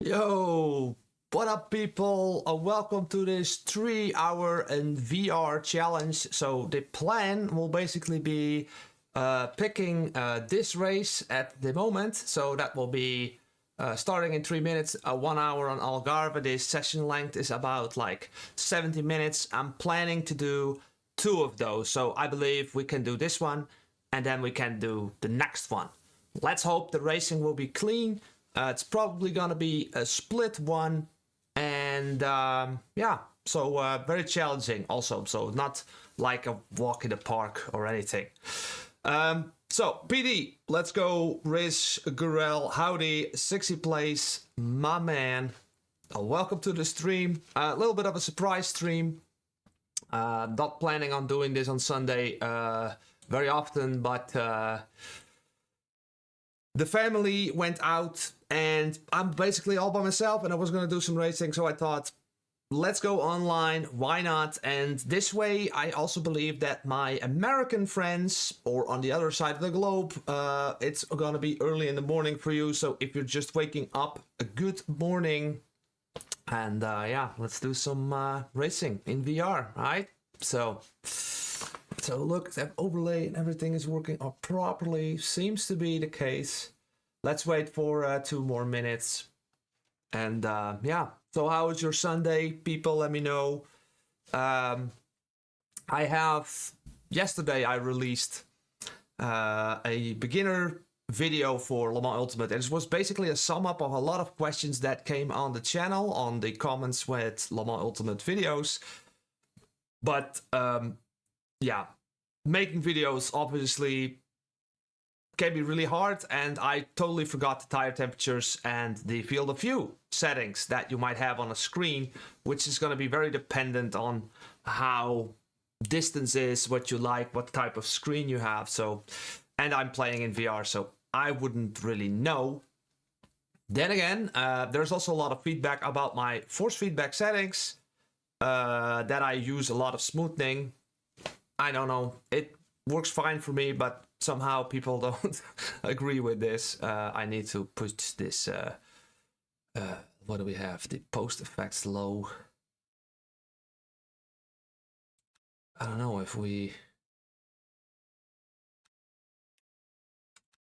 Yo, what up, people? Welcome to this 3 hour in VR challenge. So the plan will basically be picking this race at the moment. So that will be starting in 3 minutes, 1 hour on Algarve. This session length is about like 70 minutes. I'm planning to do 2 of those. So I believe we can do this one and then we can do the next one. Let's hope the racing will be clean. It's probably gonna be a split one, and yeah, so very challenging also. So not like a walk in the park or anything. So PD, let's go. Riz, Gurel, howdy, 60 place, my man. Welcome to the stream. A little bit of a surprise stream. Not planning on doing this on Sunday very often, but the family went out and I'm basically all by myself and I was going to do some racing. So I thought, let's go online. Why not? And this way, I also believe that my American friends or on the other side of the globe, it's going to be early in the morning for you. So if you're just waking up, a good morning. And yeah, let's do some racing in VR, right? So look, that overlay and everything is working properly. Seems to be the case. Let's wait for 2 more minutes. And yeah, so how was your Sunday? People, let me know. Yesterday I released a beginner video for Le Mans Ultimate. And it was basically a sum up of a lot of questions that came on the channel, on the comments with Le Mans Ultimate videos. But yeah, making videos obviously can be really hard, and I totally forgot the tire temperatures and the field of view settings that you might have on a screen, which is going to be very dependent on how distance is, what you like, what type of screen you have. So, and I'm playing in VR, so I wouldn't really know. Then again, there's also a lot of feedback about my force feedback settings, that I use a lot of smoothing. I don't know, it works fine for me, but somehow people don't agree with this. I need to push this, what do we have? The post effects low. I don't know if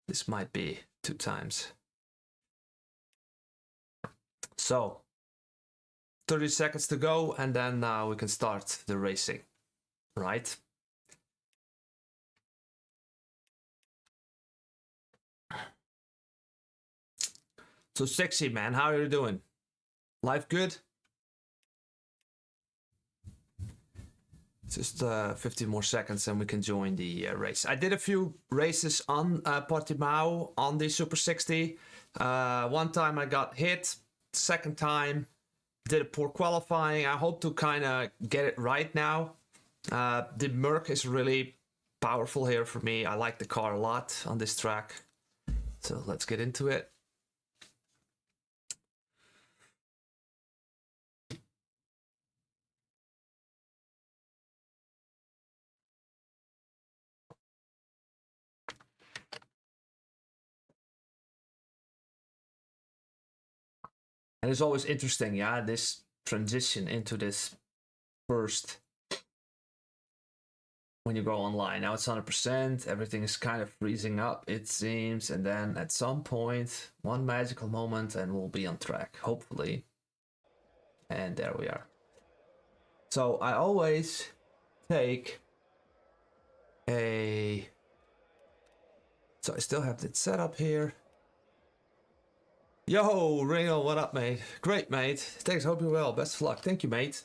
this might be 2 times. So 30 seconds to go, and then we can start the racing, right? So 60, man, how are you doing? Life good? Just 50 more seconds and we can join the race. I did a few races on Portimao on the Super 60. One time I got hit, second time did a poor qualifying. I hope to kind of get it right now. The Merc is really powerful here for me. I like the car a lot on this track. So let's get into it. And it's always interesting, yeah, this transition into this first, when you go online. Now it's 100%, everything is kind of freezing up, it seems, and then at some point, one magical moment and we'll be on track, hopefully. And there we are. So I always take a... So I still have it set up here. Yo, Ringle, what up, mate? Great, mate. Thanks, hope you're well. Best of luck. Thank you, mate.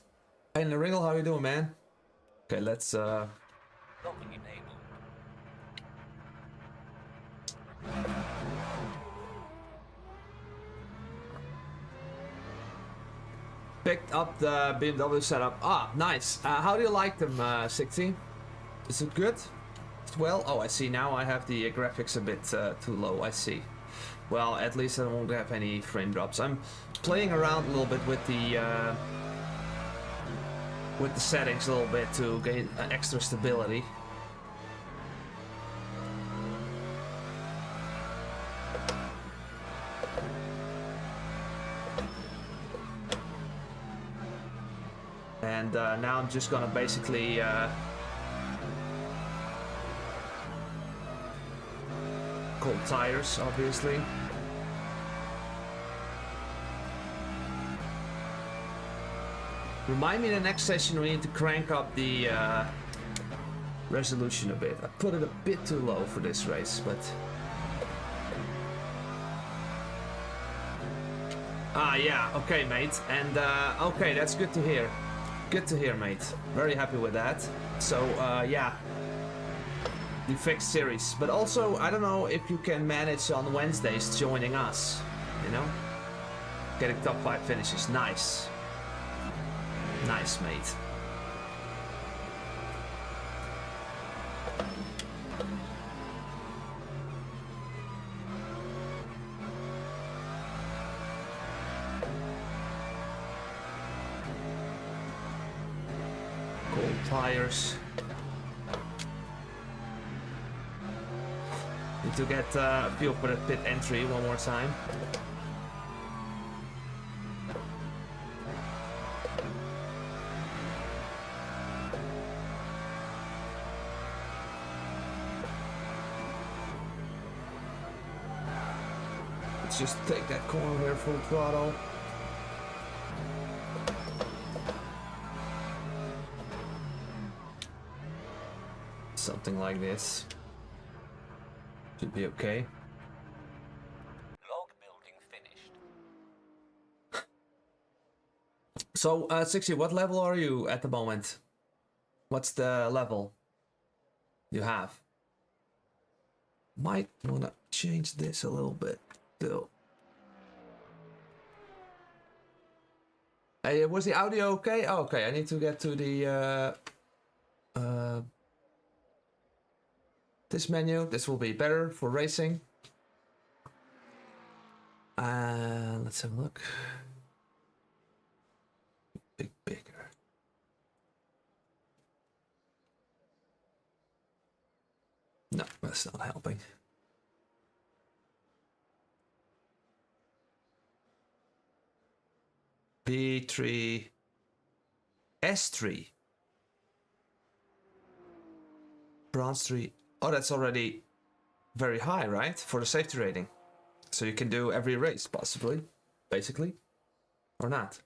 Hey, Ringle, how you doing, man? Okay, let's picked up the BMW setup. Ah, nice. How do you like them, 60? Is it good? Well, oh, I see. Now I have the graphics a bit too low. I see. Well, at least I won't have any frame drops. I'm playing around a little bit with the settings a little bit to gain extra stability. And now I'm just gonna basically cold tires, obviously. Remind me in the next session we need to crank up the resolution a bit. I put it a bit too low for this race, but... Ah, yeah, okay, mate. And, okay, that's good to hear. Good to hear, mate. Very happy with that. So, yeah. The fixed series. But also, I don't know if you can manage on Wednesdays joining us, you know? Getting top 5 finishes. Nice. Nice, mate. Cold tires. Need to get a feel for the pit entry one more time. Let's just take that corner here full throttle. Something like this. Should be okay. Log building finished. So, 60, what level are you at the moment? What's the level you have? Might wanna change this a little bit still. Hey, was the audio okay? Oh, okay, I need to get to the this menu. This will be better for racing. Let's have a look. Bigger. No, that's not helping. B3, S3, Bronze 3. Oh, that's already very high, right? For the safety rating. So you can do every race, possibly, basically, or not.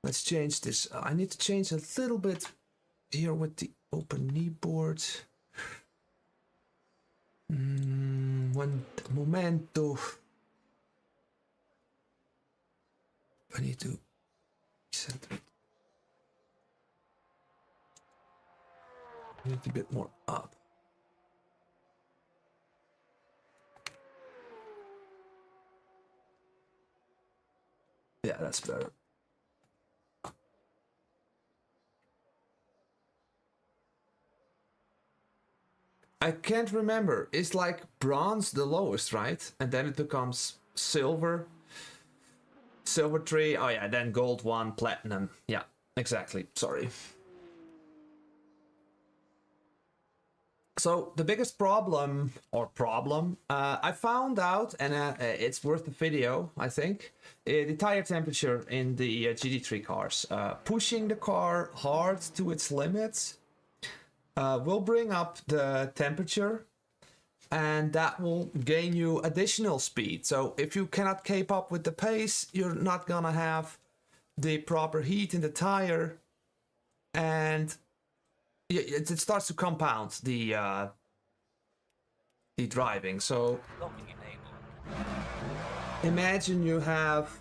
Let's change this. I need to change a little bit here with the open kneeboard. One momento. I need to center it. Need a bit more up. Yeah, that's better. I can't remember. It's like bronze the lowest, right? And then it becomes silver. Silver 3. Oh yeah, then gold 1, platinum. Yeah, exactly. Sorry. So the biggest problem, I found out, and it's worth a video, I think, the tire temperature in the GT3 cars. Pushing the car hard to its limits will bring up the temperature, and that will gain you additional speed. So if you cannot keep up with the pace, you're not gonna have the proper heat in the tire, and it starts to compound the driving. So imagine you have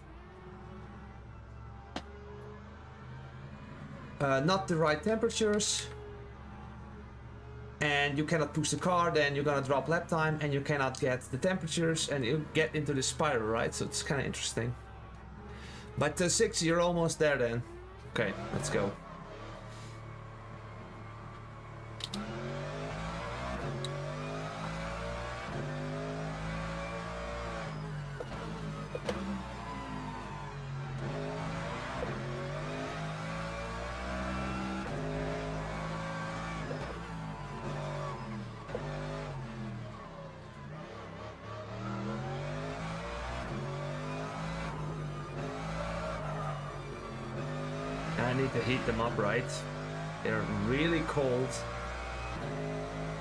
not the right temperatures, and you cannot push the car, then you're gonna drop lap time, and you cannot get the temperatures, and you get into the spiral, right? So it's kind of interesting. But 6, you're almost there then. Okay, let's go. I need to heat them up right. They're really cold.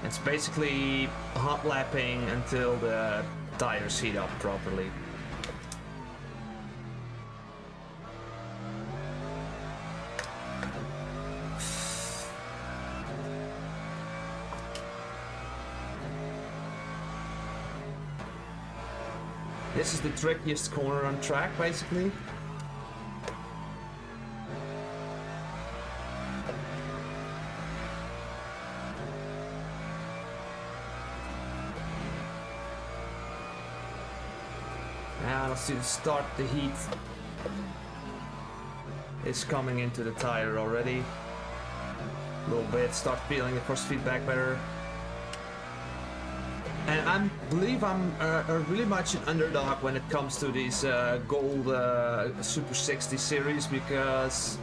It's basically hot lapping until the tires heat up properly. This is the trickiest corner on track, basically. Now let's see the start. The heat is coming into the tire already. A little bit. Start feeling the force feedback better. And I believe I'm really much an underdog when it comes to these gold Super 60 series, because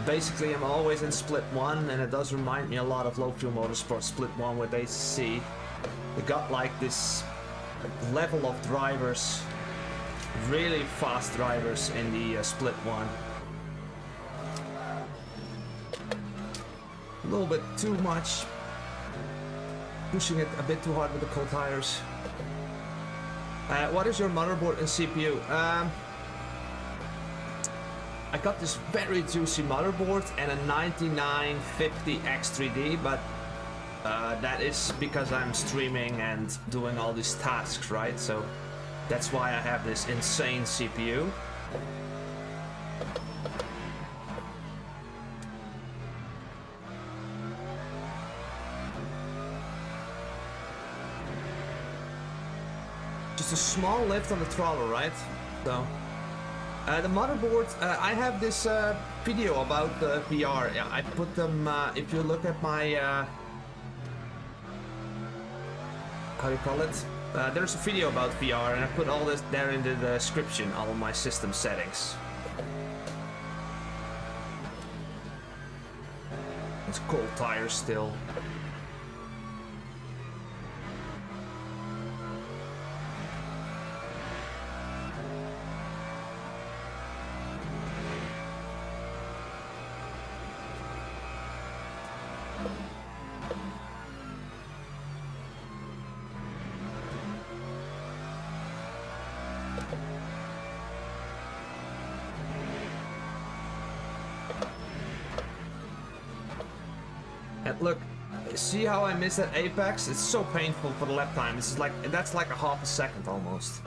basically I'm always in Split 1, and it does remind me a lot of Low Fuel Motorsport Split 1 with ACC. They got like this level of drivers, really fast drivers in the Split 1. A little bit too much. Pushing it a bit too hard with the cold tires. What is your motherboard and CPU? I got this very juicy motherboard and a 9950 X3D, but that is because I'm streaming and doing all these tasks, right? So that's why I have this insane CPU. Just a small lift on the throttle, right? So, the motherboard, I have this video about the VR. Yeah, I put them, if you look at my, how do you call it? There's a video about VR, and I put all this there in the description, all my system settings. It's cold tires still. And look, see how I missed that apex? It's so painful for the lap time. This is like, that's like a half a second almost.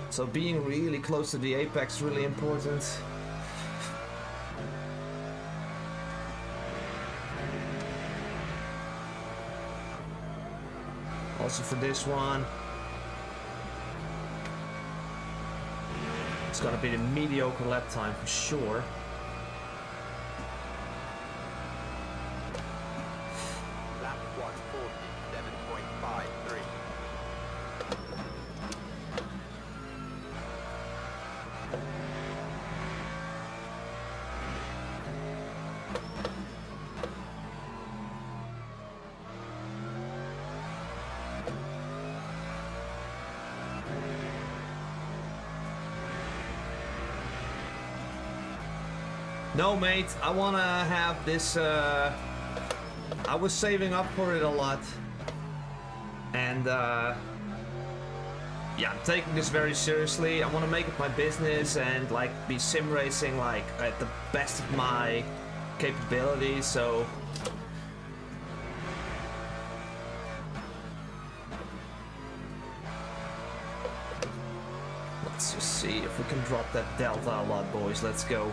So being really close to the apex is really important. Also for this one, it's gonna be the mediocre lap time for sure. No, mate, I wanna have this, I was saving up for it a lot. And, yeah, I'm taking this very seriously. I wanna make it my business and, like, be sim racing, like, at the best of my capabilities, so... Let's just see if we can drop that delta a lot, boys. Let's go.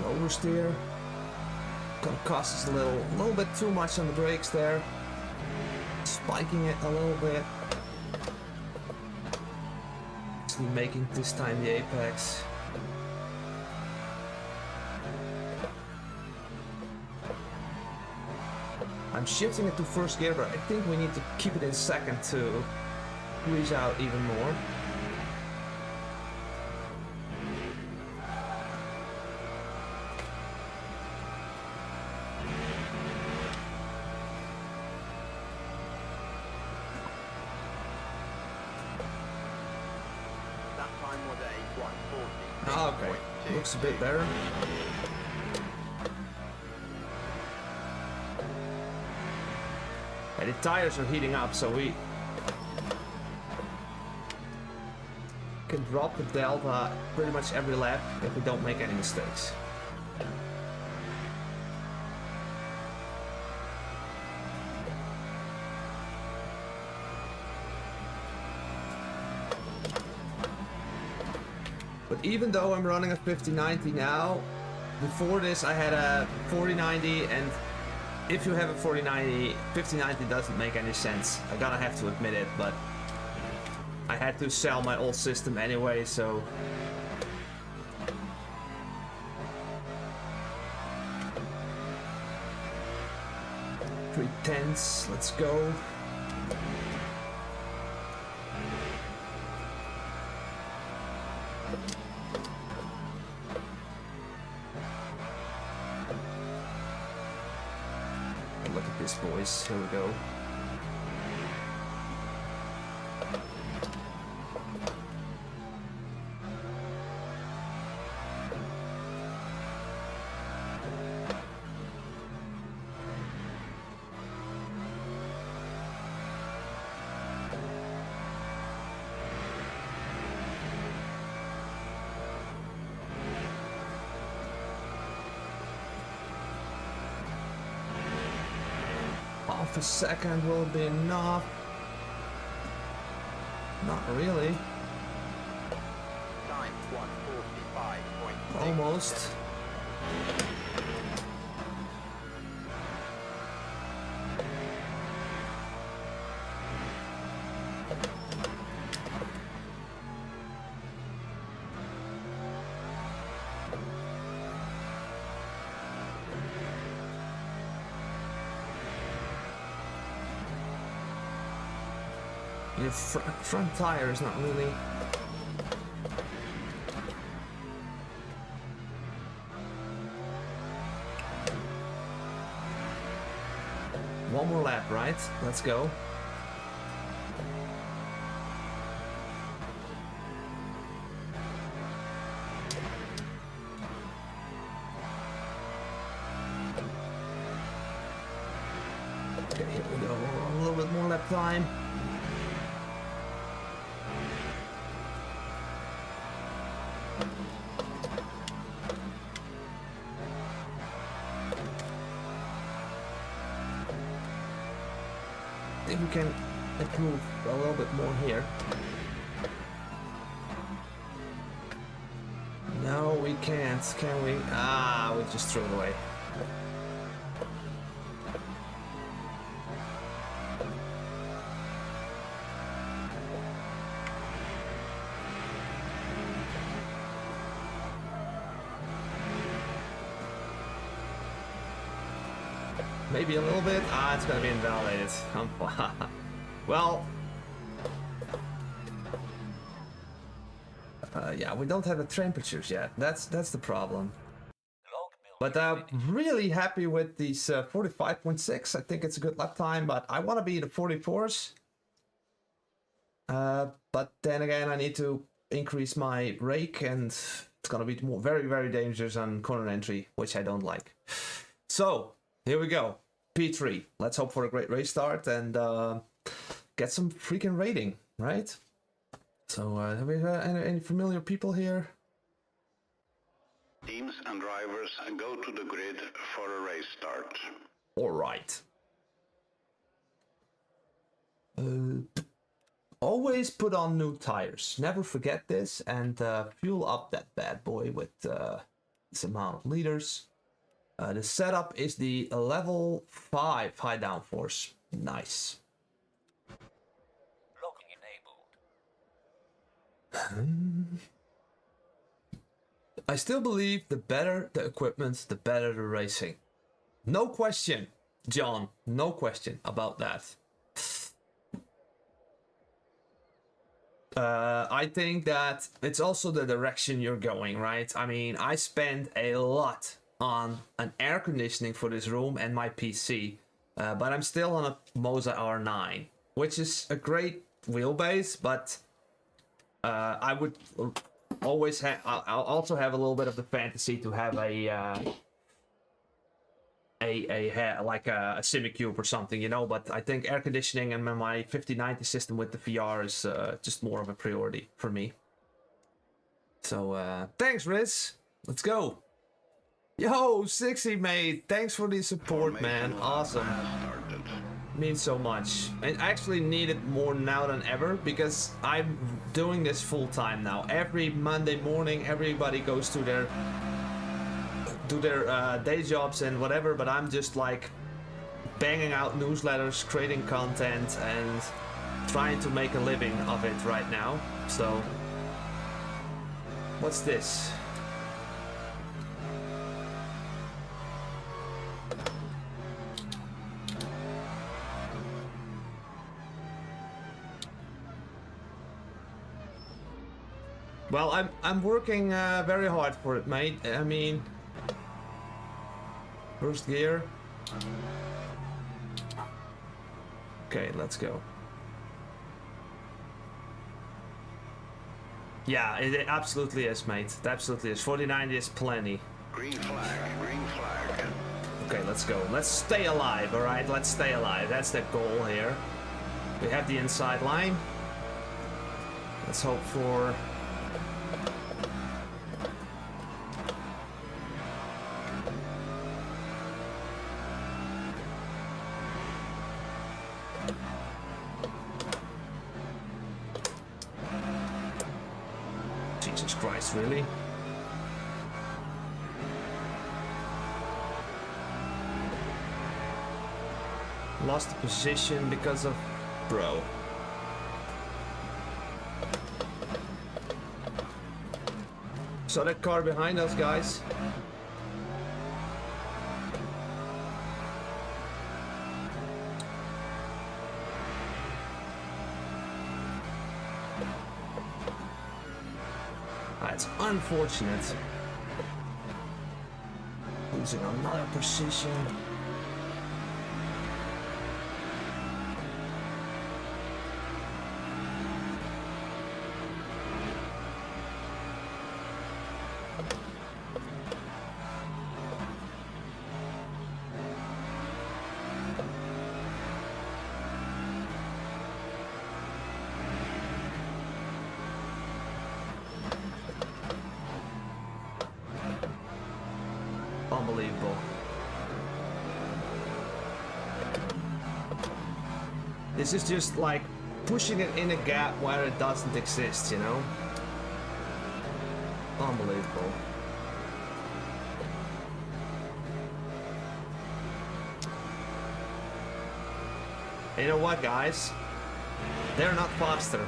Oversteer. Gonna cost us a little bit too much on the brakes there. Spiking it a little bit. Actually making this time the apex. I'm shifting it to first gear, but I think we need to keep it in second to squeeze out even more. Ah, okay, looks a bit better. And the tires are heating up, so we can drop the delta pretty much every lap if we don't make any mistakes. But even though I'm running a 5090 now, before this I had a 4090, and if you have a 4090, 5090 doesn't make any sense. I gotta have to admit it, but I had to sell my old system anyway, so... Three tenths, let's go. Look at this, boys. Here we go. Half a second will be enough. Not really. Time 1:45.6. Almost. Your front tire is not really... One more lap, right? Let's go. Okay, here we go. A little bit more lap time. I think we can improve a little bit more here. No, we can't, can we? Ah, we just threw it away. Maybe a little bit. Ah, it's gonna be invalidated. Well, yeah, we don't have the temperatures yet. That's the problem. But I'm really happy with these 45.6. I think it's a good lap time, but I want to be the 44s. But then again, I need to increase my rake, and it's gonna be more, very, very dangerous on corner entry, which I don't like. So here we go. P3. Let's hope for a great race start and get some freaking rating, right? So, have we got any familiar people here? Teams and drivers go to the grid for a race start. All right. Always put on new tires. Never forget this, and fuel up that bad boy with this amount of liters. The setup is the level 5 high downforce. Nice. Locking enabled. I still believe the better the equipment, the better the racing. No question, John. No question about that. I think that it's also the direction you're going, right? I mean, I spend a lot on an air conditioning for this room and my PC, but I'm still on a Moza R9, which is a great wheelbase, but I would always have. I'll also have a little bit of the fantasy to have like a Simicube or something, you know. But I think air conditioning and my 5090 system with the VR is just more of a priority for me. So thanks, Riz. Let's go. Yo, 60 mate. Thanks for the support, man. Awesome. Means so much. I actually need it more now than ever because I'm doing this full time now. Every Monday morning, everybody goes to their day jobs and whatever, but I'm just like banging out newsletters, creating content, and trying to make a living of it right now. So, what's this? Well, I'm working very hard for it, mate. I mean, first gear. Okay, let's go. Yeah, it absolutely is, mate. It absolutely is. 4090 is plenty. Green flag, green flag. Okay, let's go. Let's stay alive, alright? Let's stay alive. That's the goal here. We have the inside line. Let's hope for... Jesus Christ, really? Lost the position because of... Bro. Saw that car behind us, guys. That's unfortunate. Losing another position. Unbelievable. This is just like pushing it in a gap where it doesn't exist, you know? Unbelievable. You know what, guys? They're not faster.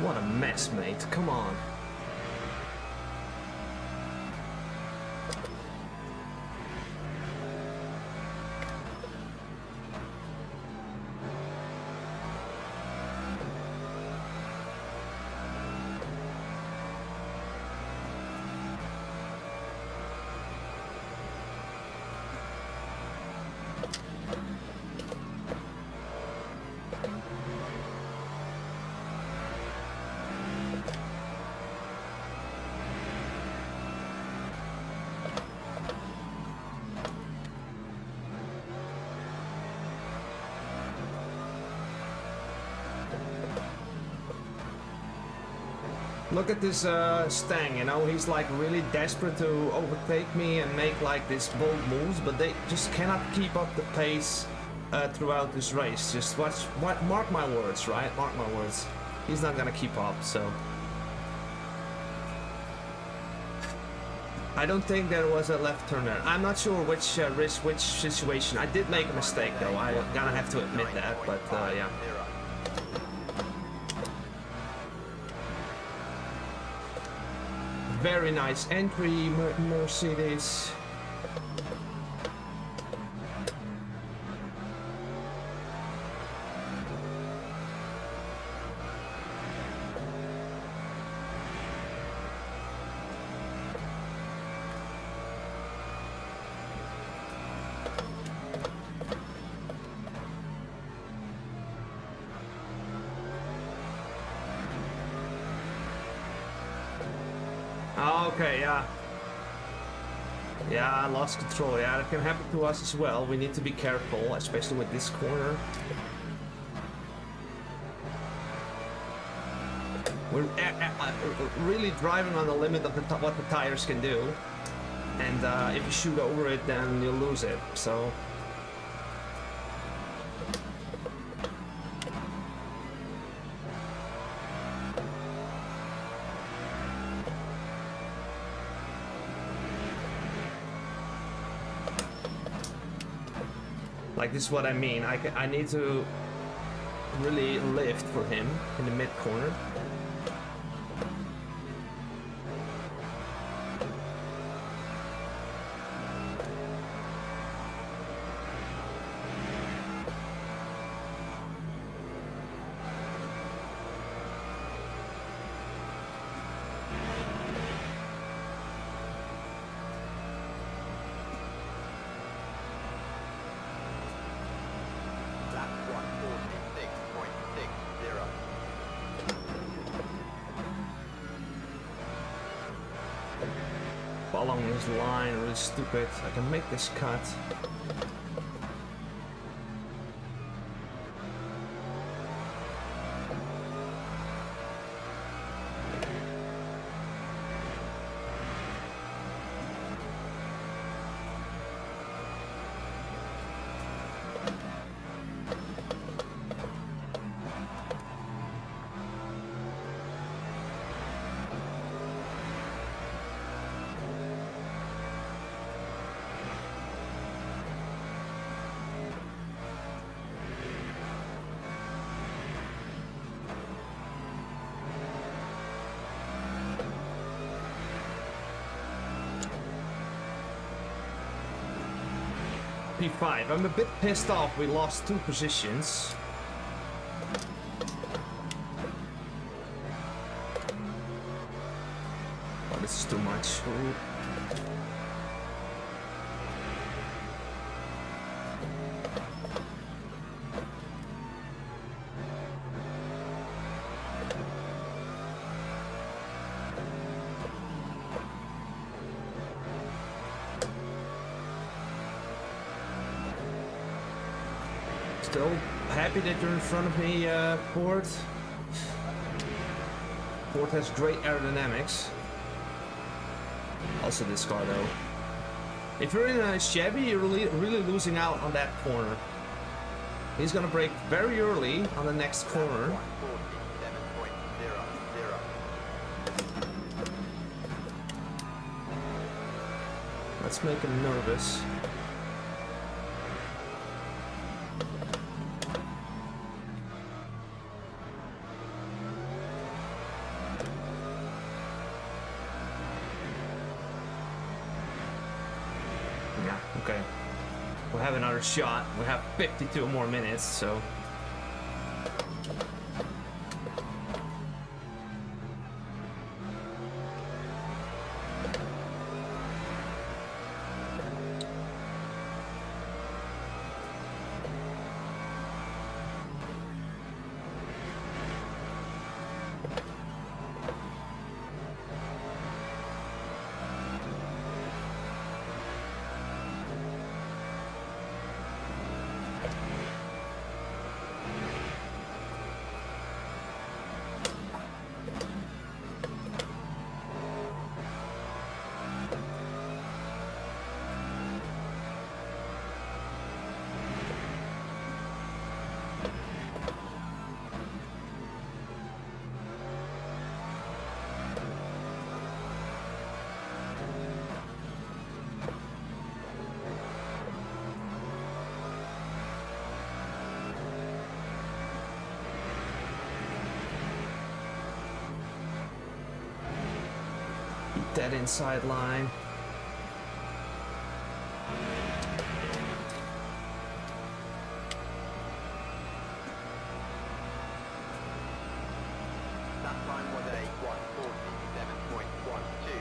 What a mess, mate. Come on. Look at this Stang, you know, he's like really desperate to overtake me and make like these bold moves, but they just cannot keep up the pace throughout this race. Just mark my words, right? Mark my words. He's not gonna keep up, so. I don't think there was a left turn there. I'm not sure which risk, which situation. I did make a mistake though. I'm gonna have to admit that, but yeah. Very nice entry, Mercedes. Okay, yeah. Yeah, I lost control. Yeah, that can happen to us as well. We need to be careful, especially with this corner. We're really driving on the limit of what the tires can do. And if you shoot over it, then you'll lose it. So... like, this is what I mean. I need to really lift for him in the mid corner. Following this line, really stupid. I can make this cut. P5. I'm a bit pissed off. We lost 2 positions. Oh, this is too much. Ooh. Still happy that you're in front of me, Ford. Ford has great aerodynamics. Also this car though. If you're in a Chevy, you're really losing out on that corner. He's gonna brake very early on the next corner. Let's make him nervous. Okay, we'll have another shot. We have 52 more minutes, so... Dead inside line. That time was a 147.12.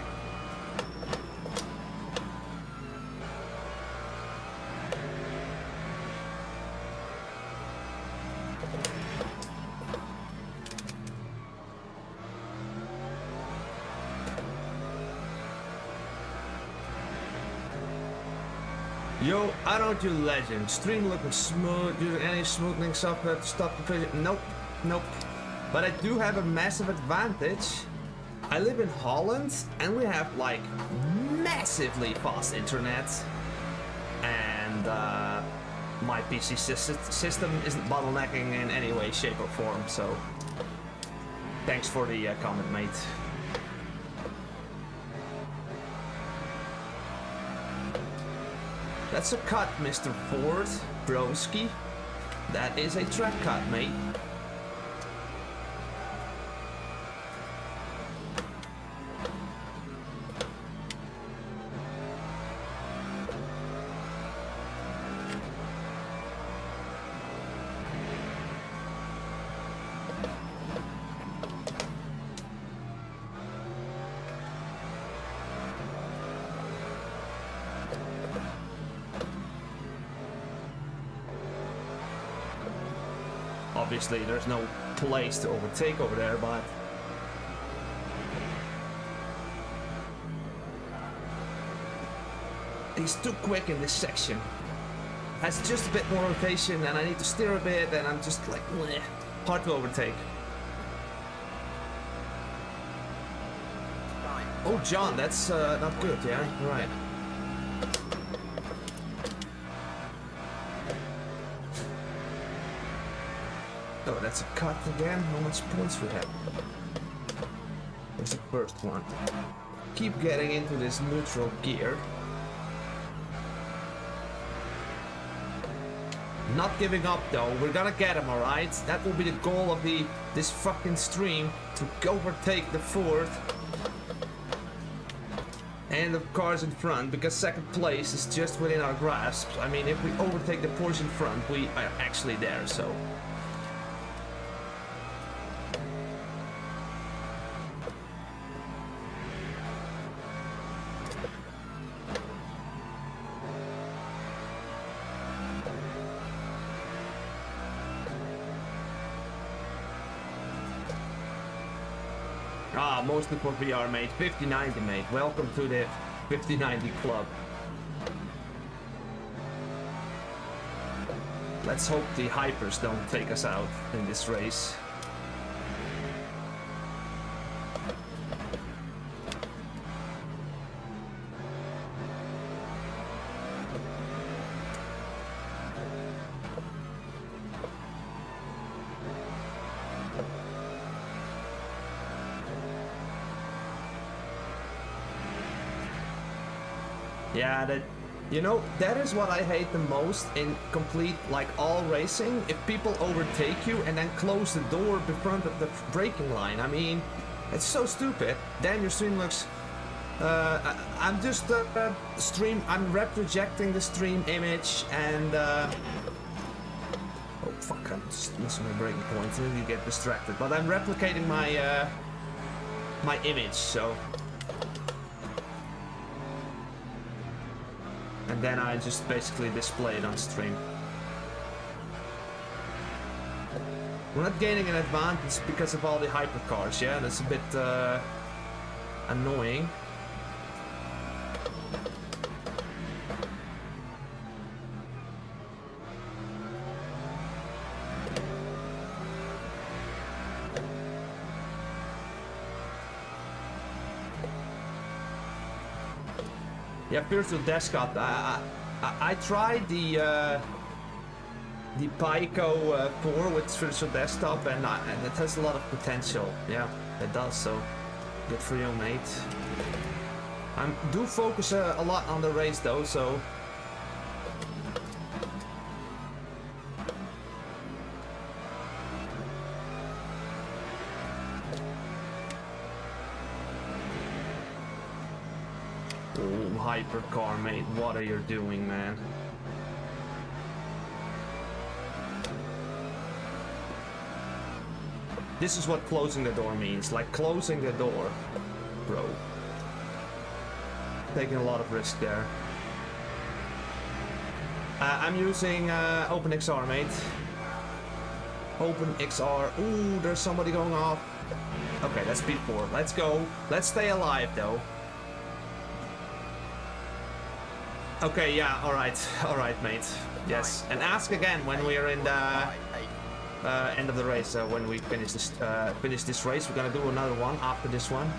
Yo, I don't do legend. Stream looking smooth. Using any smoothing software to stop the pressure. Nope, nope. But I do have a massive advantage. I live in Holland and we have like massively fast internet. And my PC system isn't bottlenecking in any way, shape or form. So thanks for the comment, mate. That's a cut, Mr. Ford, broski. That is a track cut, mate. Obviously, there's no place to overtake over there, but he's too quick in this section. Has just a bit more rotation, and I need to steer a bit, and I'm just like, bleh, hard to overtake. Time. Oh, John, that's not good, yeah? Right. Oh, that's a cut again. How much points we have? There's the first one. Keep getting into this neutral gear. Not giving up though. We're gonna get him, alright? That will be the goal of this fucking stream, to overtake the Ford and the cars in front, because second place is just within our grasp. I mean, if we overtake the Porsche in front, we are actually there, so. Ah, mostly for VR, mate. 5090, mate. Welcome to the 5090 club. Let's hope the hypers don't take us out in this race. Yeah, that is what I hate the most in complete, like, all racing. If people overtake you and then close the door in front of the braking line. I mean, it's so stupid. Damn, your stream looks... I'm just I'm rep-rejecting the stream image and... Oh, fuck, I'm just missing my braking points. I really get distracted. But I'm replicating my, my image, so... And then I just basically display it on stream. We're not gaining an advantage because of all the hypercars, yeah? That's a bit annoying. Yeah, Virtual Desktop. I tried the Pico 4 with Virtual Desktop, and it has a lot of potential. Yeah, it does. So good for you, mate. I do focus a lot on the race though, so. hypercar, mate. What are you doing, man? This is what closing the door means. Like, closing the door, bro. Taking a lot of risk there. I'm using OpenXR, mate. OpenXR. Ooh, there's somebody going off. Okay, that's speed 4. Let's go. Let's stay alive, though. Okay, yeah, alright, mate. Yes, and ask again when we are in the end of the race. When we finish this race, we're gonna do another one after this one.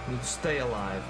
Need to stay alive.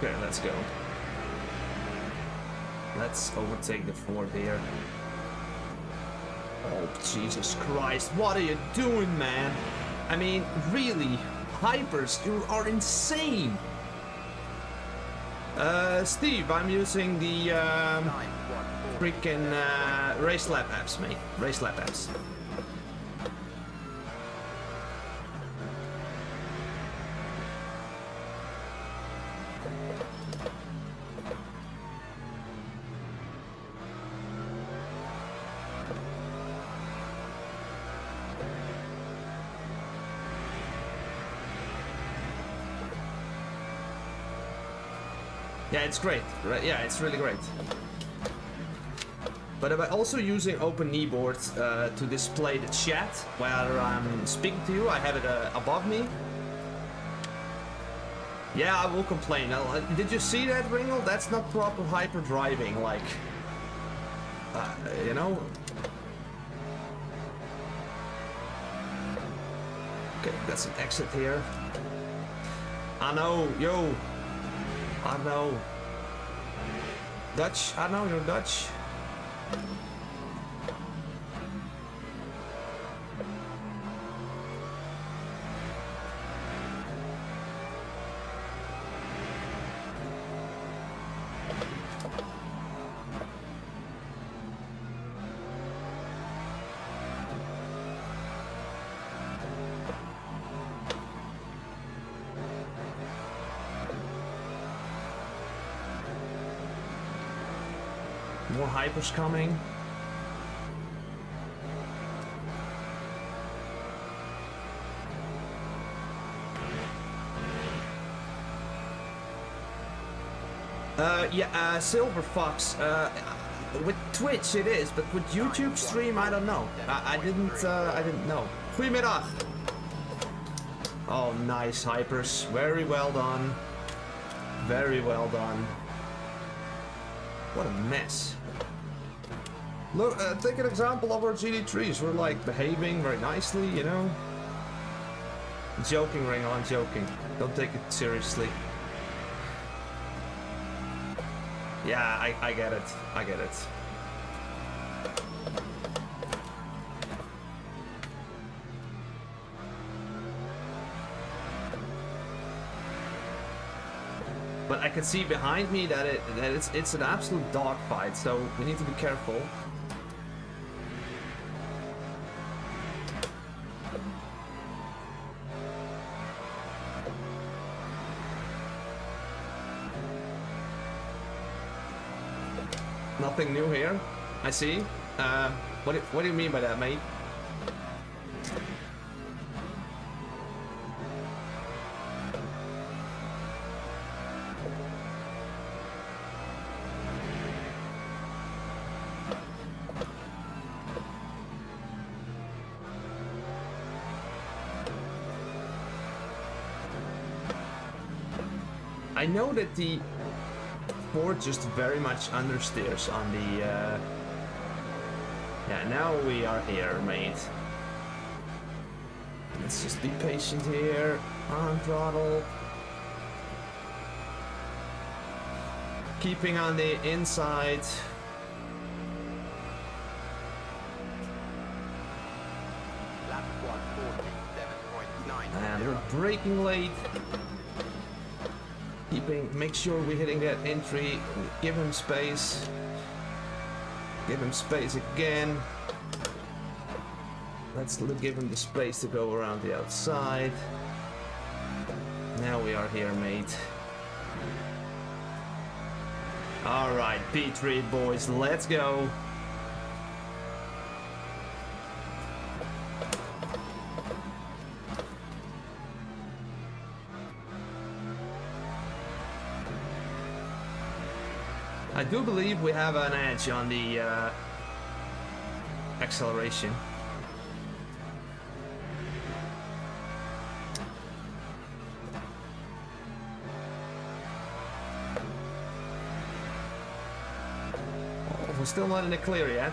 Okay, let's go. Let's overtake the Ford here. Oh, Jesus Christ. What are you doing, man? I mean, really? Hypers, you are insane. Steve, I'm using the freaking race lap apps, mate. Race lap apps. Yeah, it's great. Right? Yeah, it's really great. But I'm also using Open Kneeboard to display the chat where I'm speaking to you. I have it above me. Yeah, I will complain. Did you see that, Ringle? That's not proper hyper driving. Like, you know. Okay, that's an exit here. I know, yo. I know. Dutch, I know you're Dutch. More hypers coming. Yeah, Silver Fox. With Twitch it is, but with YouTube stream I don't know. I didn't know. Goedemiddag. Oh, nice hypers. Very well done. Very well done. What a mess. Look, take an example of our GD3s. We're like behaving very nicely, you know. I'm joking, Ringo, I'm joking. Don't take it seriously. Yeah, I get it. I get it. But I can see behind me that it's an absolute dogfight, so we need to be careful. Nothing new here. I see. What do you mean by that, mate? I know that the Ford just very much understeers on the yeah, now we are here, mate. Let's just be patient here. On throttle. Keeping on the inside. Lap 147.9. And we're braking late. Make sure we're hitting that entry. Give him space. Give him space again. Let's give him the space to go around the outside. Now we are here, mate. All right, P3 boys, let's go. I do believe we have an edge on the acceleration. Oh, we're still not in the clear yet.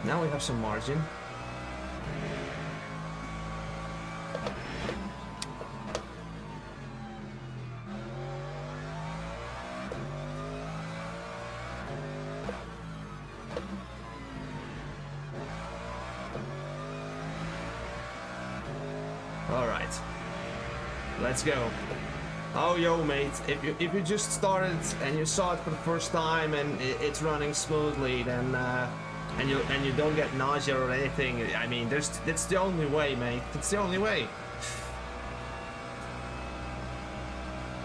Now we have some margin. All right, let's go. Oh, yo, mate, if you just started and you saw it for the first time and it's running smoothly, then and you don't get nausea or anything, I mean, that's the only way, mate. It's the only way.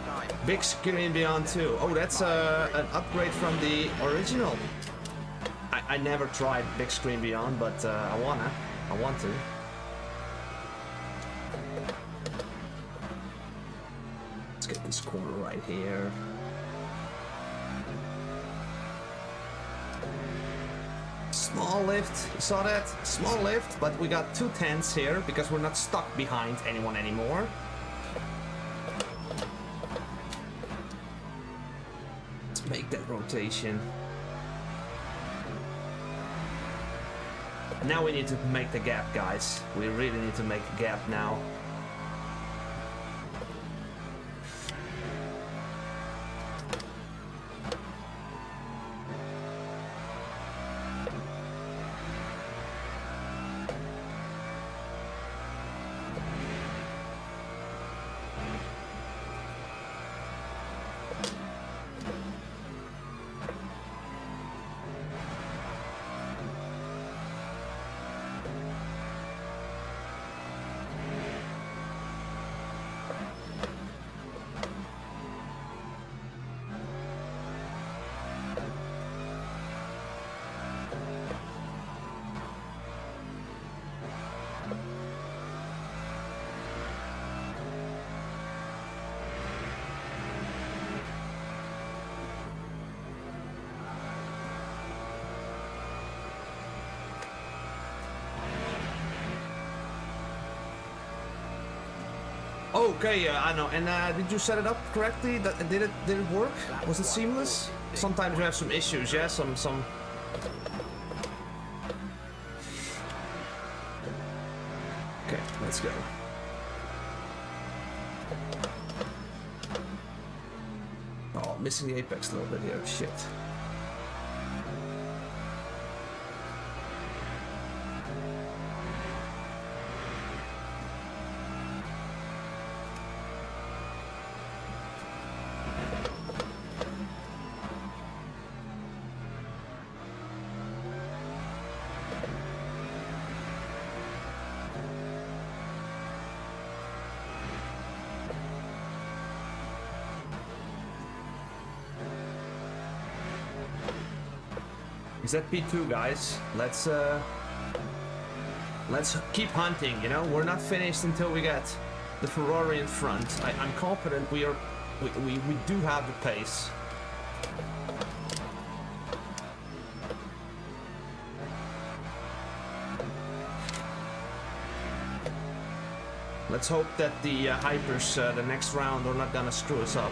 Time. Big Screen Beyond 2. Oh, that's an upgrade from the original. I never tried Big Screen Beyond, but I want to. Let's get this corner right here. Small lift, you saw that? Small lift, but we got 2/10 here because we're not stuck behind anyone anymore. Let's make that rotation. Now we need to make the gap, guys. We really need to make the gap now. Okay, I know. And did you set it up correctly? Did it work? Was it seamless? Sometimes you have some issues, yeah. Some. Okay, let's go. Oh, missing the apex a little bit here. Shit. He's at P2, guys. Let's keep hunting, you know? We're not finished until we get the Ferrari in front. I'm confident we do have the pace. Let's hope that the hypers the next round are not gonna screw us up.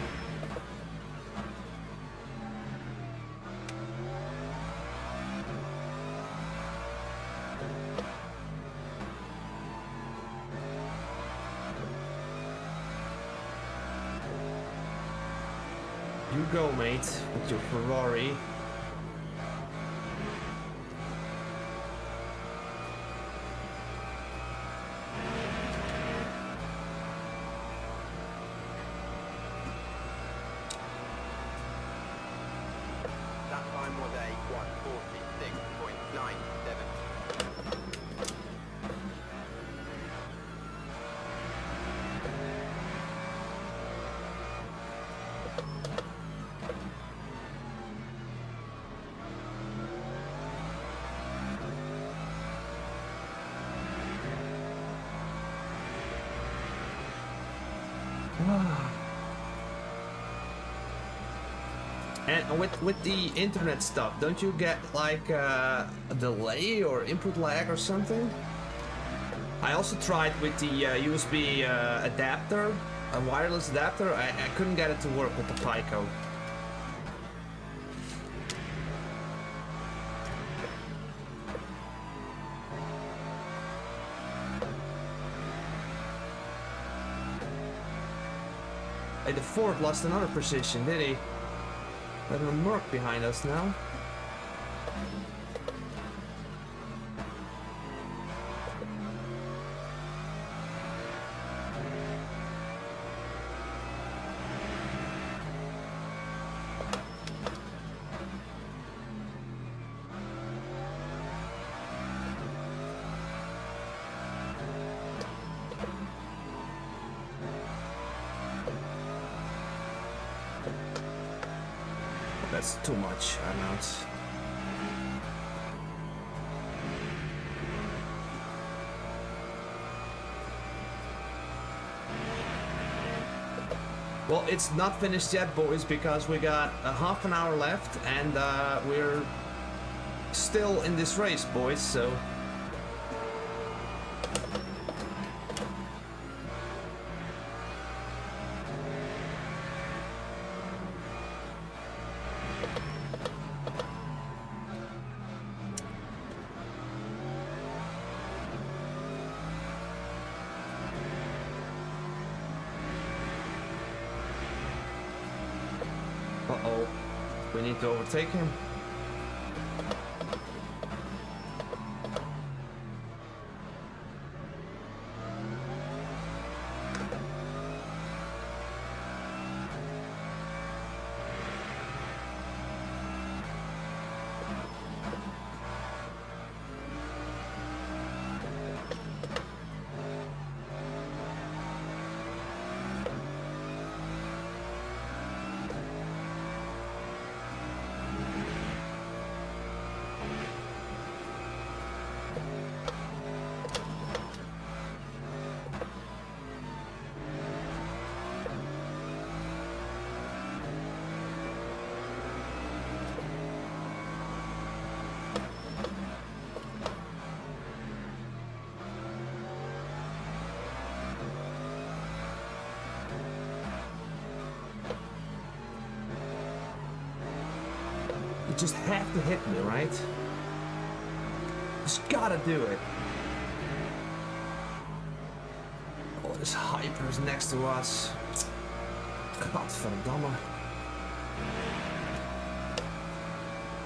You go, mate, with your Ferrari. That time was a 1:46.97. And with the internet stuff, don't you get like a delay or input lag or something? I also tried with the USB adapter, a wireless adapter. I couldn't get it to work with the Pico. Hey, the Ford lost another position, did he? There's a Merc behind us now. That's too much, I'm out. Well, it's not finished yet, boys, because we got a half an hour left and we're still in this race, boys, so... Uh-oh, we need to overtake him. You just have to hit me, right? Just gotta do it. Oh, this Hyper's next to us. Godverdamme.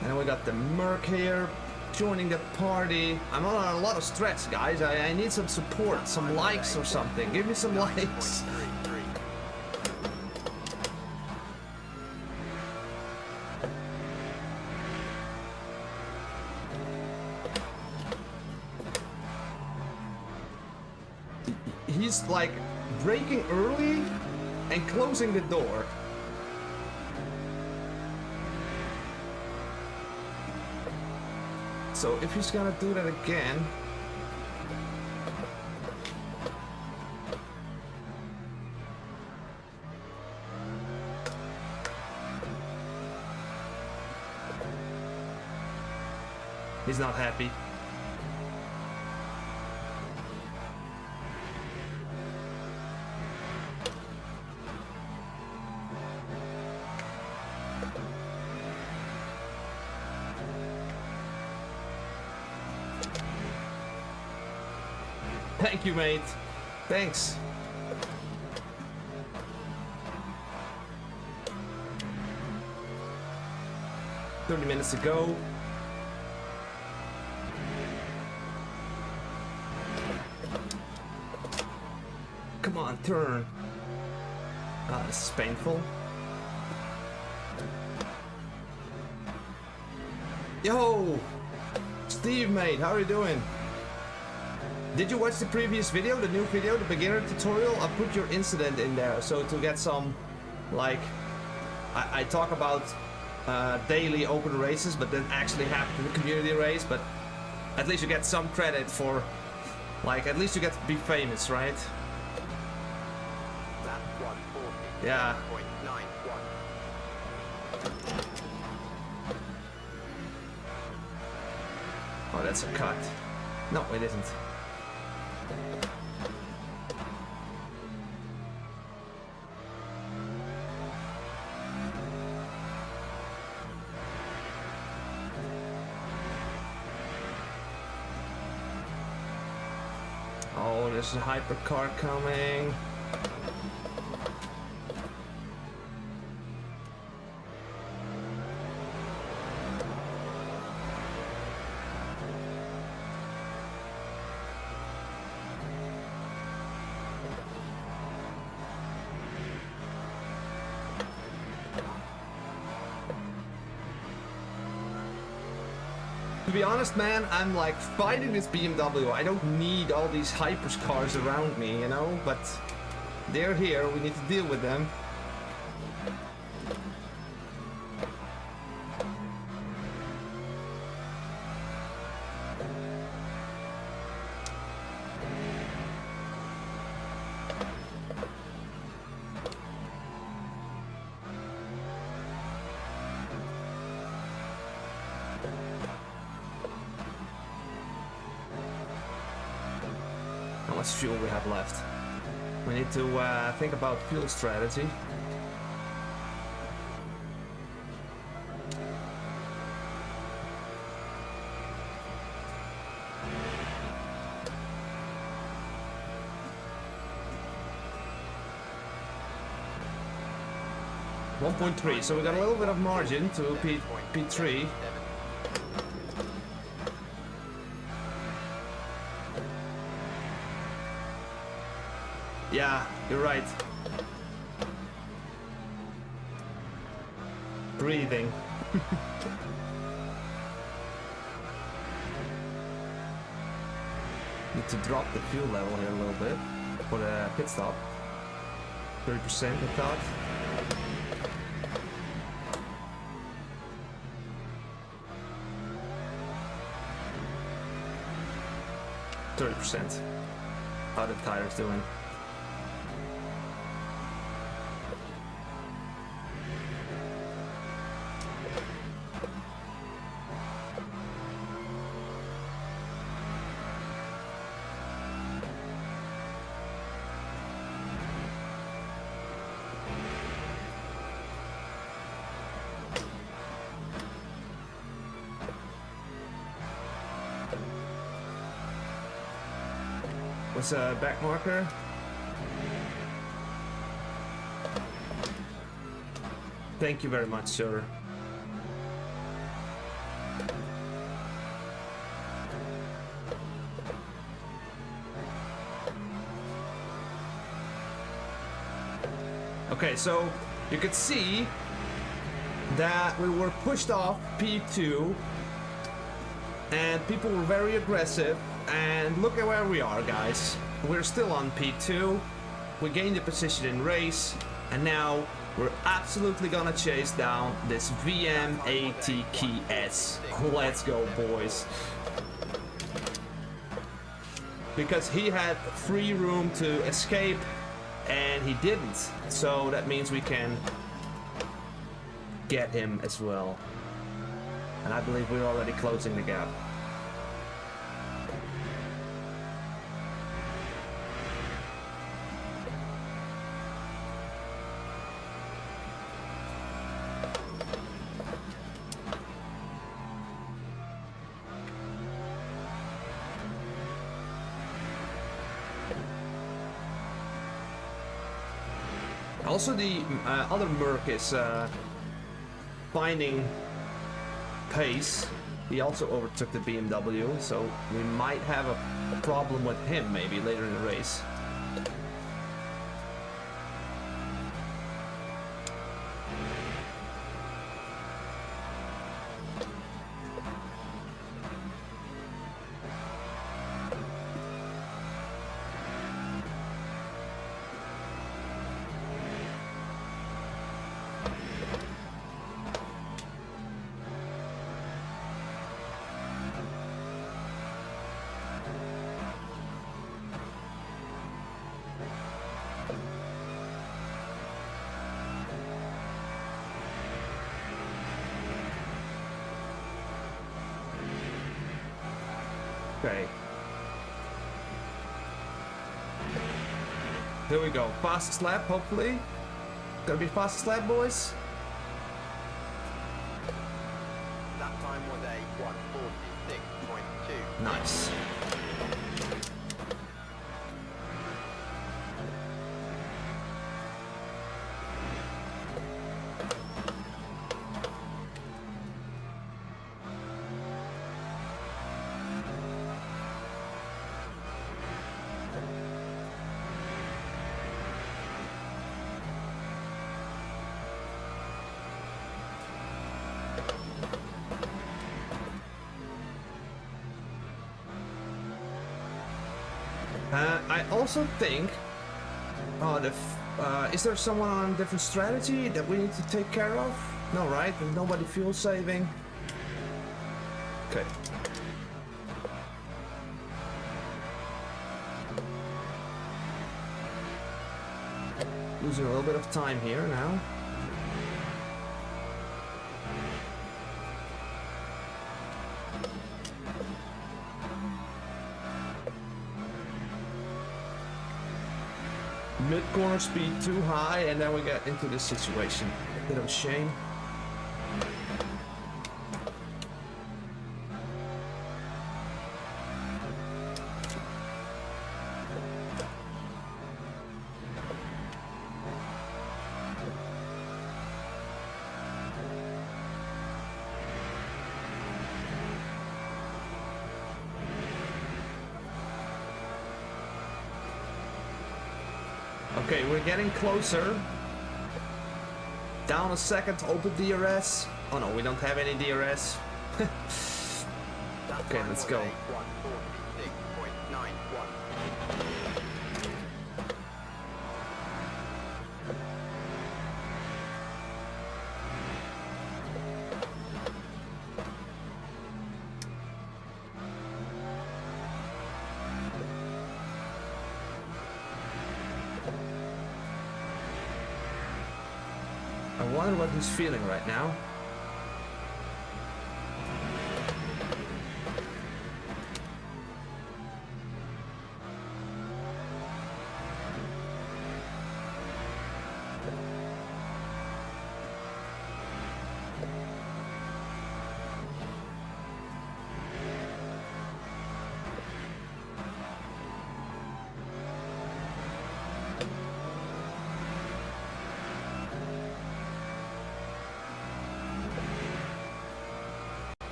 And then we got the Merc here joining the party. I'm on a lot of stress, guys. I need some support, some likes or something. Give me some likes. He's like braking early and closing the door. So if he's gonna do that again... He's not happy. Thank you, mate. Thanks. "30 minutes to go. Come on, turn. Ah, this is painful. Yo! Steve, mate, how are you doing? Did you watch the previous video, the new video, the beginner tutorial? I put your incident in there, so to get some, like, I talk about daily open races, but then actually happen in the community race, but at least you get some credit for, like, at least you get to be famous, right? Lap 140. Yeah. 0.91. Oh, that's a cut. No, it isn't. Oh, there's a hypercar coming. To be honest, man, I'm like fighting this BMW. I don't need all these hypercars around me, you know, but they're here. We need to deal with them. How much fuel we have left? We need to think about fuel strategy. .3, so we got a little bit of margin to P3. Yeah, you're right. Breathing. Need to drop the fuel level here a little bit for the pit stop. 30% I thought. %. How the tires doing? What's a back marker? Thank you very much, sir. Okay, so you could see that we were pushed off P2 and people were very aggressive. And look at where we are, guys. We're still on P2. We gained a position in race, and now We're absolutely gonna chase down this VMATKS. Let's go, boys. Because he had free room to escape and he didn't. So that means we can get him as well. And I believe we're already closing the gap. Also, the other Merc is finding pace. He also overtook the BMW, so we might have a problem with him maybe later in the race. Okay. Here we go. Fastest lap, hopefully. Gonna be fastest lap, boys. That time was a 1:46.2. Nice. I also think, is there someone on a different strategy that we need to take care of? No, right? There's nobody fuel saving. Okay. Losing a little bit of time here now. Mid-corner speed too high, and then we get into this situation. Bit of a shame. Okay, we're getting closer. Down a second, open DRS. Oh no, we don't have any DRS. Okay, let's go. 1:46.91. I wonder what he's feeling right now.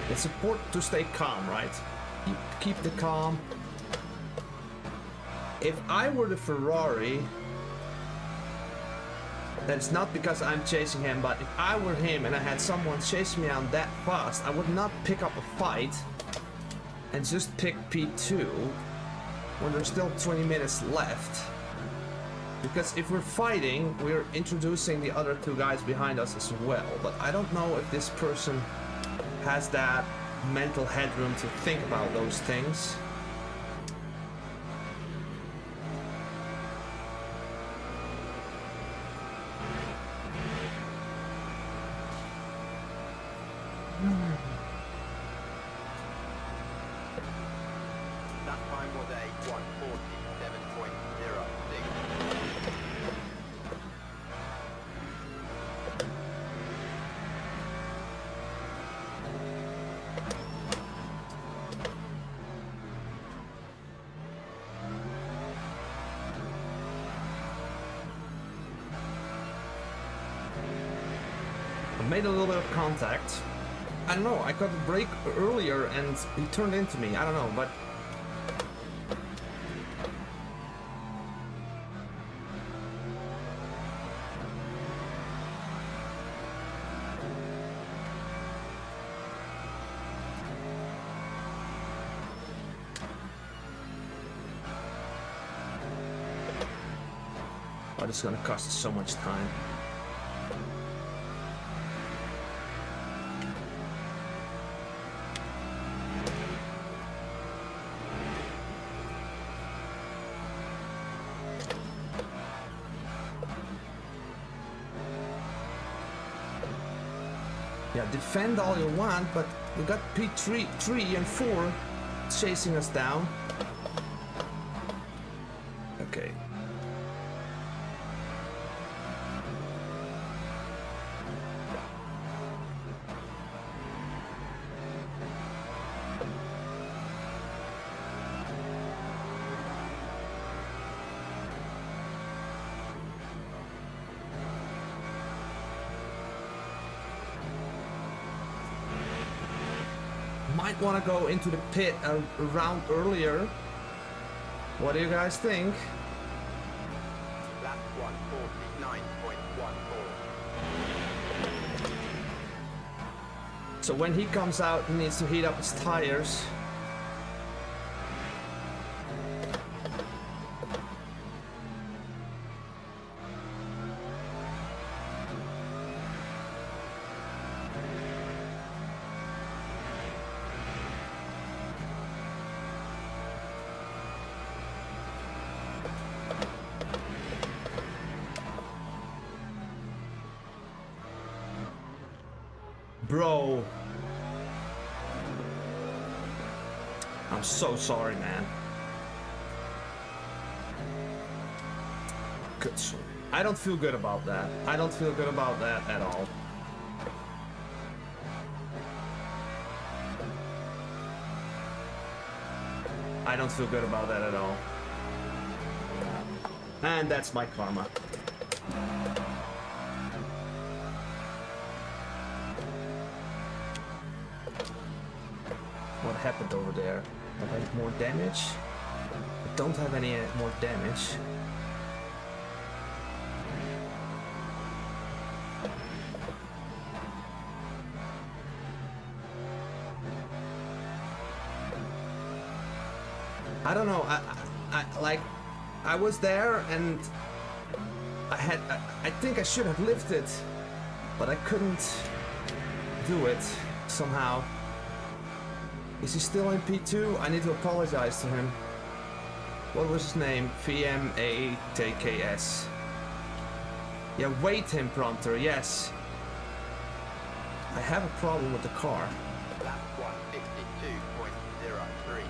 It's important to stay calm, right? Keep the calm. If I were the Ferrari, that's not because I'm chasing him, but if I were him and I had someone chasing me down that fast, I would not pick up a fight and just pick P2 when there's still 20 minutes left. Because if we're fighting, we're introducing the other two guys behind us as well. But I don't know if this person has that mental headroom to think about those things. That time was a 147.06. I made a little bit of contact. I don't know, I got a break earlier and he turned into me. I don't know, but... Oh, this is gonna cost us so much time. Yeah, defend all you want, but we got P3, 3 and 4 chasing us down. Okay. Might want to go into the pit a round earlier. What do you guys think? Lap 149.14. So when he comes out, he needs to heat up his tires. Bro. I'm so sorry, man. Good. I don't feel good about that. I don't feel good about that at all. I don't feel good about that at all. And that's my karma. What happened over there? Have I more damage? I don't have any more damage. I don't know. I was there and I think I should have lifted, but I couldn't do it somehow. Is he still in P2? I need to apologize to him. What was his name? VMATKS. Yeah, wait him, Prompter, yes. I have a problem with the car. Lap 152.03.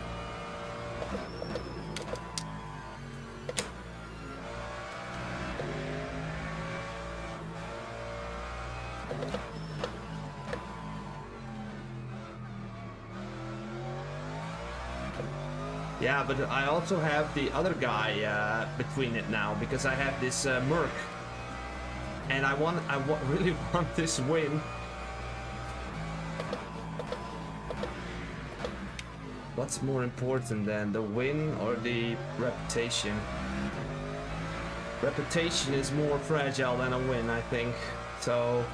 Yeah, but I also have the other guy between it now because I have this Merc, and I really want this win. What's more important than the win or the reputation? Reputation is more fragile than a win, I think. So.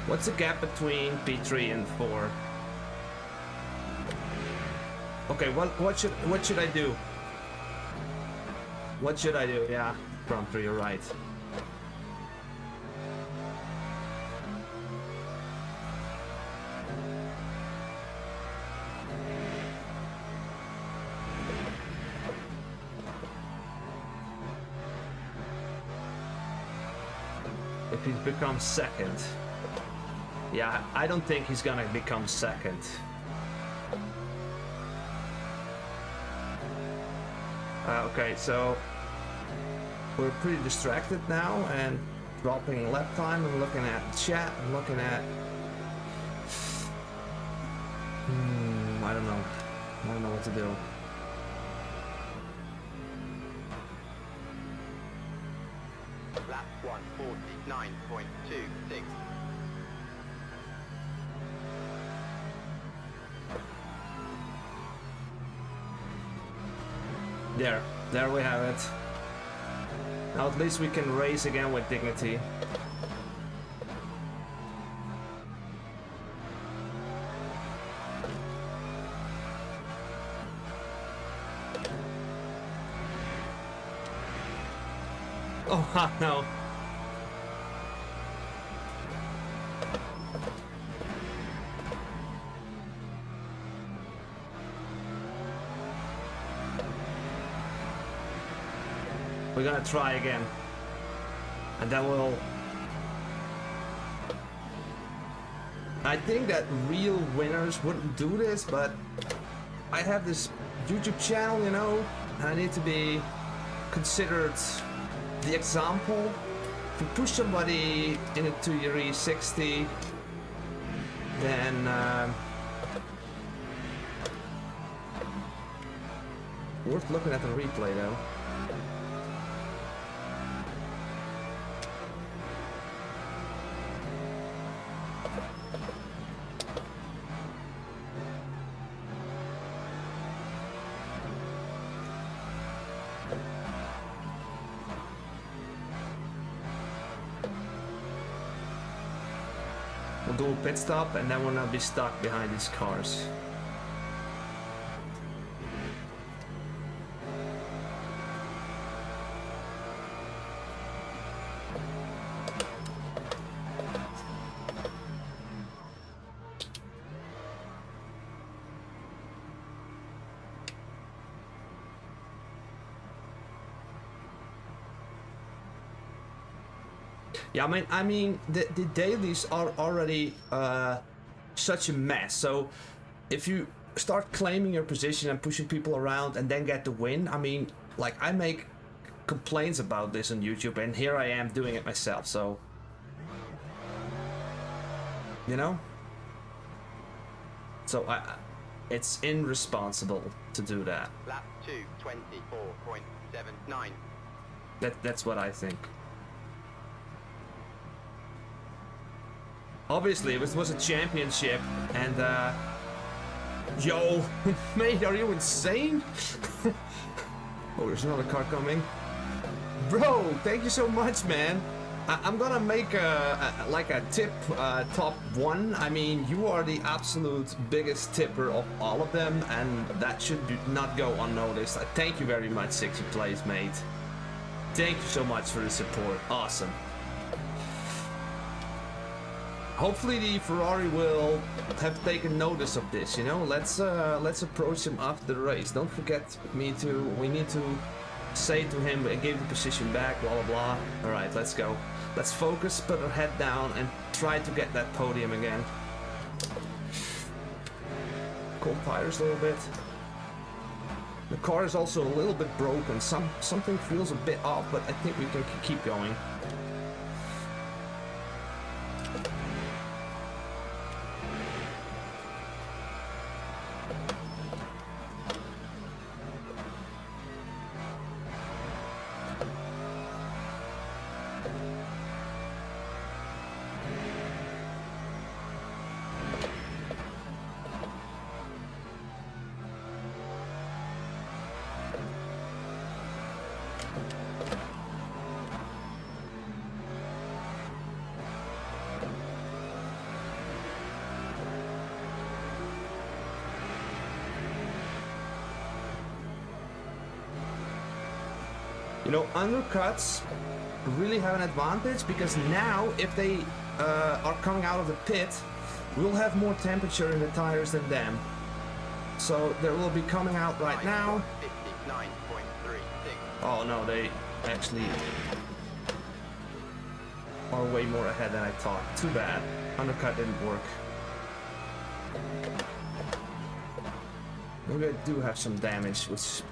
What's the gap between P3 and 4? Okay, what should I do? What should I do? Yeah, Prompter, you're right. If he becomes second. Yeah, I don't think he's gonna become second. Okay, so we're pretty distracted now and dropping lap time and looking at chat and looking at... I don't know. I don't know what to do. Lap 1:49.26. There we have it. Now at least we can race again with dignity. Oh no. We're gonna try again. And then we'll... I think that real winners wouldn't do this, but I have this YouTube channel, you know, and I need to be considered the example. If you push somebody into your E60, then worth looking at the replay though. We'll do a pit stop and then we'll not be stuck behind these cars. Yeah, I mean, the dailies are already such a mess. So if you start claiming your position and pushing people around and then get the win, I mean, like I make complaints about this on YouTube, and here I am doing it myself. So, you know, so it's irresponsible to do that. Lap 2:24.79. That's what I think. Obviously, if it was a championship, and yo, mate, are you insane? Oh, there's another car coming. Bro, thank you so much, man. I'm gonna make like a tip top one. I mean, you are the absolute biggest tipper of all of them, and that should not go unnoticed. Thank you very much, 60 plays, mate. Thank you so much for the support. Awesome. Hopefully the Ferrari will have taken notice of this, you know. Let's approach him after the race. Don't forget we need to say to him and give the position back, blah blah blah. Alright, let's go. Let's focus, put our head down and try to get that podium again. Cold tires a little bit. The car is also a little bit broken. Something feels a bit off, but I think we can keep going. You know, undercuts really have an advantage because now if they are coming out of the pit, we'll have more temperature in the tires than them. So they will be coming out right now. 59.36. Oh no, they actually are way more ahead than I thought. Too bad. Undercut didn't work. Maybe I do have some damage, which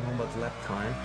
all but lap time.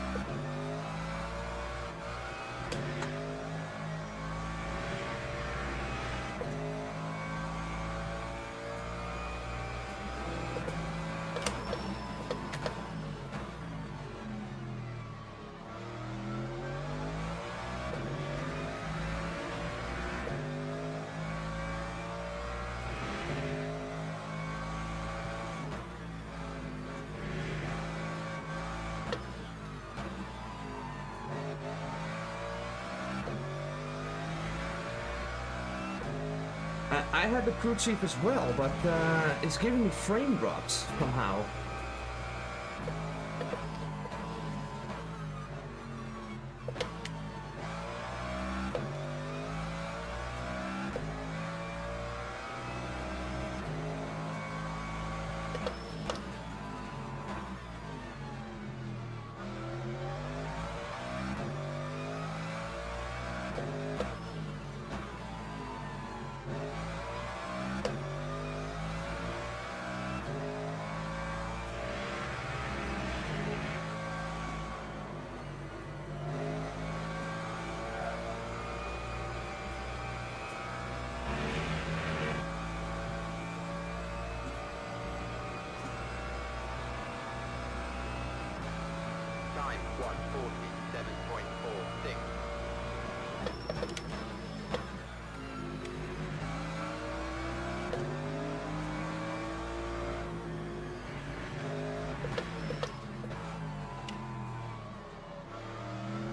I had the crew chief as well, but it's giving me frame drops somehow. Time 147.46.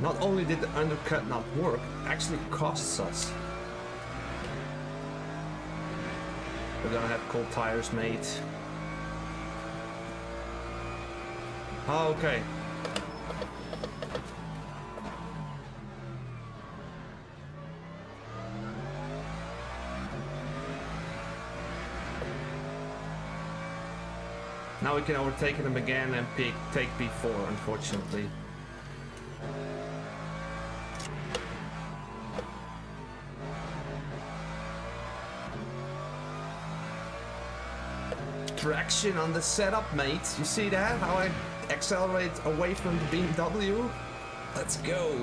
Not only did the undercut not work, it actually costs us. We're gonna have cold tires, mate. Oh, okay. Now we can overtake them again and take P4, unfortunately. Traction on the setup, mate. You see that? How I accelerate away from the BMW? Let's go.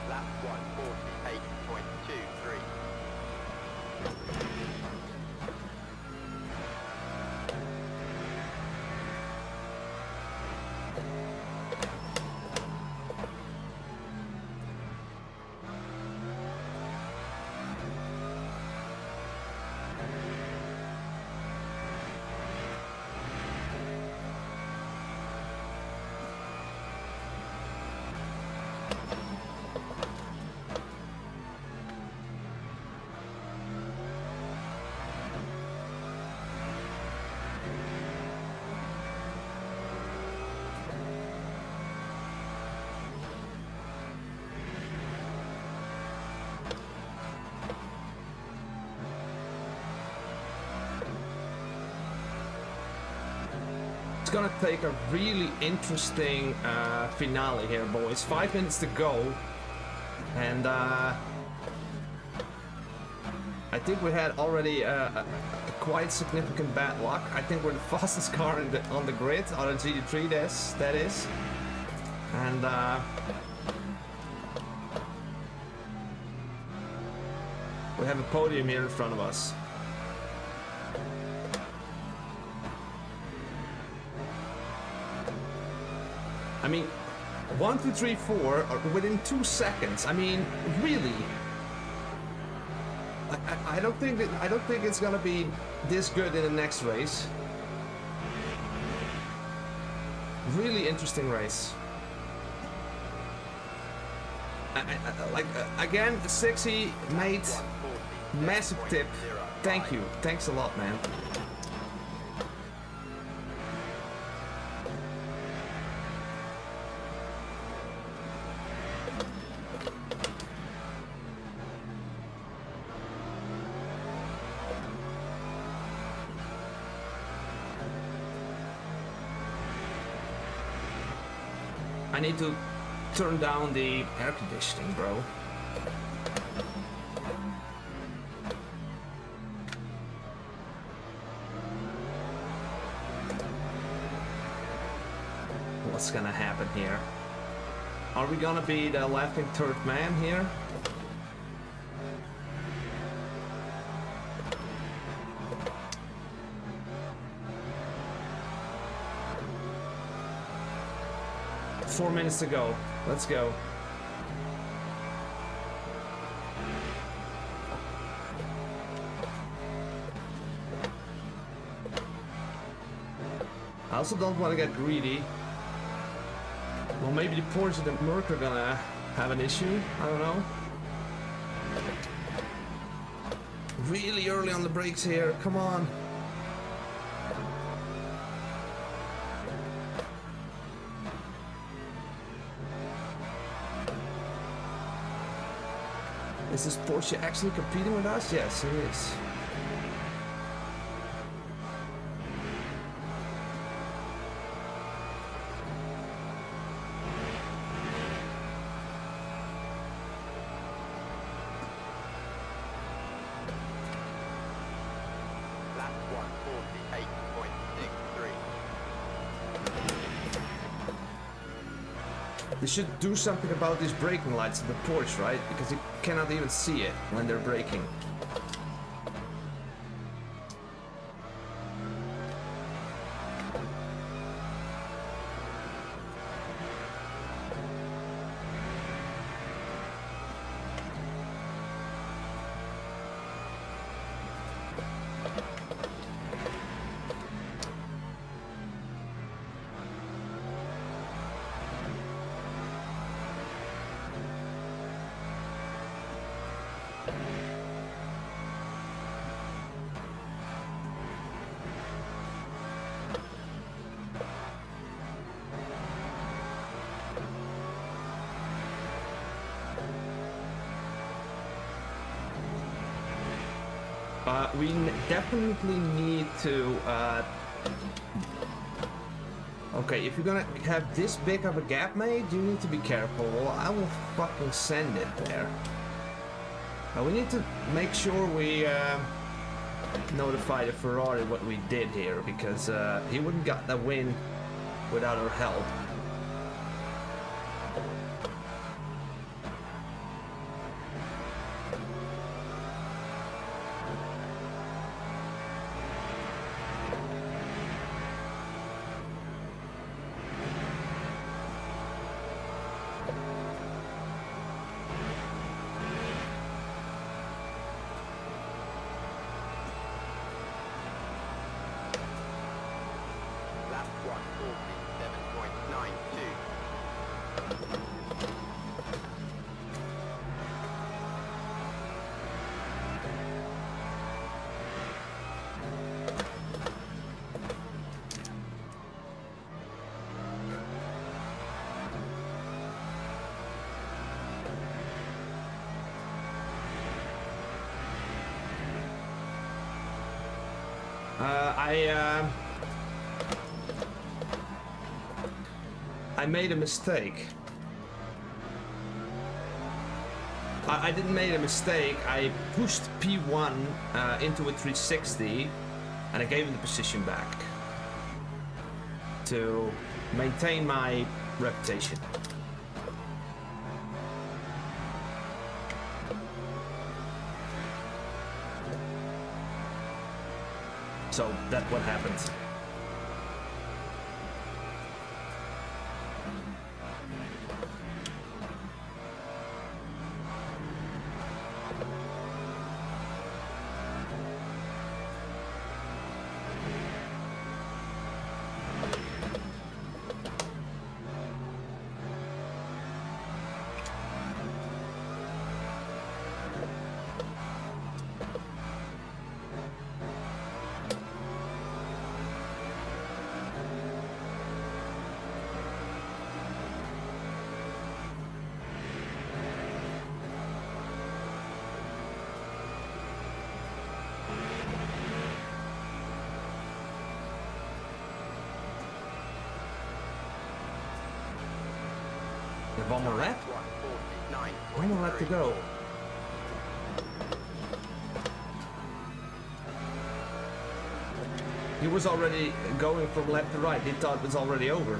Lap 148.23. It's gonna take a really interesting finale here, boys. 5 minutes to go, and I think we had already a quite significant bad luck. I think we're the fastest car on the grid, on a GT3, that is. And we have a podium here in front of us. I mean, 1, 2, 3, 4 are within 2 seconds. I mean, really. I don't think it's gonna be this good in the next race. Really interesting race. Again, 60, mate, massive tip. Thank you. Thanks a lot, man. I need to turn down the air conditioning, bro. What's gonna happen here? Are we gonna be the laughing third man here? Four minutes to go. Let's go. I also don't want to get greedy. Well, maybe the Porsche and the Merc are gonna have an issue. I don't know. Really early on the brakes here. Come on. Is this Porsche actually competing with us? Yes, it is. Lap 148.63. They should do something about these braking lights in the Porsche, right? Because you cannot even see it when they're braking. We definitely need to... Okay, if you're gonna have this big of a gap made, you need to be careful. Well, I will fucking send it there. We need to make sure we notify the Ferrari what we did here, because he wouldn't got the win without our help. Lap 147.92. I made a mistake. I didn't make a mistake. I pushed P1 into a 360 and I gave him the position back to maintain my reputation. So that's what happened. One more lap? One more lap to go. He was already going from left to right. He thought it was already over.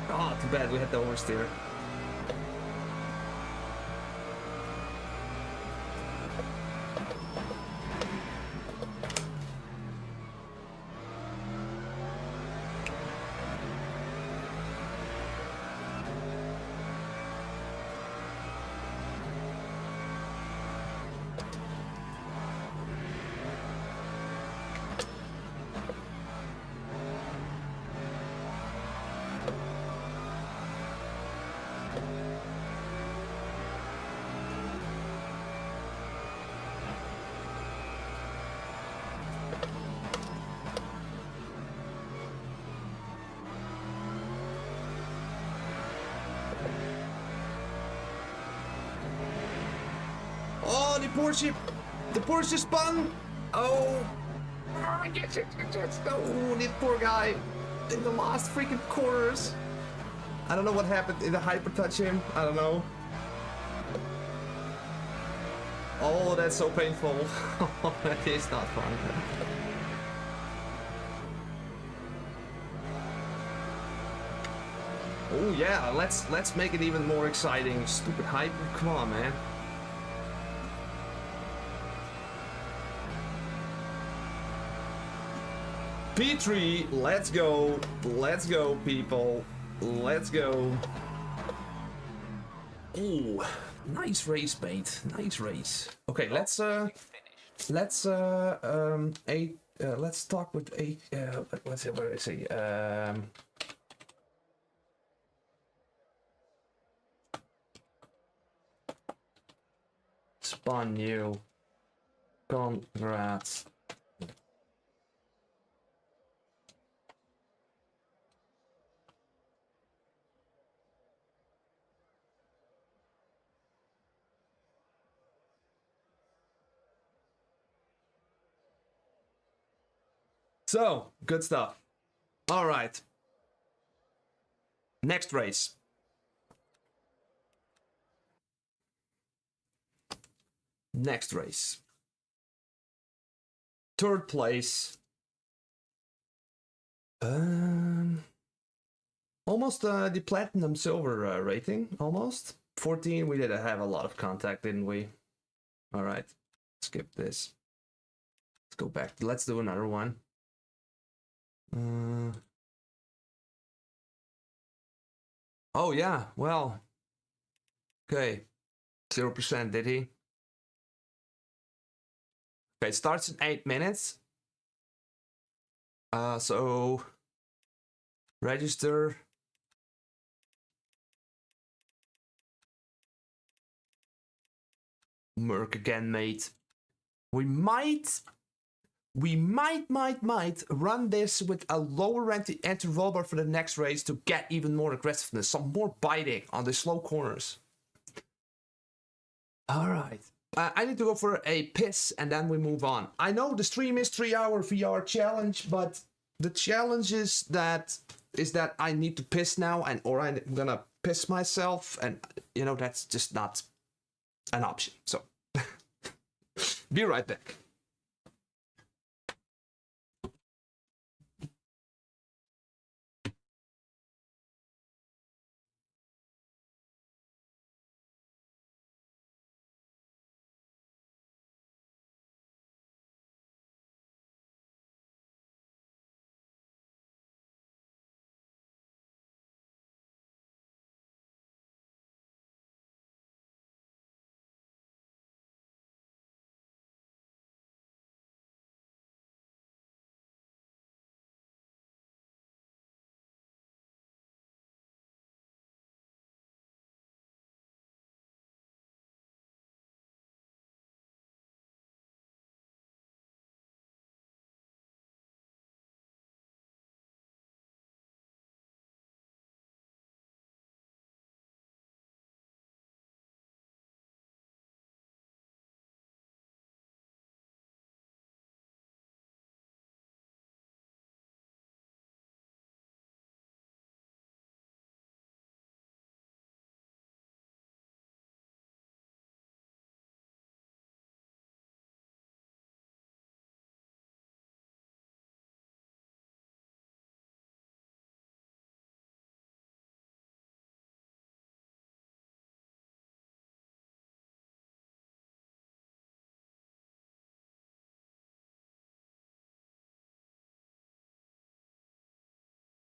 Oh, too bad we had the oversteer. Oh, the Porsche spun. Oh, yes. Oh, this poor guy in the last freaking corners. I don't know what happened. Did the hyper touch him? I don't know. Oh, that's so painful. That is not fun. Oh yeah, let's make it even more exciting. Stupid hyper, come on, man. P3, let's go, people, let's go. Ooh, nice race, mate, nice race. Okay, let's talk with eight. What's it? What did I say? Spawn you. Congrats. So, good stuff. All right. Next race. Next race. Third place. Almost the platinum silver rating. Almost 14. We did have a lot of contact, didn't we? All right. Skip this. Let's go back. Let's do another one. Oh yeah, well, okay, 0%, did he? Okay, it starts in 8 minutes. So register. Merc again, mate. We might run this with a lower anti-roll bar for the next race to get even more aggressiveness, some more biting on the slow corners. All right. I need to go for a piss and then we move on. I know the stream is 3-hour VR challenge, but the challenge is that I need to piss now or I'm gonna piss myself, and you know that's just not an option. So Be right back.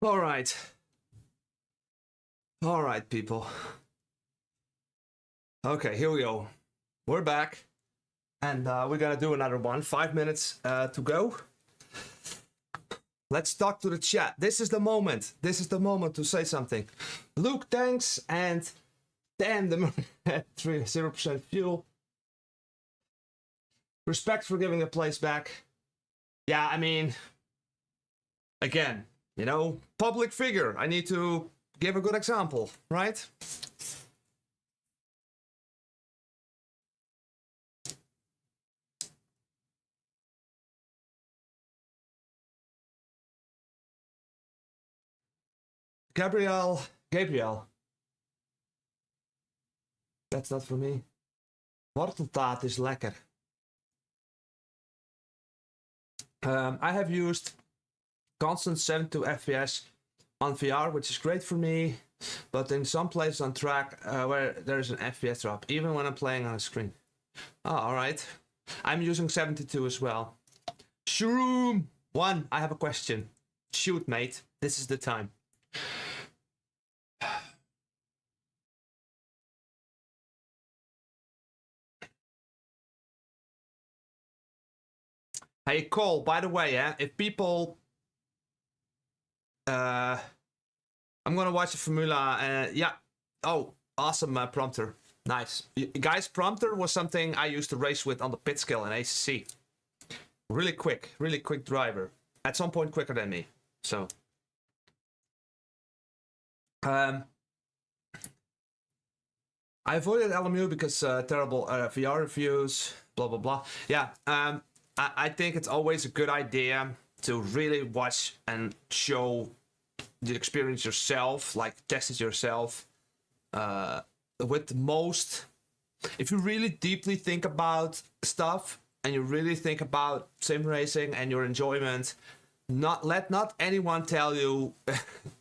All right. All right, people. Okay, here we go. We're back. And we're gonna do another one. 5 minutes to go. Let's talk to the chat. This is the moment. This is the moment to say something. Luke, thanks. And damn, the 0% fuel. Respect for giving the place back. Yeah, I mean, again, you know, public figure. I need to give a good example, right? Gabriel. That's not for me. Worteltaart is lekker. I have used constant 72 FPS on VR, which is great for me, but in some places on track where there's an FPS drop, even when I'm playing on a screen. Oh, alright. I'm using 72 as well. Shroom! One, I have a question. Shoot, mate. This is the time. Hey, Cole, by the way, if people... I'm gonna watch the Formula, yeah. Oh, awesome prompter. Nice. Guys, prompter was something I used to race with on the pit skill in ACC. Really quick driver. At some point quicker than me, so. I avoided LMU because terrible VR reviews, blah, blah, blah. Yeah, I think it's always a good idea to really watch and show the experience yourself, like test it yourself. With most, if you really deeply think about stuff and you really think about sim racing and your enjoyment, let not anyone tell you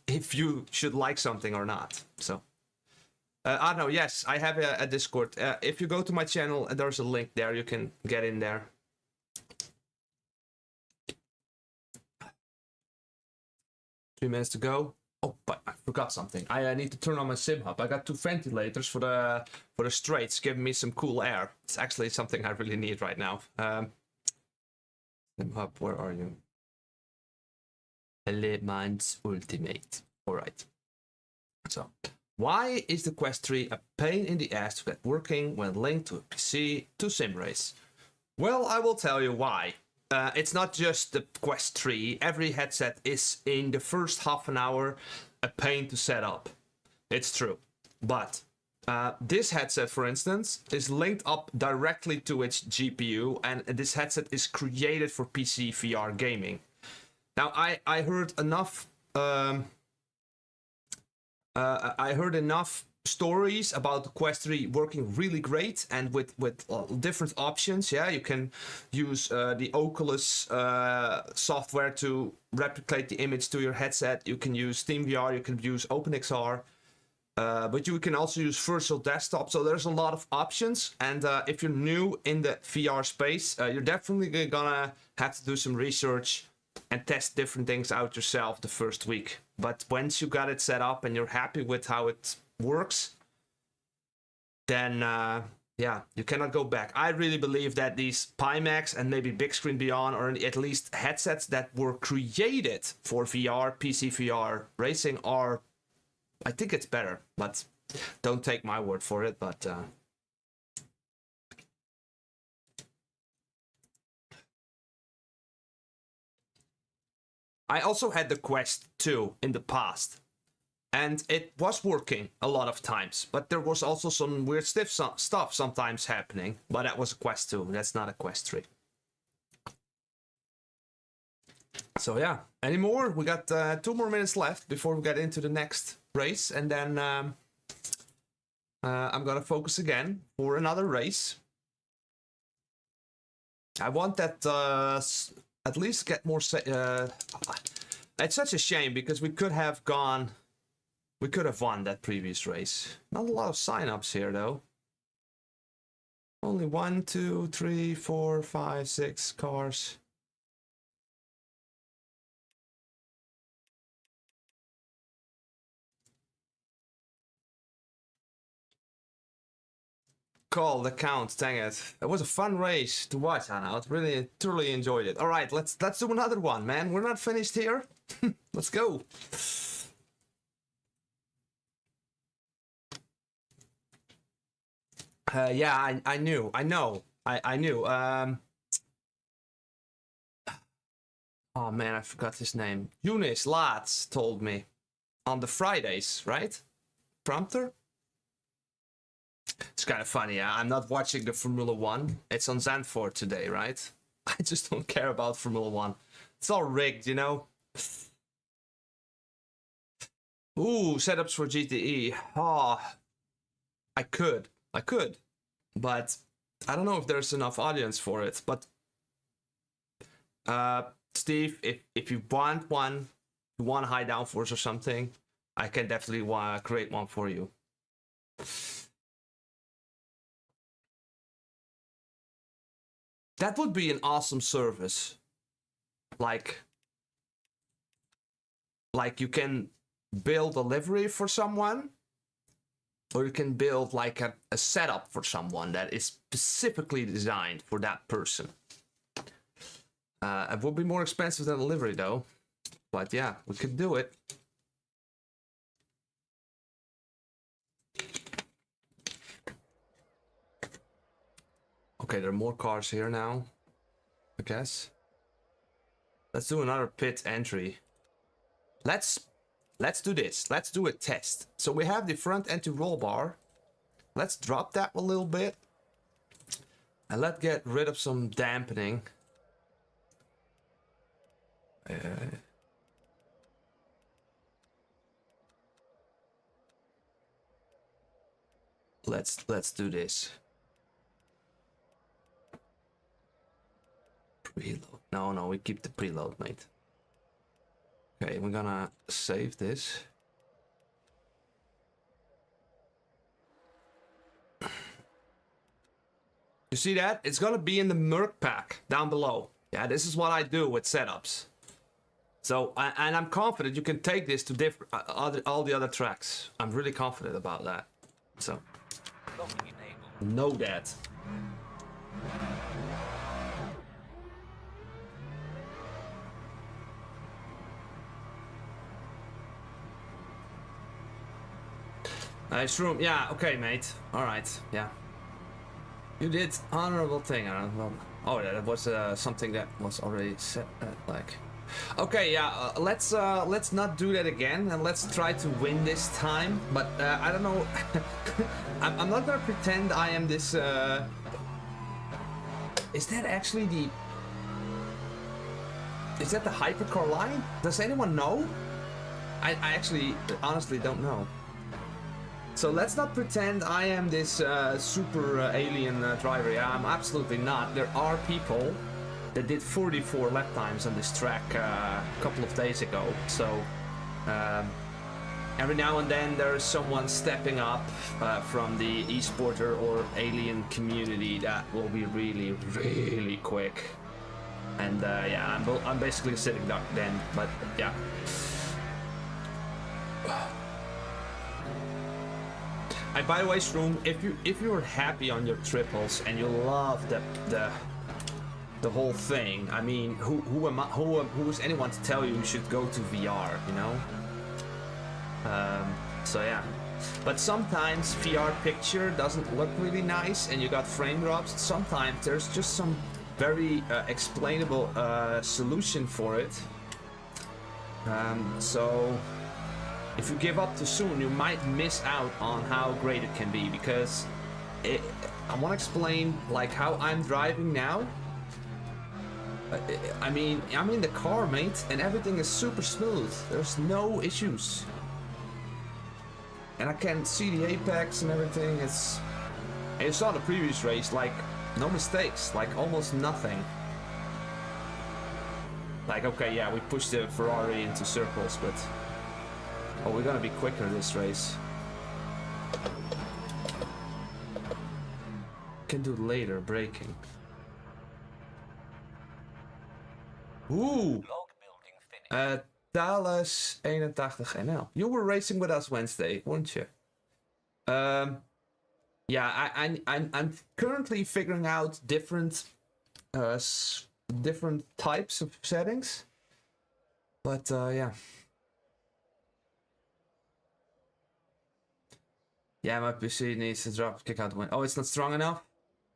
if you should like something or not. So. I don't know, yes, I have a Discord. If you go to my channel, there's a link there, you can get in there. Two minutes to go. Oh, but I forgot something. I need to turn on my sim hub. I got 2 ventilators for the straights, giving me some cool air. It's actually something I really need right now. Sim hub, where are you? Elements Ultimate. Alright. So, why is the Quest 3 a pain in the ass to get working when linked to a PC to SimRace? Well, I will tell you why. It's not just the Quest 3. Every headset is, in the first half an hour, a pain to set up. It's true. But this headset, for instance, is linked up directly to its GPU, and this headset is created for PC VR gaming. Now, I heard enough... stories about the Quest 3 working really great and with different options. Yeah, you can use the Oculus software to replicate the image to your headset. You can use SteamVR, you can use OpenXR, but you can also use virtual desktop. So there's a lot of options, and if you're new in the VR space, you're definitely gonna have to do some research and test different things out yourself the first week. But once you got it set up and you're happy with how it works, then yeah, you cannot go back. I really believe that these Pimax and maybe Big Screen Beyond, or at least headsets that were created for VR, PC VR racing, are, I think it's better, but don't take my word for it. But I also had the Quest 2 in the past, and it was working a lot of times, but there was also some weird stuff sometimes happening. But that was a Quest 2, that's not a Quest 3. So yeah, any more? We got 2 more minutes left before we get into the next race, and then I'm gonna focus again for another race. I want that at least get more. It's such a shame because we could have won that previous race. Not a lot of sign-ups here though. Only 1, 2, 3, 4, 5, 6 cars. Call the count, dang it. It was a fun race to watch, Hanout. Really, truly enjoyed it. Alright, let's do another one, man. We're not finished here. Let's go. Yeah, I knew. Oh man, I forgot his name. Eunice Laats told me on the Fridays, right? Prompter? It's kind of funny, yeah. I'm not watching the Formula 1. It's on Zandvoort today, right? I just don't care about Formula 1. It's all rigged, you know? Ooh, setups for GTE. Oh, I could. But I don't know if there's enough audience for it. But Steve, if you want one, you want high downforce or something, I can definitely create one for you. That would be an awesome service. Like you can build a livery for someone, or you can build like a setup for someone that is specifically designed for that person. It would be more expensive than a livery though, but yeah, we could do it. Okay, there are more cars here now, I guess. Let's do another pit entry. Let's do this. Let's do a test. So we have the front anti-roll bar. Let's drop that a little bit. And let's get rid of some dampening. Let's do this. Preload. No, we keep the preload, mate. Okay, we're gonna save this. You see that? It's gonna be in the Merc pack down below. Yeah, this is what I do with setups. So, and I'm confident you can take this to different all the other tracks. I'm really confident about that. So, know that. Nice room. Yeah, okay, mate. Alright, yeah. You did honorable thing. Oh, that was something that was already set. Like, okay, yeah. Let's not do that again, and let's try to win this time. But I don't know. I'm not gonna pretend I am this. Is that actually the? Is that the hypercar line? Does anyone know? I actually honestly don't know. So let's not pretend I am this super alien driver. Yeah, I'm absolutely not. There are people that did 44 lap times on this track a couple of days ago. So every now and then there's someone stepping up from the esporter or alien community that will be really, really quick. And yeah, I'm basically sitting duck then, but yeah. And by the way, Shroom, if you're happy on your triples and you love the whole thing, I mean, who is anyone to tell you should go to VR, you know? So yeah. But sometimes VR picture doesn't look really nice and you got frame drops. Sometimes there's just some very explainable solution for it. So if you give up too soon, you might miss out on how great it can be, because I want to explain like how I'm driving now. I mean, I'm in the car, mate, and everything is super smooth. There's no issues. And I can see the apex and everything. You saw the previous race, like, no mistakes, like almost nothing. Like, okay, yeah, we pushed the Ferrari into circles, but oh, we're gonna be quicker this race. Can do later, braking. Ooh! Dallas 81 NL. You were racing with us Wednesday, weren't you? Yeah, I'm currently figuring out different types of settings. But yeah. Yeah, my PC needs to drop kick out the wind. Oh, it's not strong enough?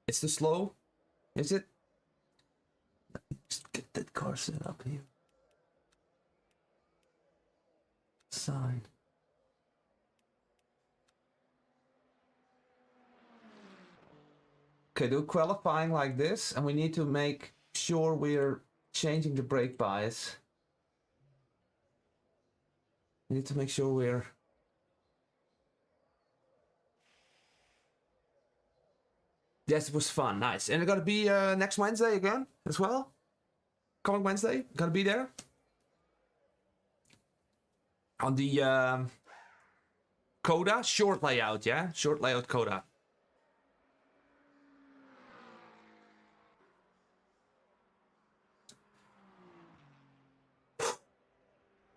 It's too slow? Is it? Just get that car set up here. Sign. Okay, do qualifying like this, and we need to make sure we're changing the brake bias. We need to make sure we're... Yes, it was fun, nice. And it's gonna be next Wednesday again, as well? Coming Wednesday, gonna be there? On the Coda, short layout, yeah? Short layout Coda.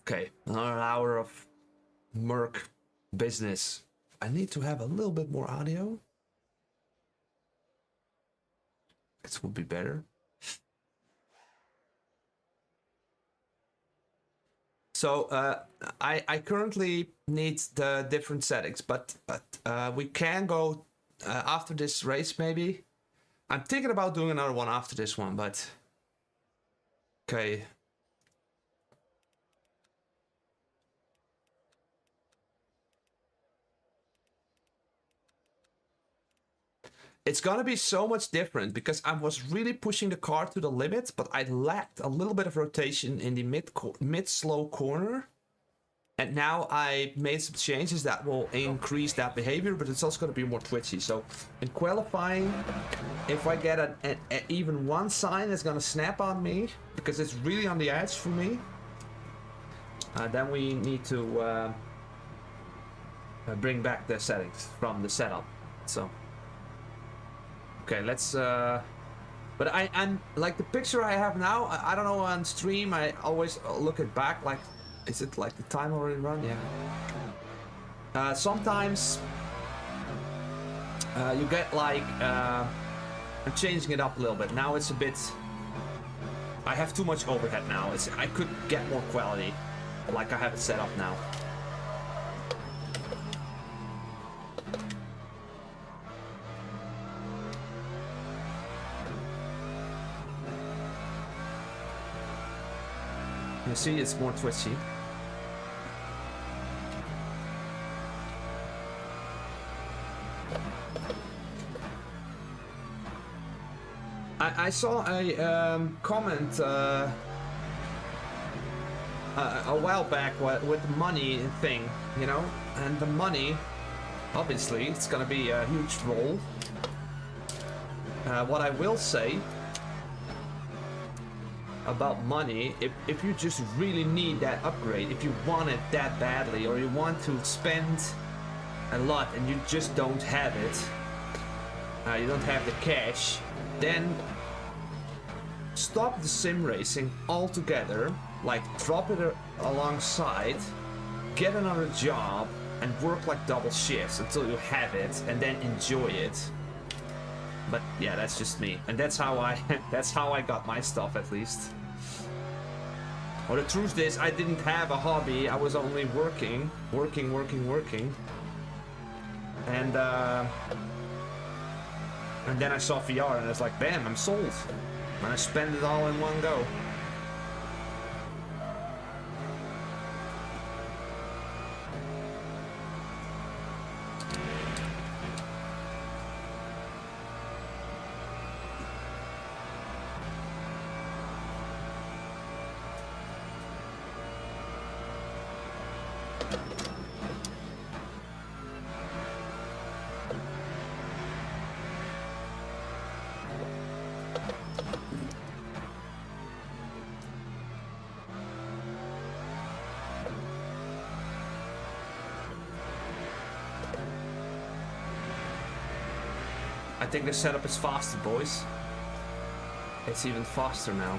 Okay, another hour of Merc business. I need to have a little bit more audio. This would be better. So I currently need the different settings, but we can go after this race maybe. I'm thinking about doing another one after this one, but okay. It's gonna be so much different because I was really pushing the car to the limit, but I lacked a little bit of rotation in the mid-slow corner. And now I made some changes that will increase that behavior, but it's also gonna be more twitchy. So in qualifying, if I get even one sign that's gonna snap on me, because it's really on the edge for me, then we need to bring back the settings from the setup. So. Okay, let's but I'm like the picture I have now, I don't know, on stream I always look it back, like, is it like the time already run? Yeah. Sometimes you get like I'm changing it up a little bit. Now it's a bit, I have too much overhead now. I could get more quality like I have it set up now. You see, it's more twitchy. I saw a comment a while back with the money thing, you know, and the money Obviously, it's gonna be a huge role. What I will say about money, if you just really need that upgrade, if you want it that badly, or you want to spend a lot and you just don't have it, you don't have the cash, then stop the sim racing altogether, like drop it alongside, get another job, and work like double shifts until you have it, and then enjoy it. But yeah, that's just me, and that's how I that's how I got my stuff, at least. Well, the truth is, I didn't have a hobby. I was only working, and then I saw VR, and I was like, bam, I'm sold, and I spent it all in one go. I think the setup is faster, boys. It's even faster now.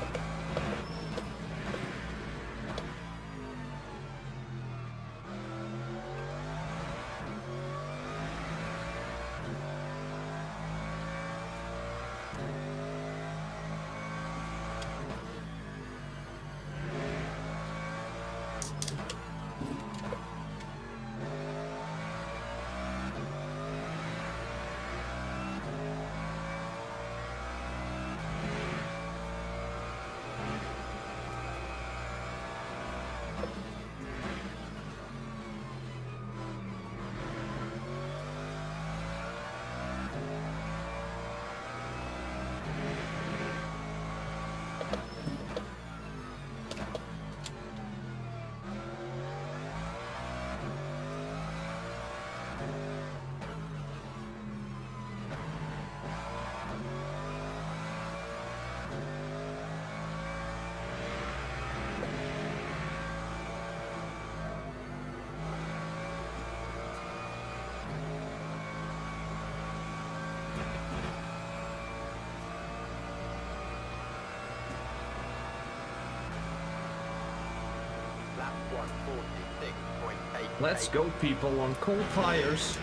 Let's go, people, on cold tires.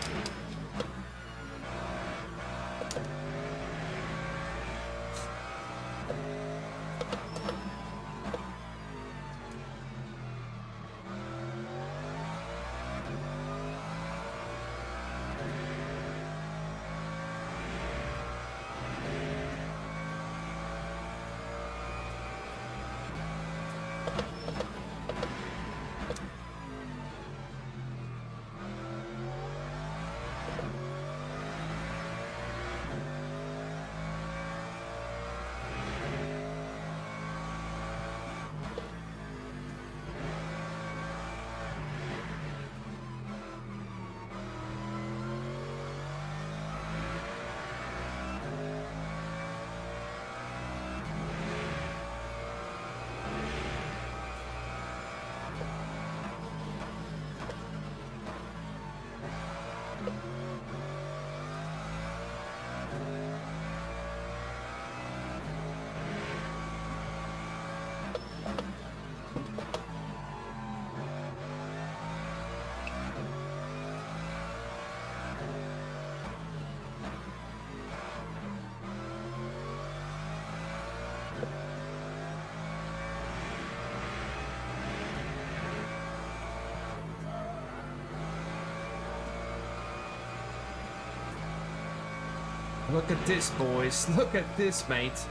Look at this, boys. Look at this, mate.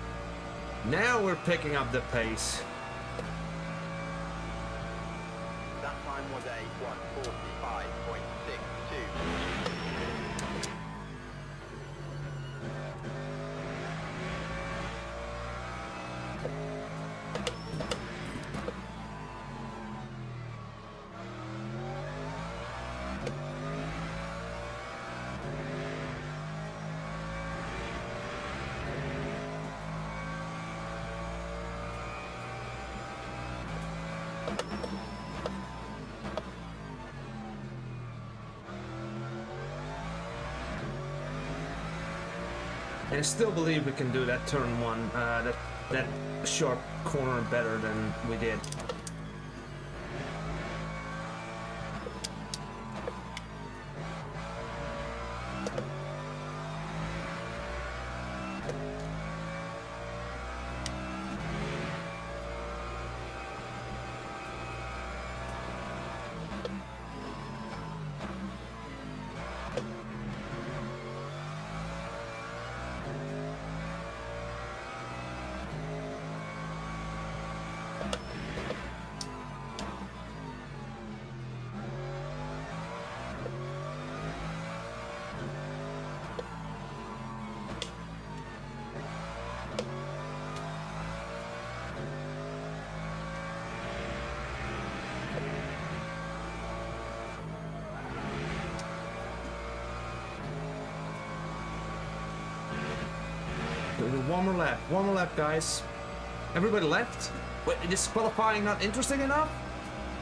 Now we're picking up the pace. That time was a 1:45.62. And I still believe we can do that turn one, that sharp corner better than we did. One more lap, guys. Everybody left? Wait, is qualifying not interesting enough?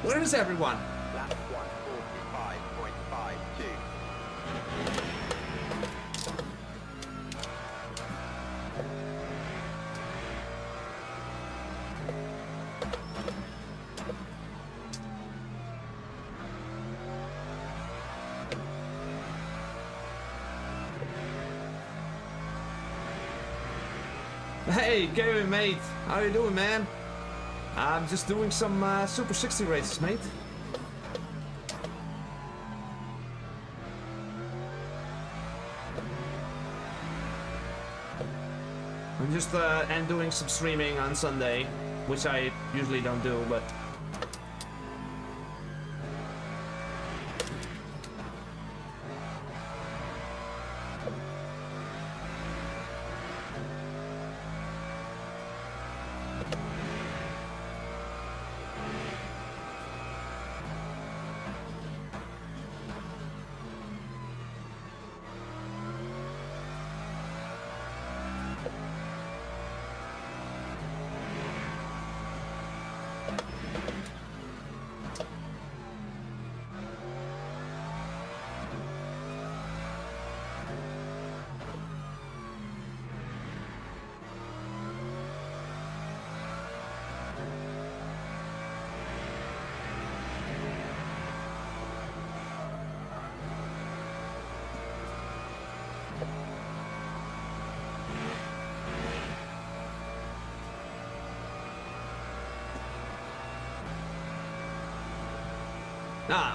Where is everyone? Lap 1:45.52. Hey, Gary, mate. How you doing, man? I'm just doing some Super 60 races, mate. I'm just and doing some streaming on Sunday, which I usually don't do, but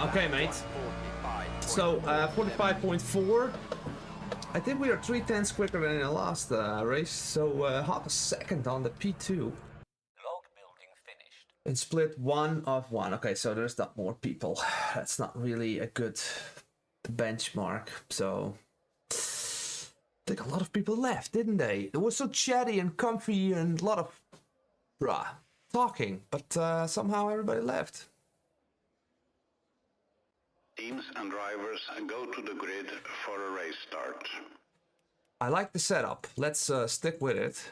okay, mate. So, 45.4. I think we are 3/10 quicker than in the last race, so half a second on the P2. Log building finished. And split 1 of 1. Okay, so there's not more people. That's not really a good benchmark, so... I think a lot of people left, didn't they? It was so chatty and comfy and a lot of... talking, but somehow everybody left. Teams and drivers go to the grid for a race start. I like the setup. Let's stick with it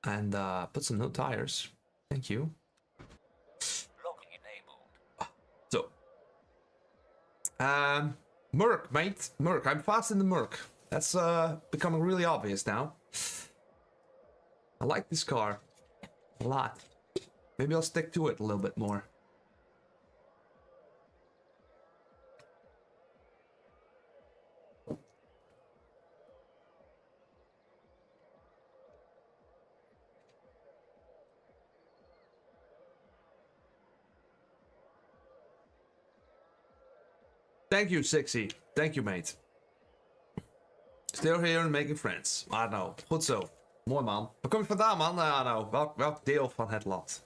and put some new tires. Thank you. Logging enabled. So, Merc, mate. Merc. I'm fast in the Merc. That's becoming really obvious now. I like this car a lot. Maybe I'll stick to it a little bit more. Thank you, Sixy. Thank you, mate. Still here and making friends. I know. Goed zo. Mooi, man. Waar kom je vandaan, man? I know. Welk deel van het land?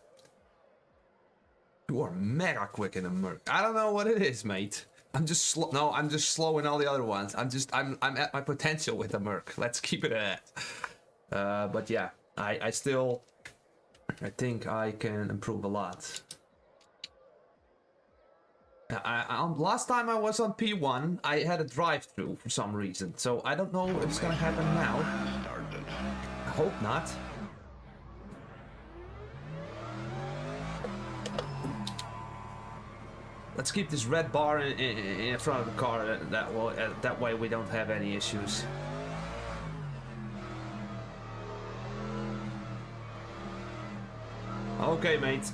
You are mega quick in a Merc. I don't know what it is, mate. I'm just slow. No, I'm just slow in all the other ones. I'm at my potential with the Merc. Let's keep it at that. But yeah, I think I can improve a lot. Last time I was on P1, I had a drive-through for some reason, so I don't know if it's gonna happen now. I hope not. Let's keep this red bar in front of the car. That way we don't have any issues. Okay, mate.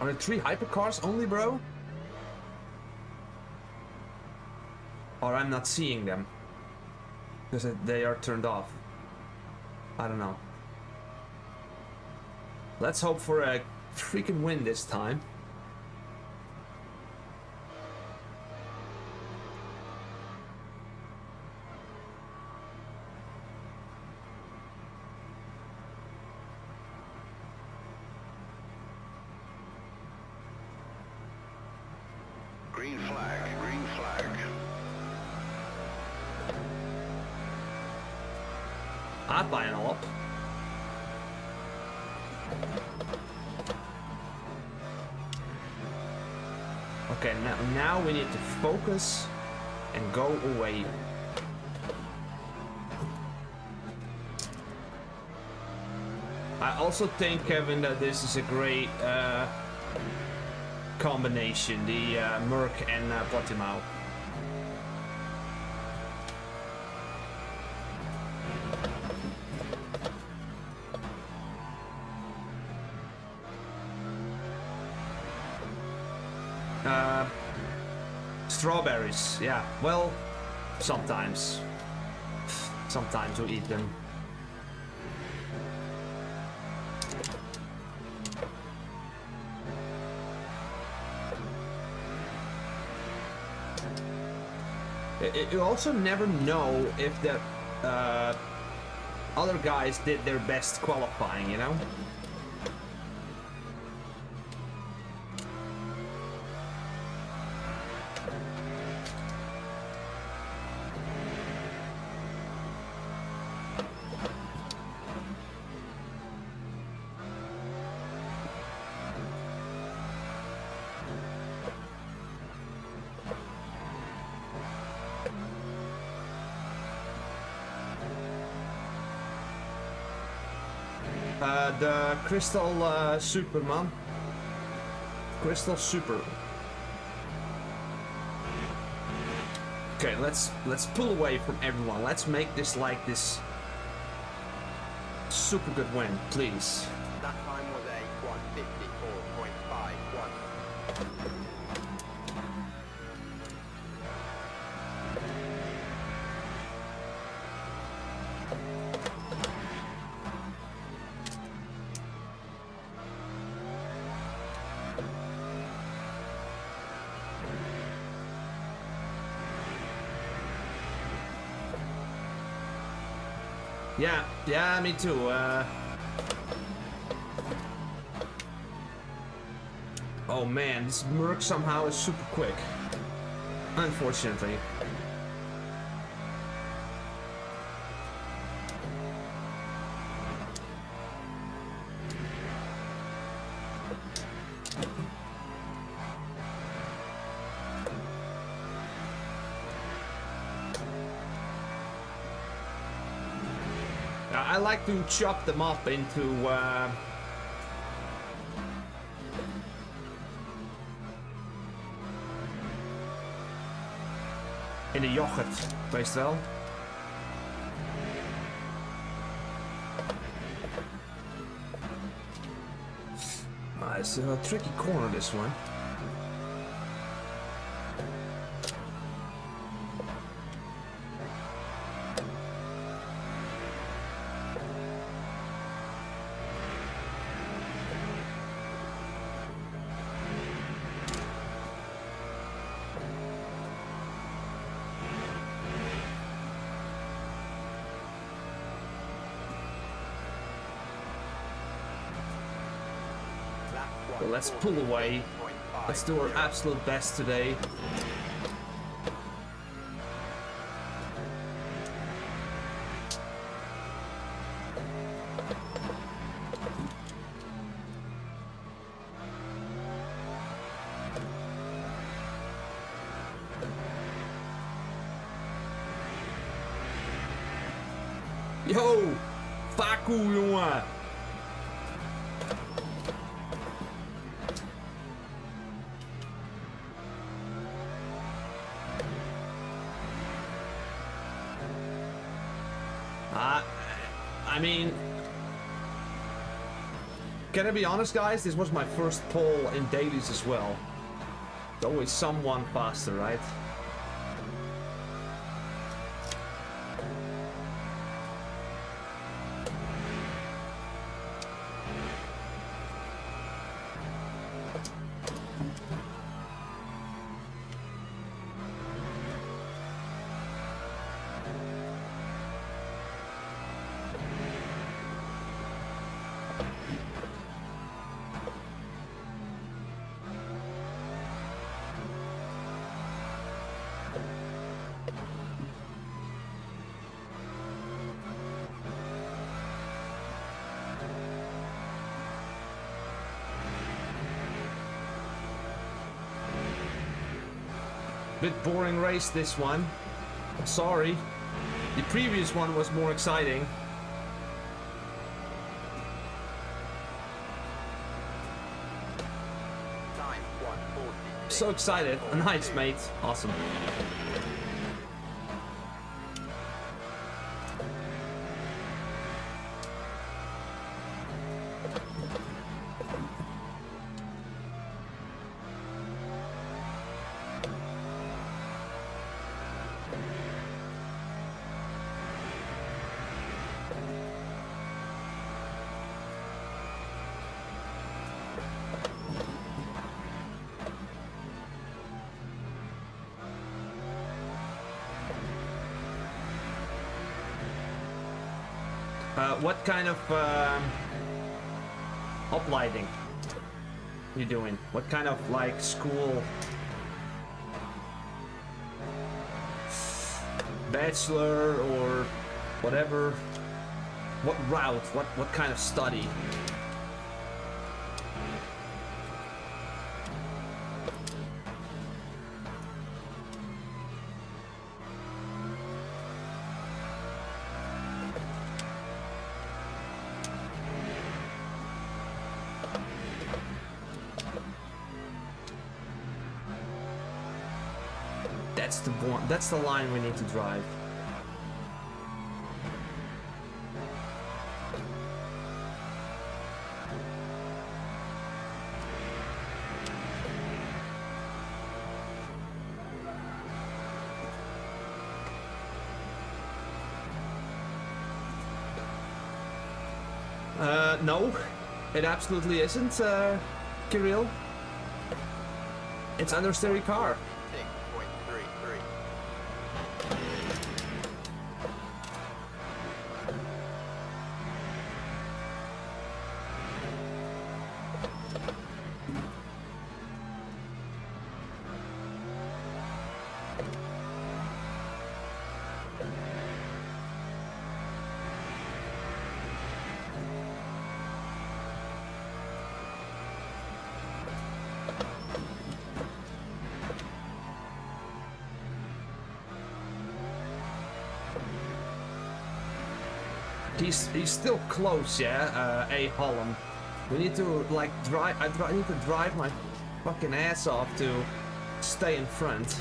Are there 3 hypercars only, bro? Or I'm not seeing them. Because they are turned off. I don't know. Let's hope for a freaking win this time. Green flag, green flag. Aardbeien al op. Okay, now we need to focus and go away. I also think, Kevin, that this is a great combination, the Merc and Portimao. Strawberries, yeah, well, sometimes we eat them. You also never know if the other guys did their best qualifying, you know? The Crystal Superman. Crystal Super. Okay, let's pull away from everyone. Let's make this like this super good win, please. That time was a 1:54.51. Yeah, me too. Oh man, this Merc somehow is super quick. Unfortunately. I like to chop them up into in de yoghurt, weet je wel? It's a tricky corner, this one. So let's pull away. Let's do our absolute best today. Yo! Faku, jongen! I mean, can I be honest, guys? This was my first poll in dailies as well. It's always someone faster, right? Bit boring race, this one. I'm sorry. The previous one was more exciting. Time 140. So excited. Nice, mate. Awesome. What kind of uplighting you doing? What kind of like school bachelor or whatever? What route? What kind of study? That's the line we need to drive. No, it absolutely isn't, Kirill. It's understeer car. 6.33. He's still close, yeah, A. Holland. We need to, like, drive... I need to drive my fucking ass off to stay in front.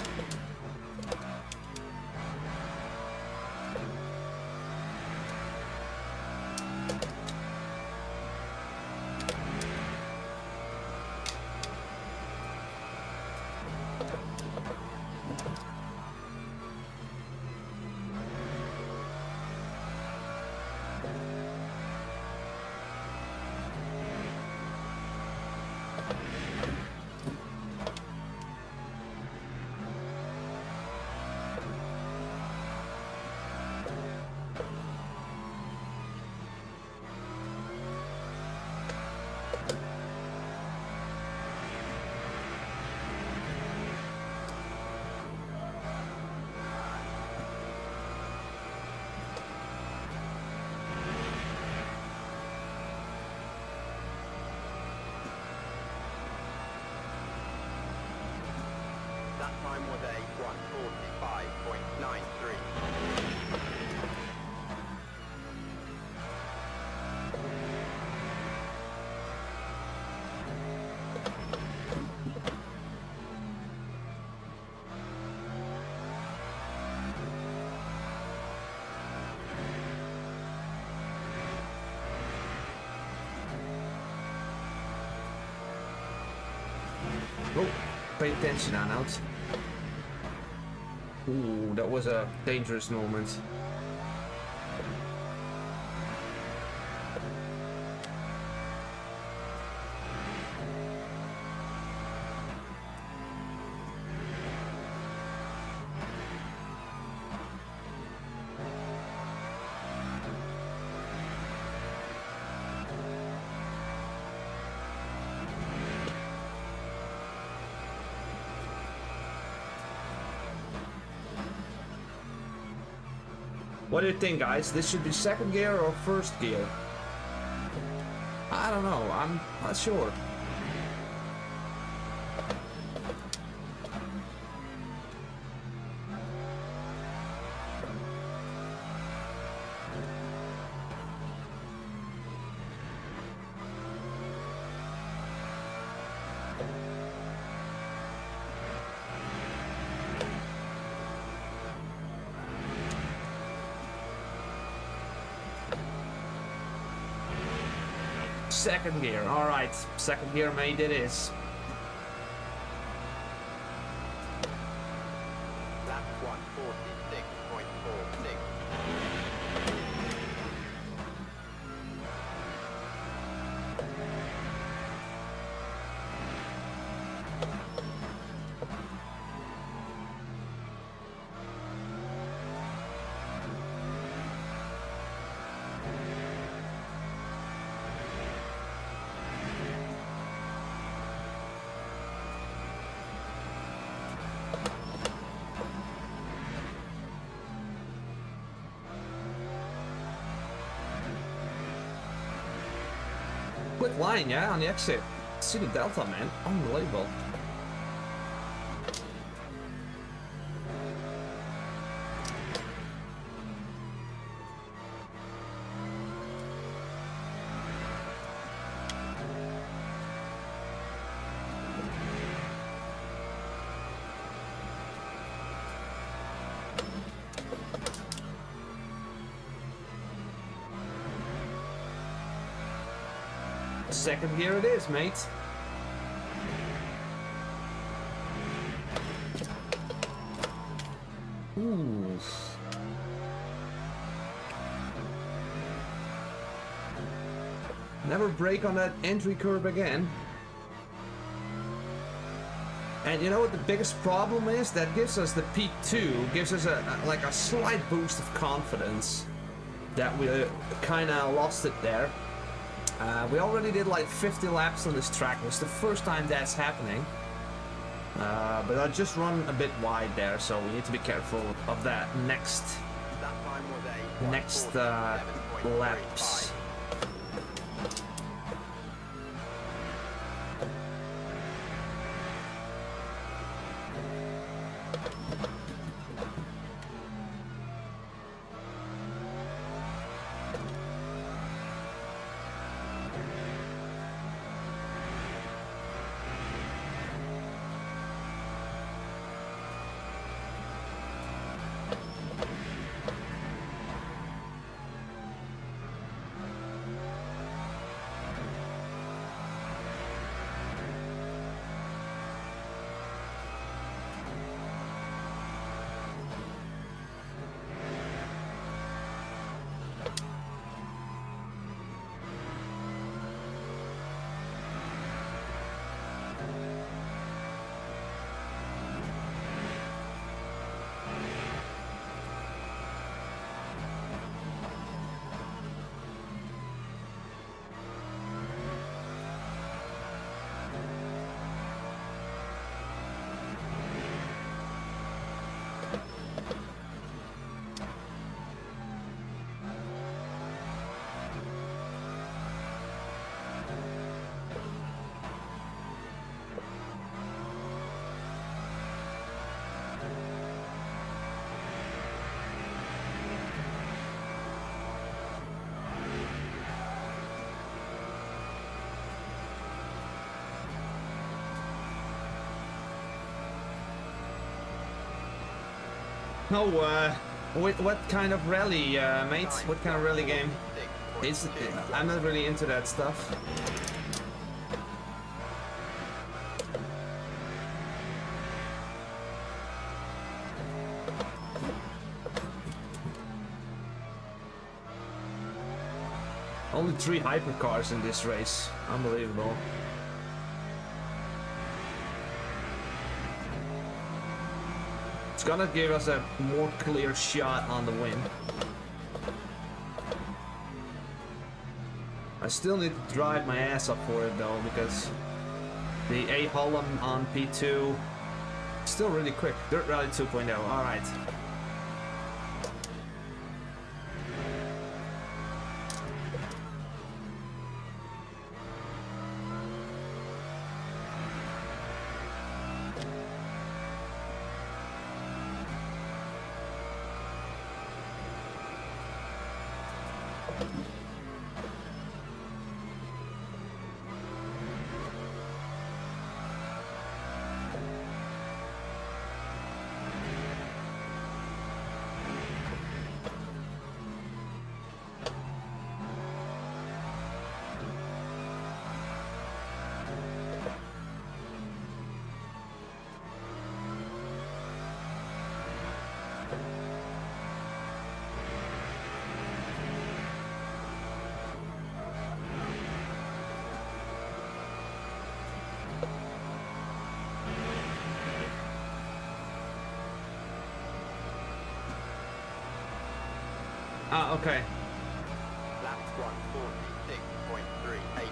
Oh, pay attention, Arnold. Ooh, that was a dangerous moment. What do you think, guys? This should be second gear or first gear? I don't know. I'm not sure. Second gear, alright. Second gear, mate, it is. Lap 146.46. Quick line, yeah, on the exit. See the Delta, man. Unbelievable. Second gear it is, mate. Ooh. Never brake on that entry curve again. And you know what the biggest problem is? That gives us the P2, gives us like a slight boost of confidence that we kind of lost it there. We already did like 50 laps on this track. It's the first time that's happening. But I just run a bit wide there, so we need to be careful of that next That time was a next 147.35. laps. No, what kind of rally, mate? What kind of rally game? I'm not really into that stuff. Only 3 hypercars in this race. Unbelievable. It's gonna give us a more clear shot on the win. I still need to drive my ass up for it though, because the A Holland on P2 still really quick. Dirt Rally 2.0. Alright. Ah, okay. Lap 146.38.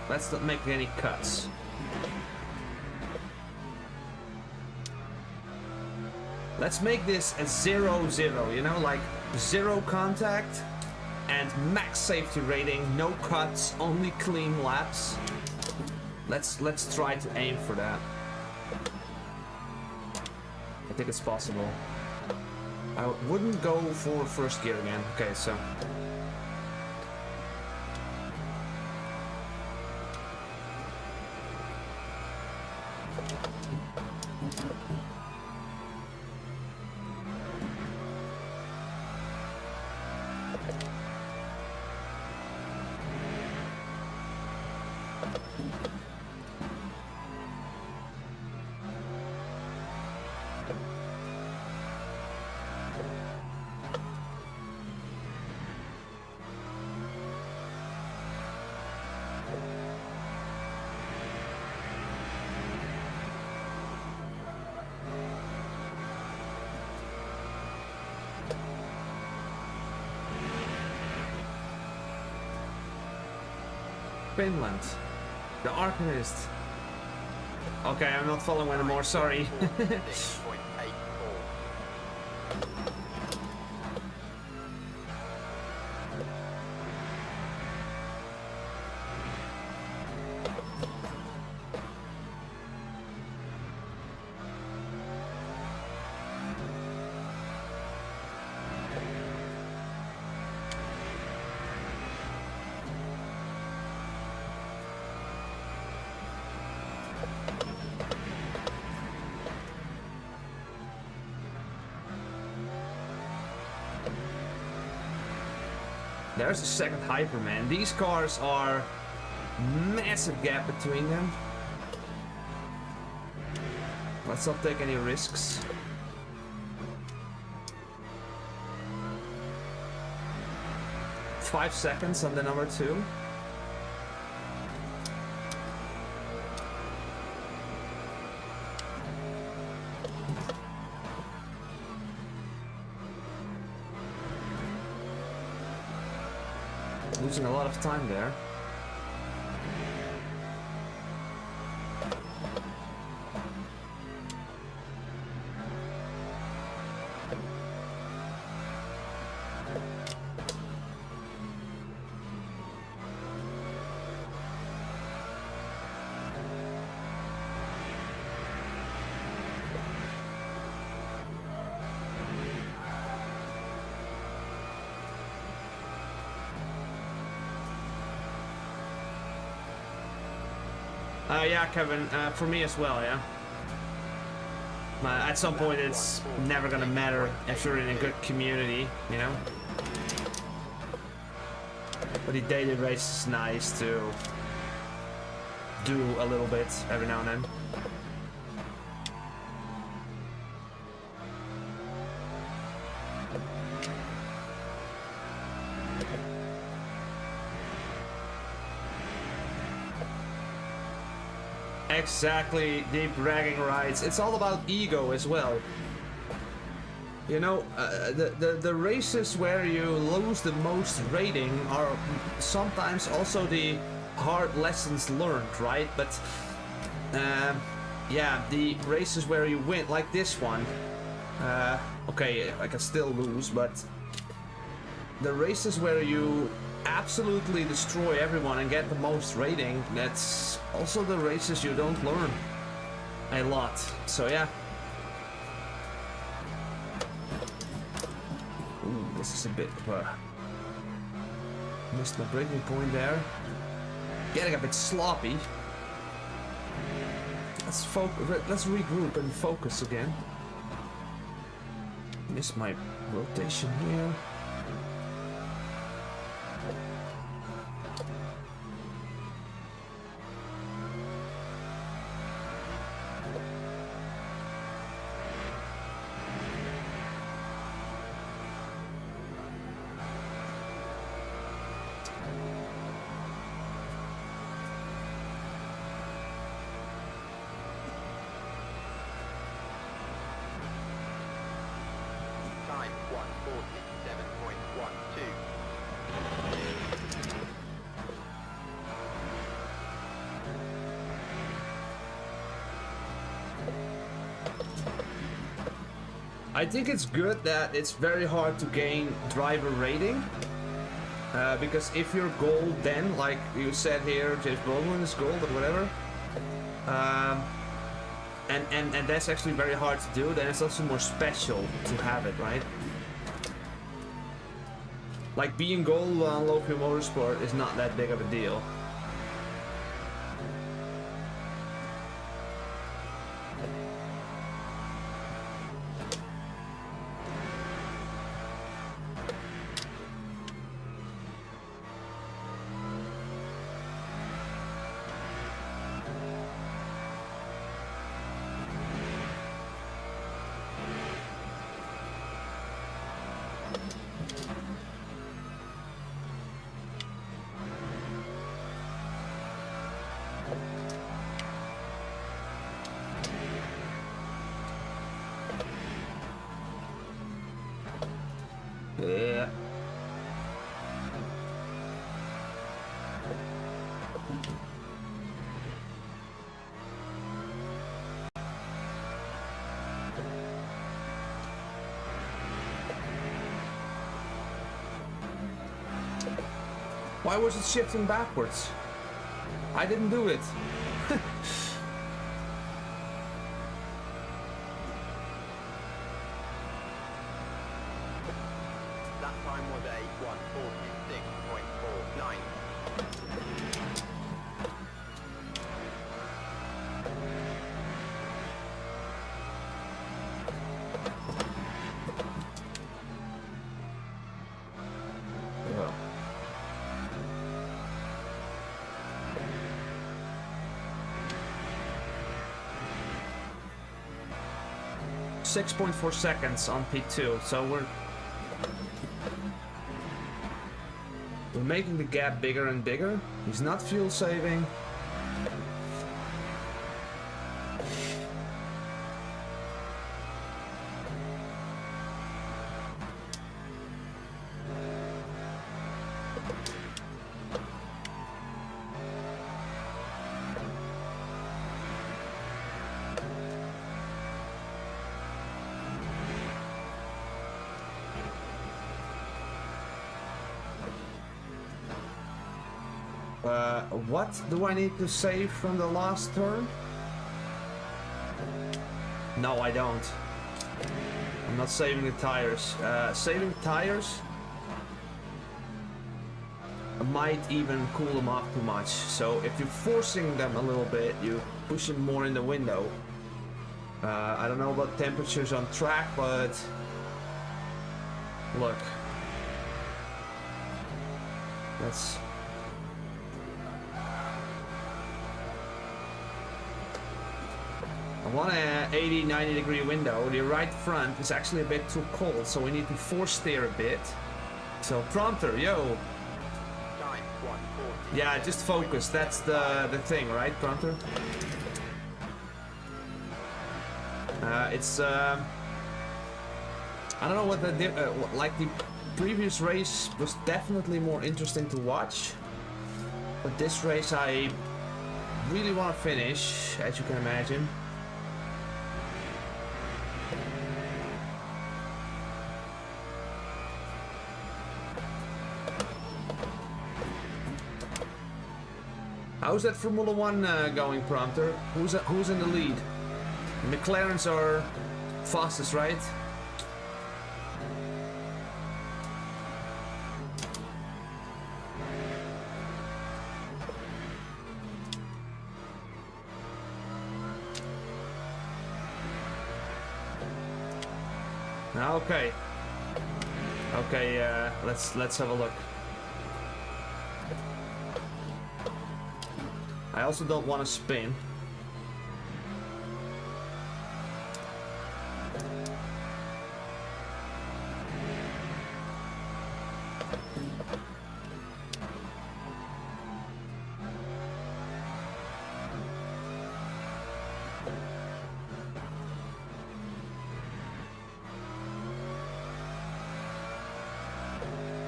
Let's not make any cuts. Let's make this a 0-0, you know, like 0 contact and max safety rating, no cuts, only clean laps. Let's try to aim for that. I think it's possible. I wouldn't go for first gear again. Okay, so Finland. The Arcanist. Okay, I'm not following anymore, sorry. 46.84. There's a second Hyperman. These cars are massive gap between them. Let's not take any risks. Five seconds on the number 2. Losing a lot of time there. Yeah, Kevin, for me as well, yeah. At some point, it's never gonna matter if you're in a good community, you know? But the daily race is nice to do a little bit every now and then. Exactly, the bragging rights. It's all about ego as well. You know, the races where you lose the most rating are sometimes also the hard lessons learned, right? But yeah, the races where you win, like this one, okay, I can still lose, but the races where you absolutely destroy everyone and get the most rating, that's also the races you don't learn a lot. So yeah. Ooh, this is a bit missed my breaking point there. Getting a bit sloppy. Let's regroup and focus again. Missed my rotation here. Time 1:47.12. I think it's good that it's very hard to gain driver rating. Because if you're gold, then, like you said here, James Baldwin is gold or whatever. And that's actually very hard to do, then it's also more special to have it, right? Like being gold on Loki Motorsport is not that big of a deal. Yeah. Why was it shifting backwards? I didn't do it. That time was a 1:46.49. Yeah. 6.4 seconds on P2, so we're making the gap bigger and bigger. He's not fuel saving. What do I need to save from the last turn? No, I don't. I'm not saving the tires. Saving tires might even cool them off too much. So if you're forcing them a little bit, you push them more in the window. I don't know about temperatures on track, but look. That's... I want a 80, 90 degree window. The right front is actually a bit too cold, so we need to force steer a bit. So Prompter, yo. Time 140. Yeah, just focus. That's the thing, right, Prompter? It's I don't know what the like the previous race was definitely more interesting to watch, but this race I really want to finish, as you can imagine. How's that Formula One going, Prompter? Who's in the lead? McLarens are fastest, right? Okay. Okay, let's have a look. I also don't want to spin.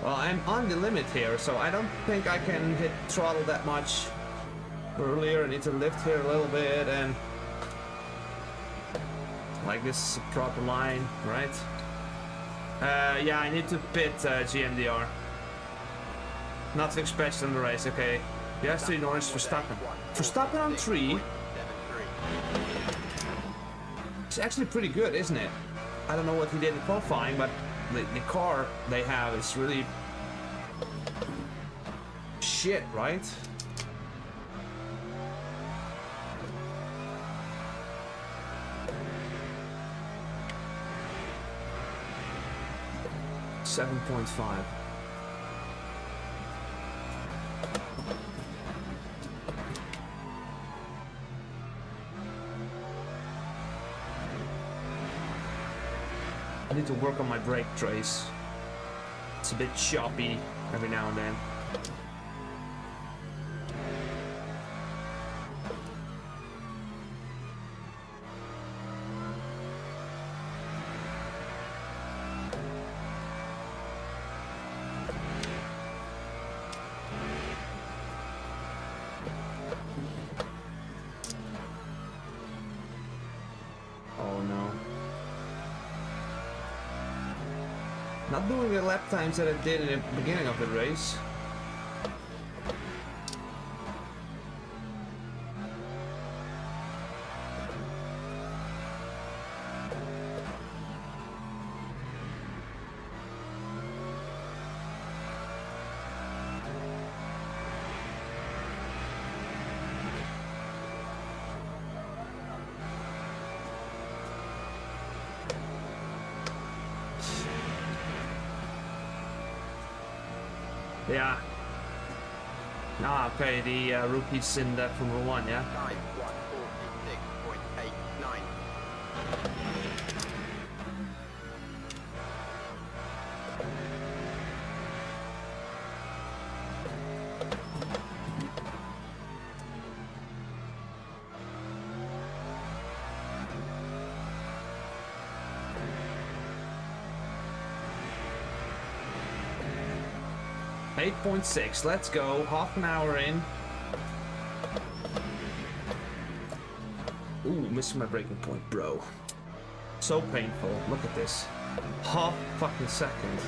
Well, I'm on the limit here, so I don't think I can hit throttle that much earlier. I need to lift here a little bit, and like this is a proper line, right? Yeah, I need to pit GMDR. Nothing special in the race, okay. Yes, 3 Norris, Verstappen. Verstappen on 3. It's actually pretty good, isn't it? I don't know what he did in qualifying, but the car they have is really shit, right? .5. I need to work on my brake trace. It's a bit choppy every now and then. Not doing the lap times that I did in the beginning of the race. Yeah. Ah, okay, the rookies in the Formula 1, yeah? Time 146.89. .6, let's go. Half an hour in. Ooh, missing my braking point, bro. So painful. Look at this. Half fucking second.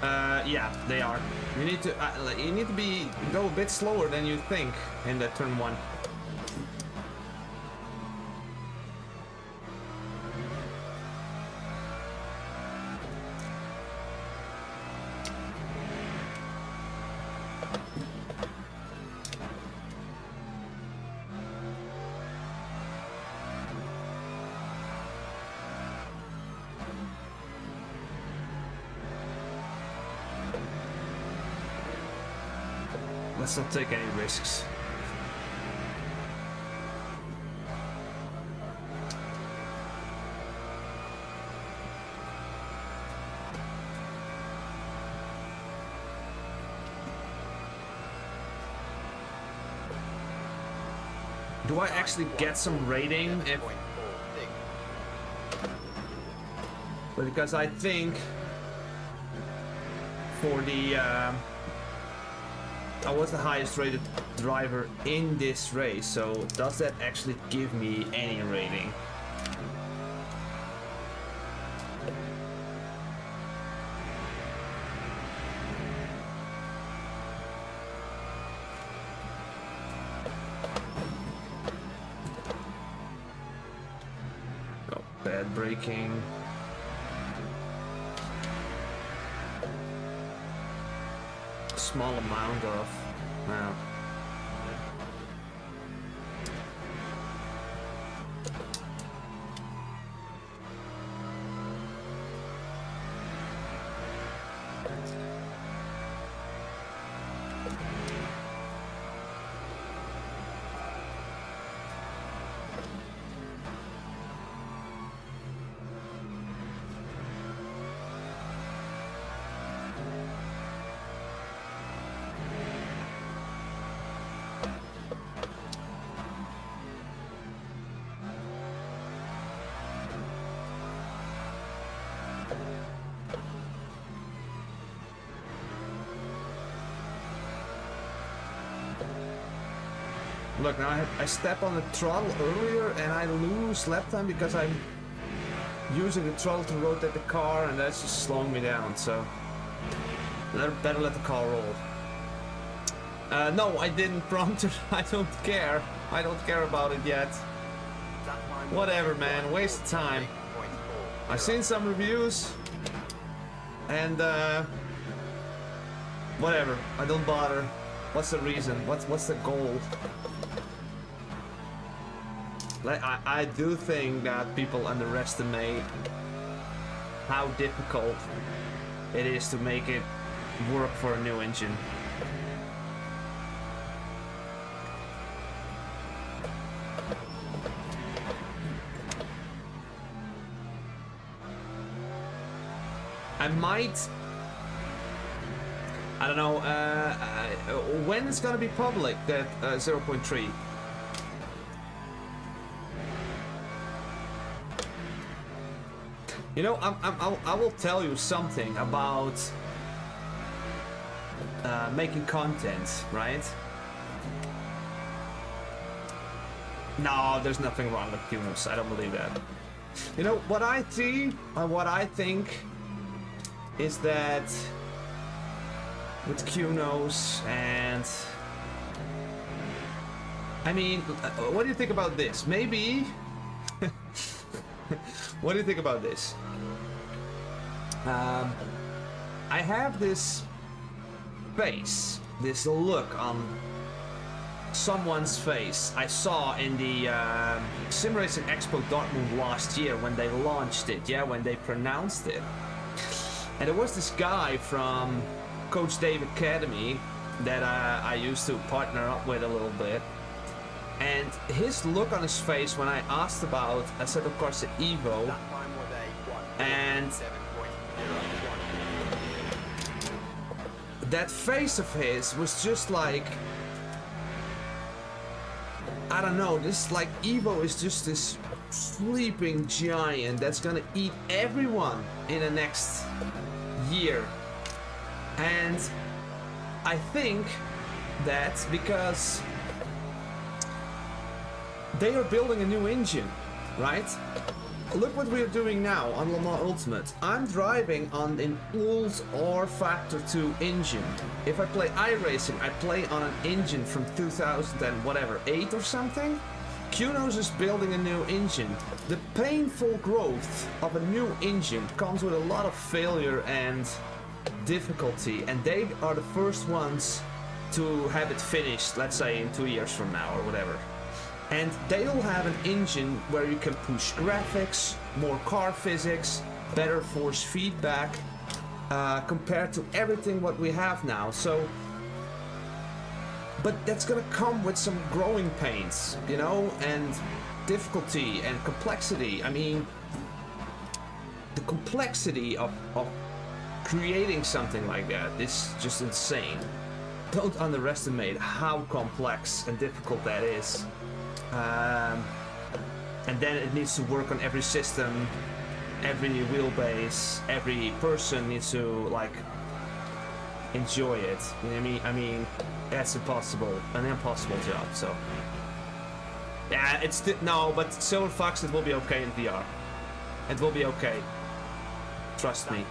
Yeah, they are. You need to go a bit slower than you think in the turn 1. Let's not take any risks. Do I actually get some rating if... Because I think for the I was the highest rated driver in this race, so does that actually give me any rating? Oh, bad braking. Small amount of Look, now I step on the throttle earlier and I lose lap time because I'm using the throttle to rotate the car, and that's just slowing me down, so better let the car roll. No, I didn't prompt it. I don't care. I don't care about it yet. Whatever, man. Waste of time. I've seen some reviews and whatever. I don't bother. What's the reason? What's the goal? Like, I do think that people underestimate how difficult it is to make it work for a new engine. I might... I don't know, when it's gonna be public, that 0.3? You know, I will tell you something about making content, right? No, there's nothing wrong with QNOS. I don't believe that. You know, what I see, what I think is that with QNOS and... I mean, what do you think about this? Maybe... What do you think about this? I have this face, this look on someone's face I saw in the Sim Racing Expo Dortmund last year when they launched it, yeah, when they pronounced it. And there was this guy from Coach Dave Academy that I used to partner up with a little bit. And his look on his face when I asked about, I said, of course, the Evo. And that face of his was just like, I don't know, this like Evo is just this sleeping giant that's gonna eat everyone in the next year. And I think that's because they are building a new engine, right? Look what we're doing now on Le Mans Ultimate. I'm driving on an old R Factor 2 engine. If I play iRacing, I play on an engine from 2000 and whatever, 8 or something. Kunos is building a new engine. The painful growth of a new engine comes with a lot of failure and difficulty, and they are the first ones to have it finished, let's say in 2 years from now or whatever. And they'll have an engine where you can push graphics, more car physics, better force feedback, compared to everything what we have now. So, but that's gonna come with some growing pains, you know, and difficulty and complexity. I mean, the complexity of creating something like that is just insane. Don't underestimate how complex and difficult that is. And then it needs to work on every system, every wheelbase, every person needs to like enjoy it. You know what I mean? That's an impossible job. So yeah, it's no, but Silver Fox, it will be okay in VR. It will be okay. Trust me.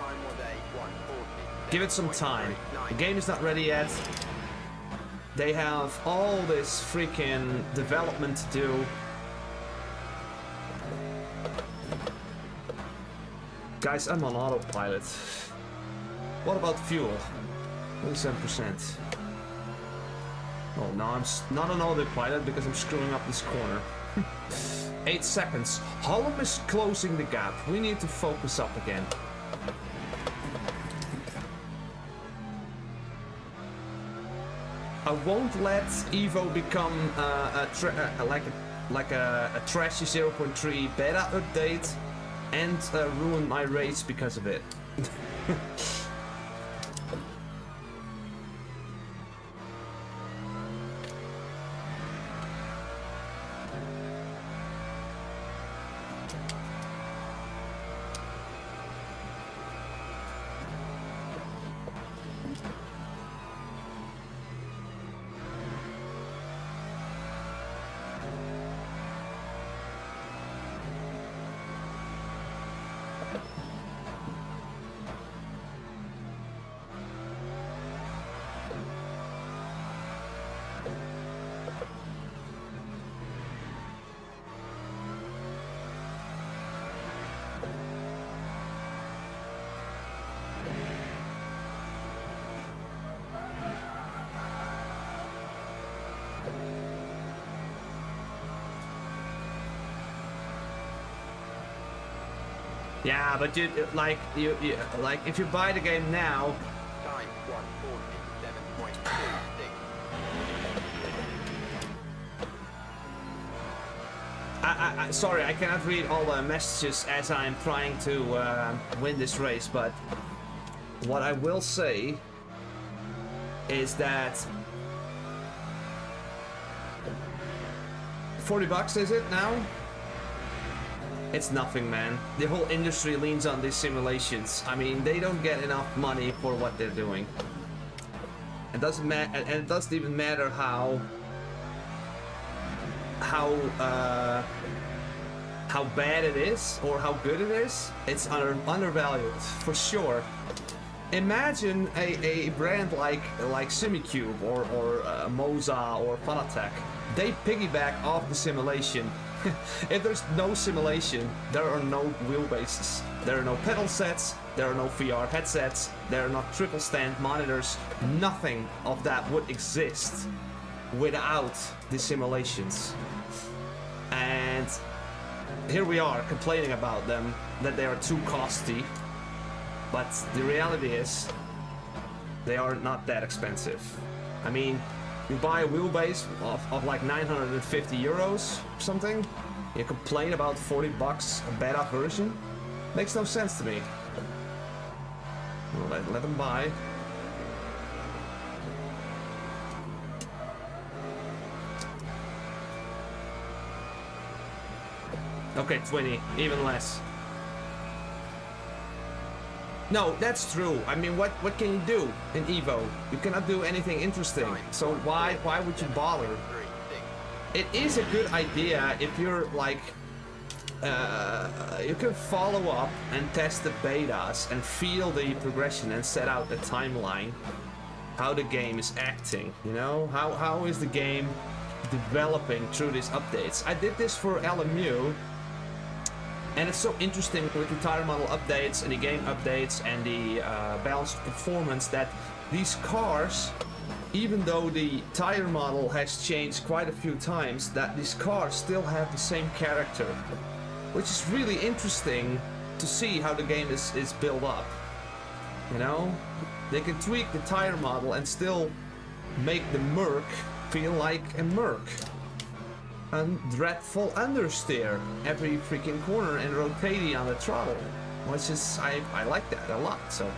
Give it some time. The game is not ready yet. They have all this freaking development to do. Guys, I'm on autopilot. What about fuel? 27%. Oh, now I'm not on autopilot because I'm screwing up this corner. 8 seconds. Holland is closing the gap. We need to focus up again. I won't let Evo become like a trashy 0.3 beta update and ruin my race because of it. Yeah, but you like if you buy the game now. Time 1:47.26. Sorry, I cannot read all the messages as I'm trying to win this race, but what I will say is that $40 is it now? It's nothing, man. The whole industry leans on these simulations. I mean, they don't get enough money for what they're doing. It doesn't matter, and it doesn't even matter how bad it is or how good it is. It's undervalued for sure. Imagine a brand like SimiCube or Moza or Fanatec. They piggyback off the simulation. If there's no simulation, there are no wheelbases, there are no pedal sets, there are no VR headsets, there are not triple stand monitors. Nothing of that would exist without the simulations. And here we are complaining about them, that they are too costly. But the reality is, they are not that expensive. I mean, you buy a wheelbase of like 950 euros or something, you complain about $40 a beta version? Makes no sense to me. Well, let them buy. Okay, 20, even less. No, that's true. I mean, what can you do in Evo? You cannot do anything interesting. So why would you bother? It is a good idea if you're like you can follow up and test the betas and feel the progression and set out the timeline, how the game is acting, you know, how is the game developing through these updates. I did this for LMU, and it's so interesting with the tire model updates and the game updates and the balance of performance that these cars, even though the tire model has changed quite a few times, that these cars still have the same character, which is really interesting to see how the game is built up. You know, they can tweak the tire model and still make the Merc feel like a Merc. A dreadful understeer every freaking corner and rotating on the throttle, which is, I like that a lot, so.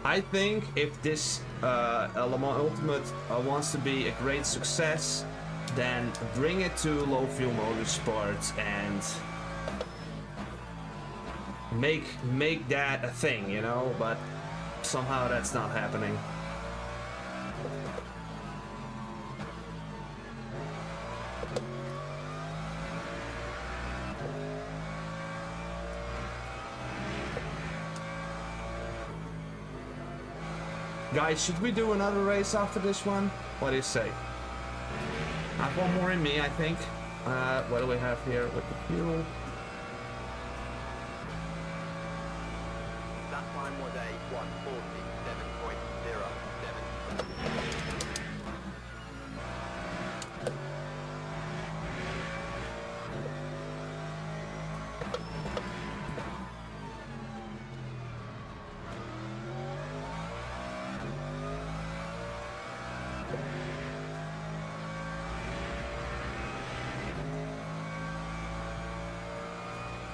I think if this Le Mans Ultimate wants to be a great success, then bring it to Low Fuel Motorsport and make that a thing, you know, but somehow that's not happening. Guys, should we do another race after this one? What do you say? I have one more in me, I think. What do we have here with the fuel? That time was a 1:47.07.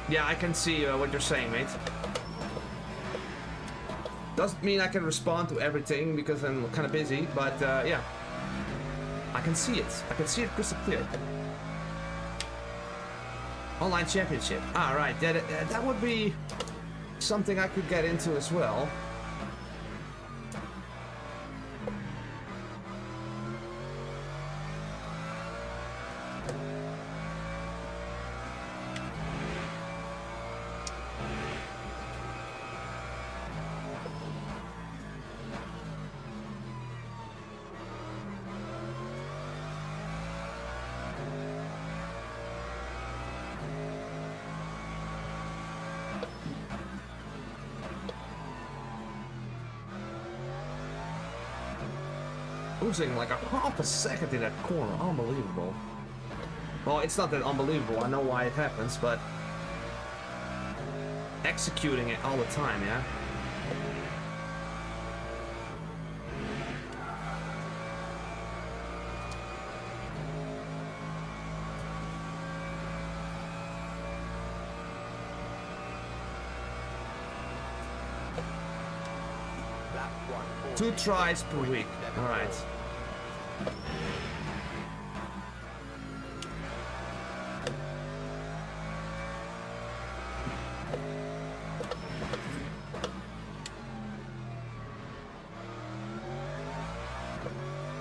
Yeah, I can see what you're saying, mate. Doesn't mean I can respond to everything because I'm kind of busy, but yeah. I can see it. I can see it crystal clear. Online championship. Alright, that would be something I could get into as well. Losing like a half a second in that corner. Unbelievable. Well, it's not that unbelievable. I know why it happens, but executing it all the time, yeah? Lap 1:40. 2 tries per week. All right.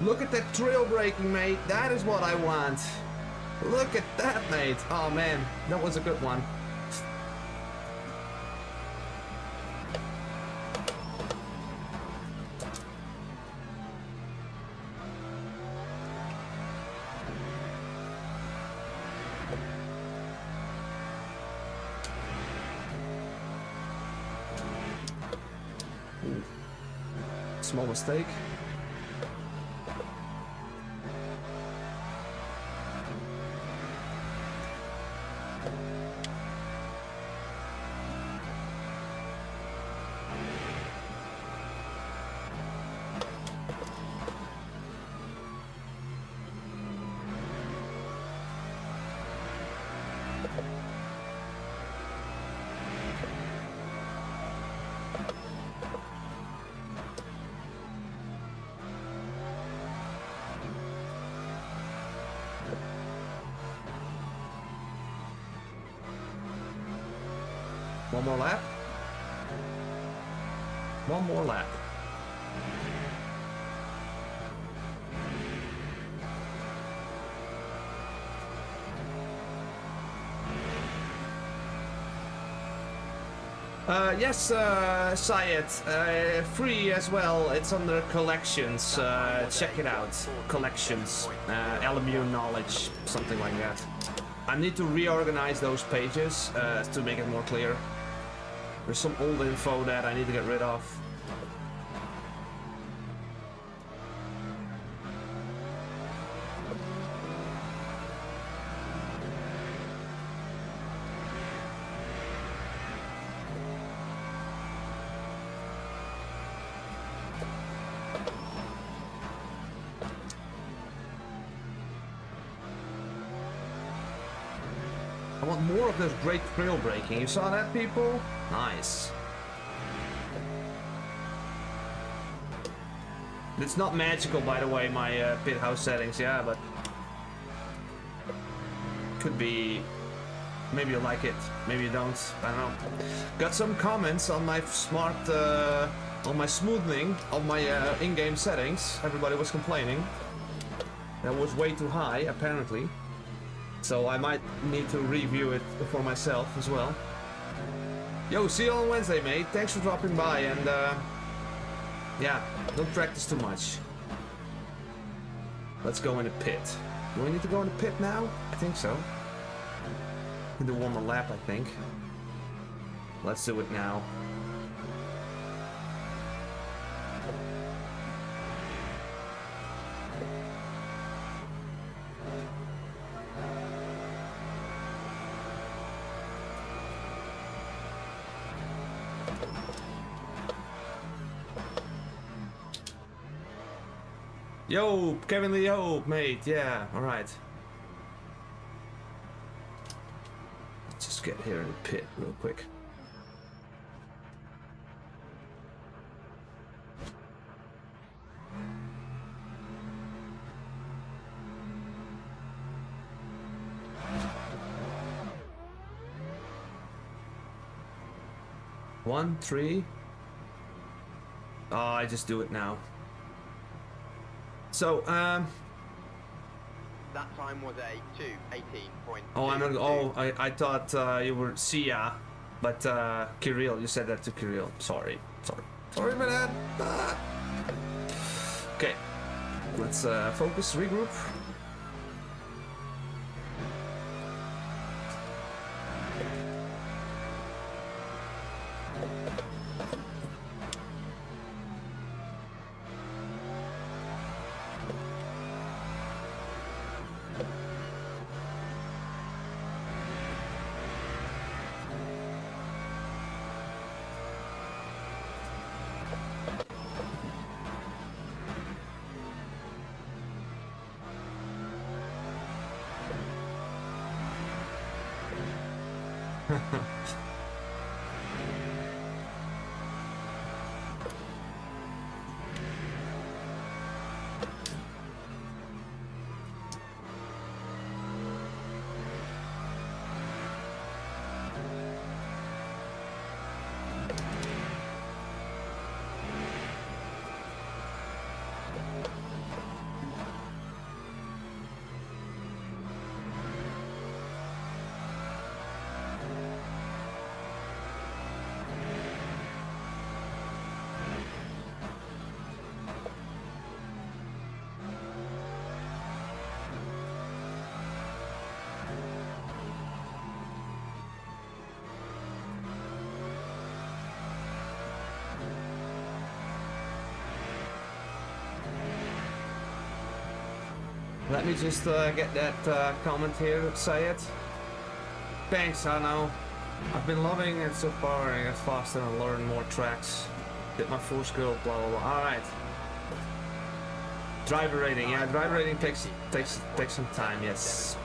Look at that trail braking, mate. That is what I want. Look at that, mate. Oh, man. That was a good one. Small mistake. One more lap. One more lap. Yes, Syed, free as well. It's under collections. Check it out. Collections, LMU knowledge, something like that. I need to reorganize those pages to make it more clear. There's some old info that I need to get rid of. I want more of this great trail breaking. You saw that, people? Nice. It's not magical, by the way, my pit house settings, yeah, but could be. Maybe you like it, maybe you don't. I don't know. Got some comments on my on my smoothing of my in-game settings. Everybody was complaining that was way too high, apparently. So I might need to review it for myself as well. Yo, see you on Wednesday, mate. Thanks for dropping by, and yeah, don't practice too much. Let's go in the pit. Do we need to go in the pit now? I think so. Can do one more lap, I think. Let's do it now. Yo, Kevin Lee, yo, mate, yeah, alright. Let's just get here in the pit real quick. One, three. Oh, I just do it now. So, That time was a 2:18.2. oh, I'm not. Oh, I thought you were Sia, but Kirill. You said that to Kirill. Sorry for that. Ah. Okay, let's focus, regroup. Let me just get that comment here, Syed. Thanks, I know. I've been loving it so far. I get faster and learn more tracks. Did my full skill, blah blah blah. Alright. Driver rating, yeah, driver rating takes some time, yes.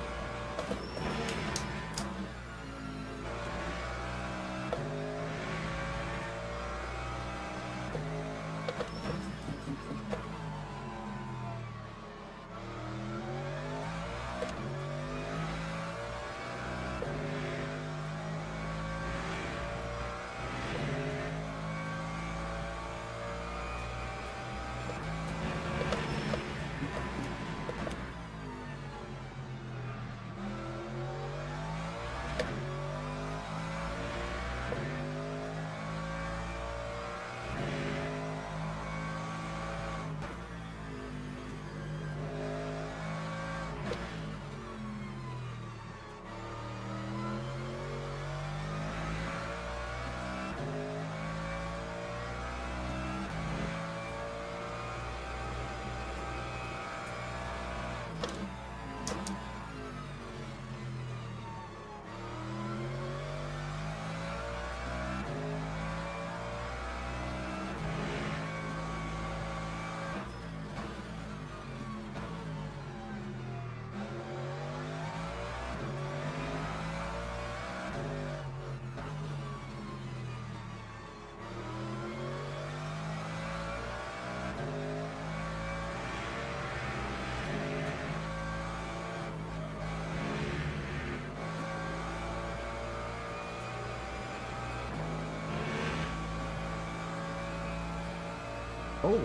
Oh,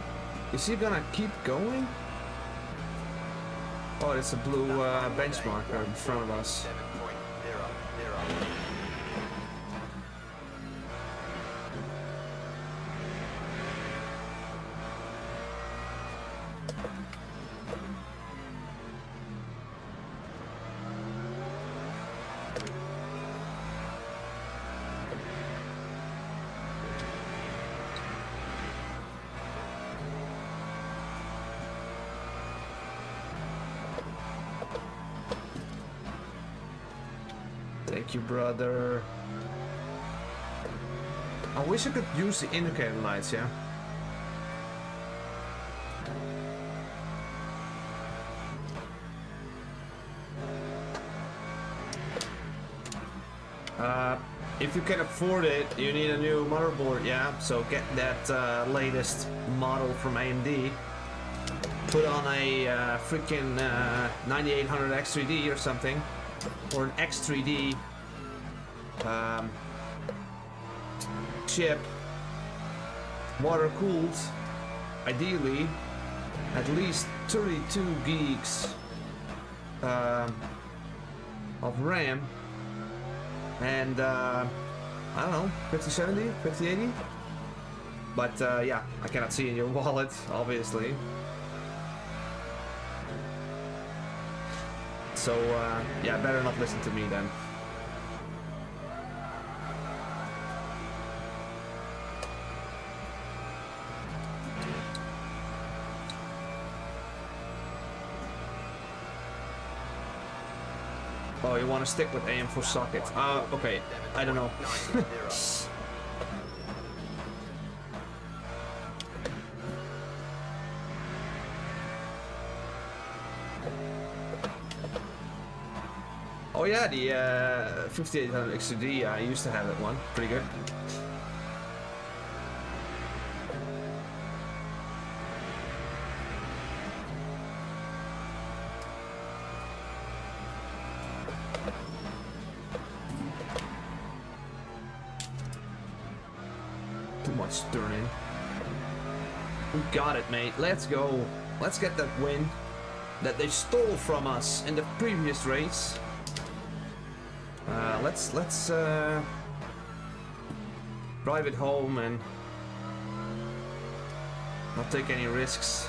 is he gonna keep going? Oh, it's a blue benchmarker in front of us. 7.00. Thank you, brother. I wish I could use the indicator lights, yeah. If you can afford it, you need a new motherboard, yeah. So get that latest model from AMD. Put on a freaking 9800 X3D or something, or an X3D chip, water cooled, ideally, at least 32 gigs of RAM, and I don't know, 5070, 5080. But yeah, I cannot see in your wallet, obviously. So yeah, better not listen to me then. Oh, you want to stick with AM for socket? Okay, I don't know. Oh yeah, the 5800 XD, I used to have that one. Pretty good. Too much turning. We got it, mate. Let's go. Let's get that win that they stole from us in the previous race. Let's drive it home and not take any risks.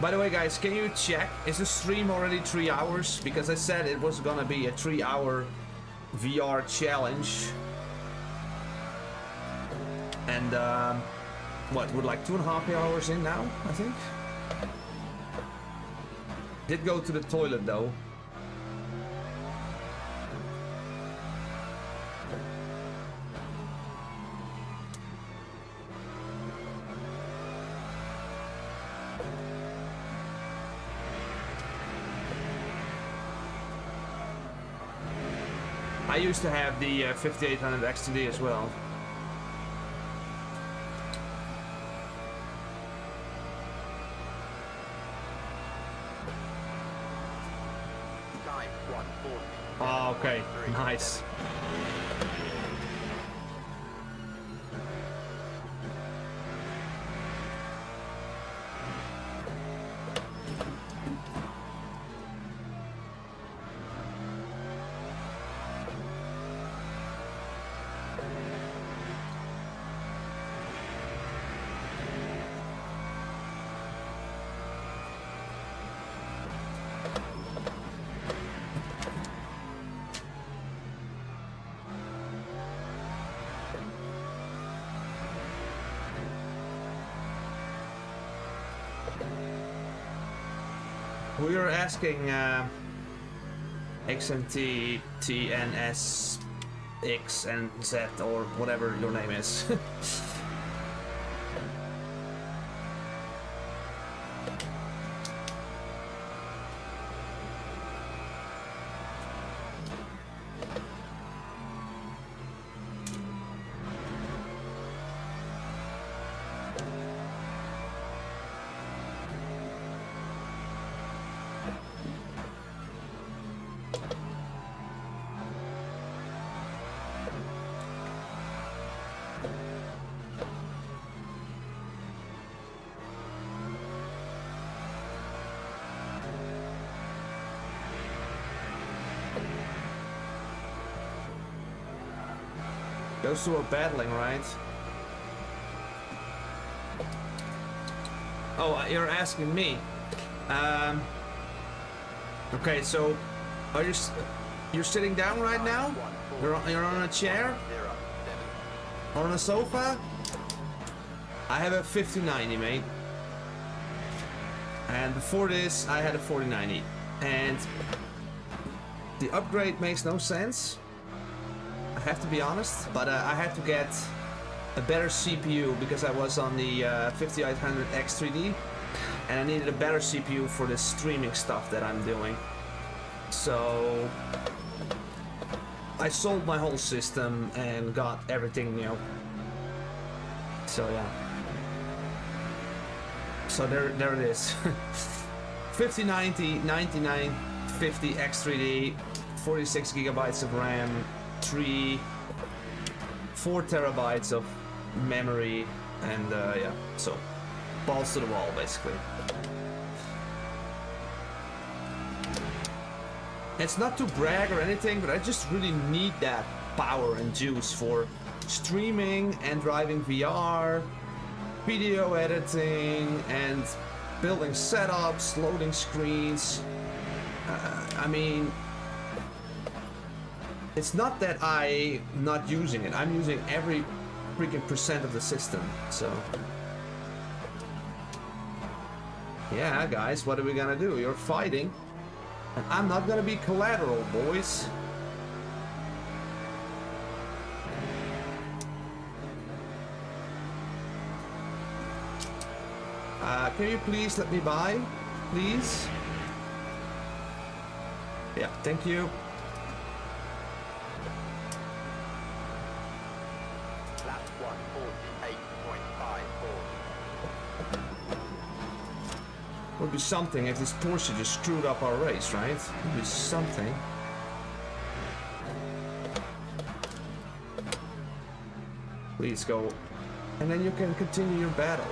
By the way, guys, can you check, is the stream already 3 hours? Because I said it was gonna be a 3-hour VR challenge. And what, we're like 2.5 hours in now, I think? Did go to the toilet though. I used to have the 5800 XTD as well. Oh, okay, nice. We were asking XMT, TNS, X and Z, or whatever your name is. Those two are battling, right? Oh, you're asking me. Okay, so are you're sitting down right now? You're on a chair? 0, 7. On a sofa? I have a 5090, mate. And before this, I had a 4090. And the upgrade makes no sense. I have to be honest, but I had to get a better CPU because I was on the 5800 X3D and I needed a better CPU for the streaming stuff that I'm doing. So I sold my whole system and got everything, you know. So yeah. So there it is. 5090, 9950 X3D, 46 gigabytes of RAM, 4 terabytes of memory, and yeah, so balls to the wall basically. It's not to brag or anything, but I just really need that power and juice for streaming and driving VR, video editing, and building setups, loading screens. I mean, it's not that I'm not using it. I'm using every freaking percent of the system, so. Yeah, guys, what are we gonna do? You're fighting, and I'm not gonna be collateral, boys. Can you please let me by? Please? Yeah, thank you. Lap 148.54. Would be something if this Porsche just screwed up our race, right? Would be something. Please go. And then you can continue your battle.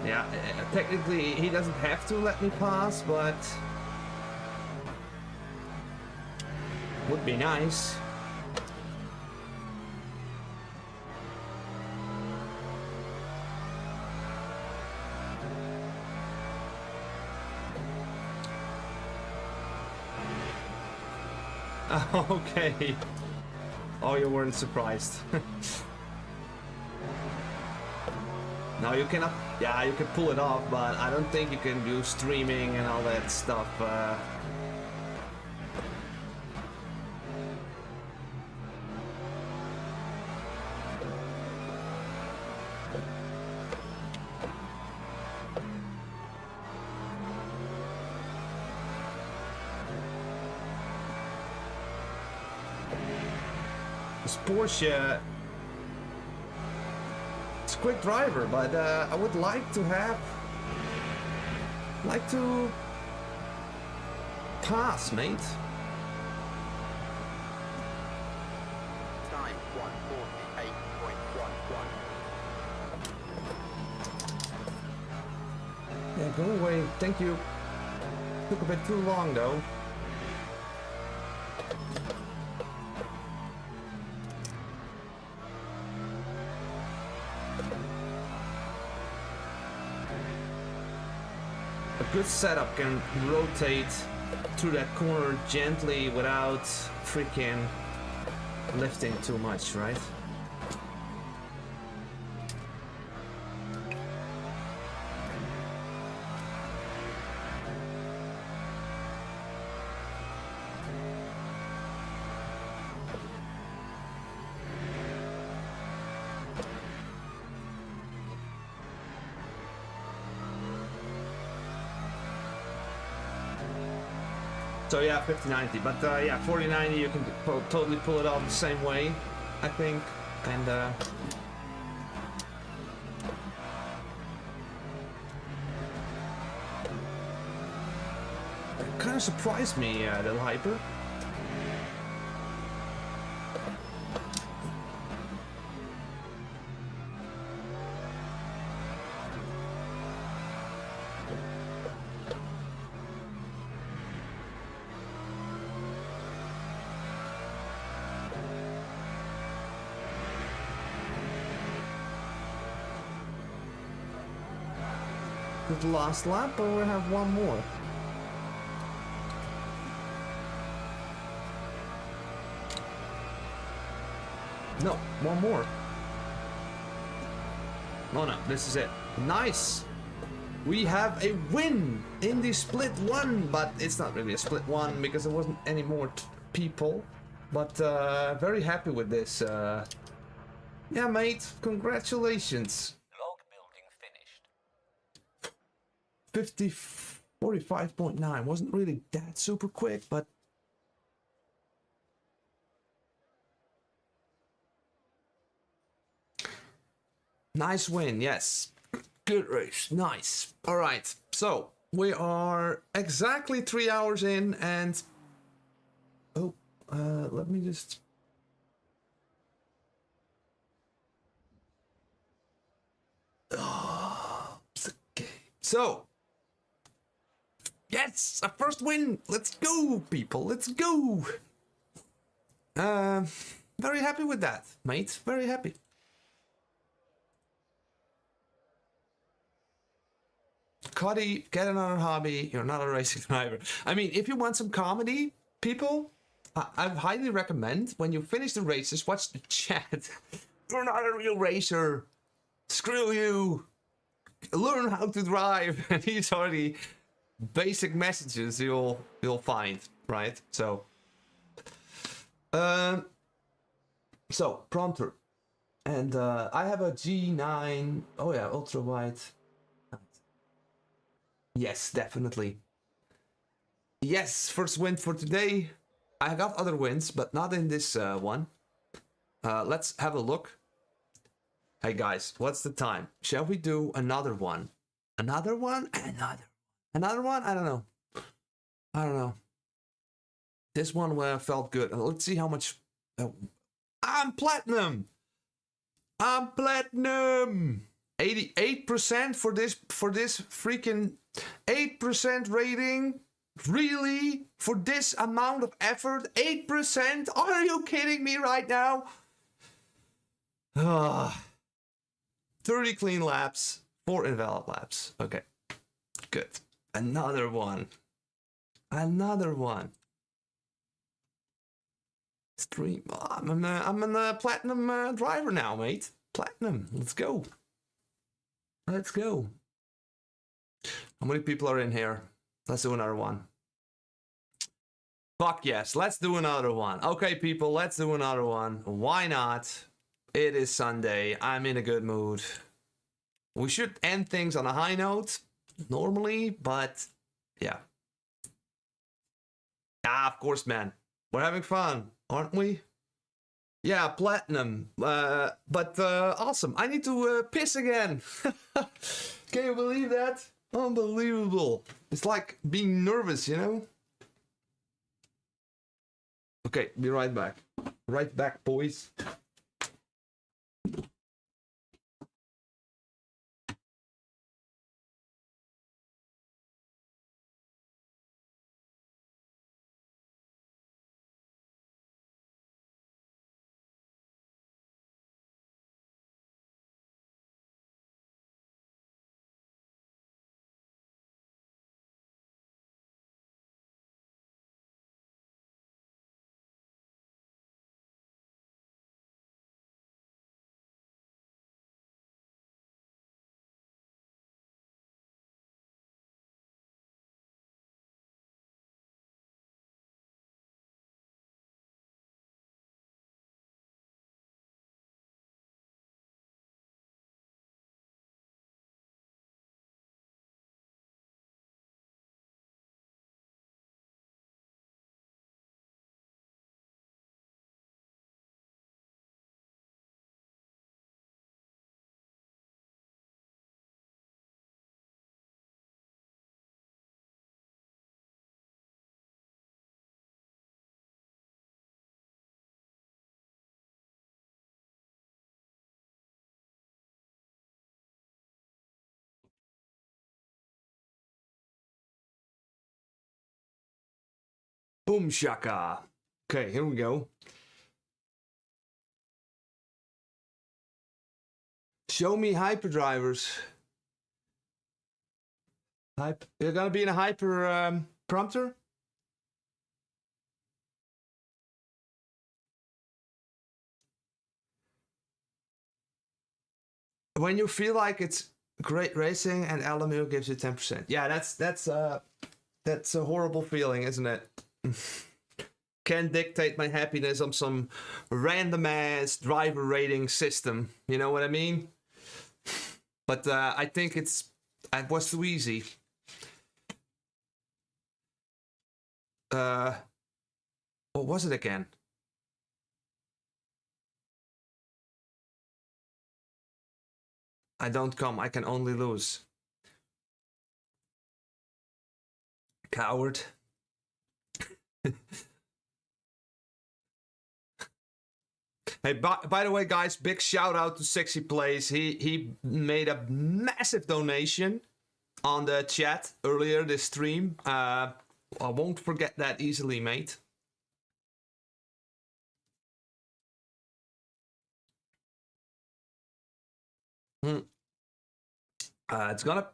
Yeah, technically he doesn't have to let me pass, but would be nice. Okay. Oh, you weren't surprised. Now you cannot, yeah, you can pull it off, but I don't think you can do streaming and all that stuff. This Porsche, it's a quick driver, but I would like to pass, mate. Time 148.11. Yeah, go away. Thank you. Took a bit too long, though. A good setup can rotate through that corner gently without freaking lifting too much, right? So yeah, 5090, but yeah, 4090 you can totally pull it off the same way, I think, and It kind of surprised me, that hyper. The last lap, or we have one more? No, one more. Oh no, this is it. Nice! We have a win in the split one, but it's not really a split one because there wasn't any more people. But very happy with this. Yeah, mate, congratulations. Log building finished. 45.9 wasn't really that super quick, but nice win, yes. Good race, nice. All right, so we are exactly 3 hours in, and let me just. Okay. So, yes, a first win. Let's go, people. Let's go. Very happy with that, mate. Very happy. Cuddy, get another hobby. You're not a racing driver. I mean, if you want some comedy, people, I highly recommend when you finish the races, watch the chat. You're not a real racer. Screw you. Learn how to drive. And these are the basic messages you'll find, right? So, prompter, and I have a G9. Oh yeah, ultra wide. Yes, definitely. Yes, first win for today. I got other wins, but not in this one. Let's have a look. Hey guys, what's the time? Shall we do another one? Another one? Another one? I don't know. This one felt good. Let's see how much. I'm platinum. 88% for this freaking 8% rating. Really? For this amount of effort? 8%? Are you kidding me right now? 30 clean laps, 4 invalid laps. Okay, good. Another one. Stream. I'm a platinum driver now, mate. Platinum. Let's go. How many people are in here? Let's do another one. Fuck yes, let's do another one. Okay, people, let's do another one. Why not? It is Sunday. I'm in a good mood. We should end things on a high note, normally, but yeah. Of course, man. We're having fun, aren't we? Yeah, platinum. But awesome. I need to piss again. Can you believe that? Unbelievable. It's like being nervous, you know? Okay, be right back. Right back, boys. Boom shaka. Okay, here we go. Show me hyperdrivers. You're gonna be in a hyper prompter? When you feel like it's great racing and LMU gives you 10%. Yeah, that's a horrible feeling, isn't it? Can't dictate my happiness on some random ass driver rating system. You know what I mean? But I think it was too easy. What was it again? I don't come, I can only lose. Coward. Hey, by the way, guys, big shout out to Sexy Plays. He made a massive donation on the chat earlier this stream. I won't forget that easily, mate. It's gonna...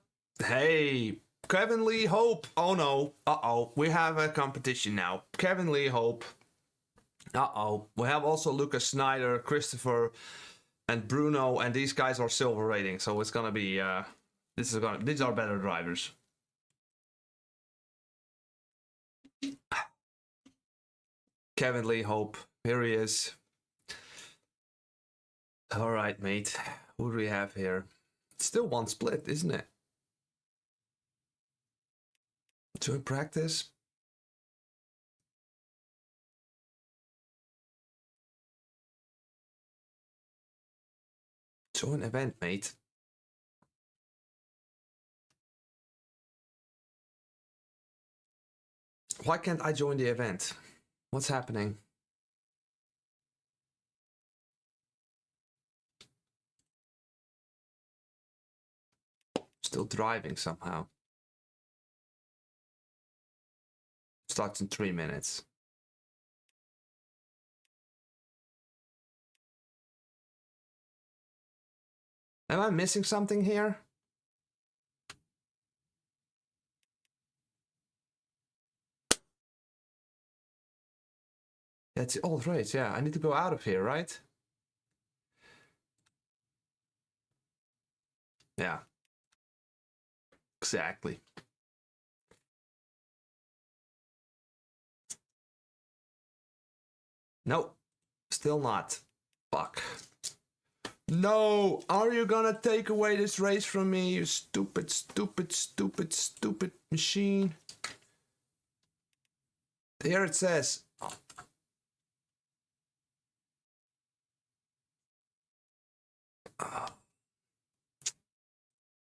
Hey, Kevin Lee Hope. Oh no. Uh-oh. We have a competition now. Kevin Lee Hope. Uh-oh. We have also Lucas Snyder, Christopher, and Bruno, and these guys are silver rating, so it's gonna be these are better drivers. Kevin Lee Hope. Here he is. Alright, mate. Who do we have here? It's still one split, isn't it? To practice. Join event, mate. Why can't I join the event? What's happening? Still driving somehow. Starts in 3 minutes. Am I missing something here? That's the old race, yeah. I need to go out of here, right? Yeah. Exactly. Nope. Still not. Fuck. No! Are you gonna take away this race from me, you stupid, stupid, stupid, stupid machine? Here it says...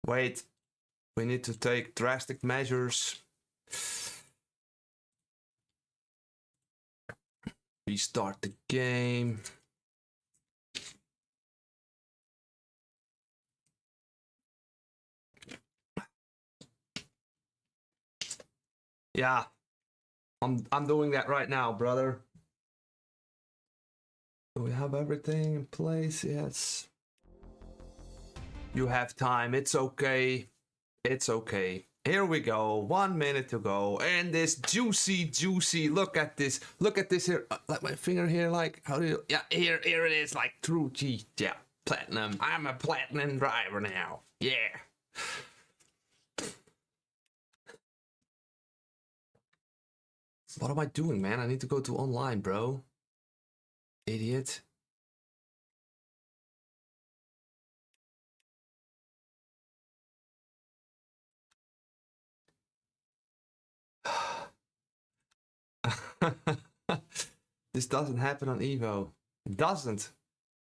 Wait. We need to take drastic measures. Restart the game. Yeah. I'm doing that right now, brother. Do we have everything in place? Yes. You have time. It's okay. It's okay. Here we go. 1 minute to go. And this juicy. Look at this. Look at this here. Like my finger here. Like, how do you... Yeah, here it is. Like, true G. Yeah, platinum. I'm a platinum driver now. Yeah. What am I doing, man? I need to go to online, bro. Idiot. This doesn't happen on Evo. It doesn't.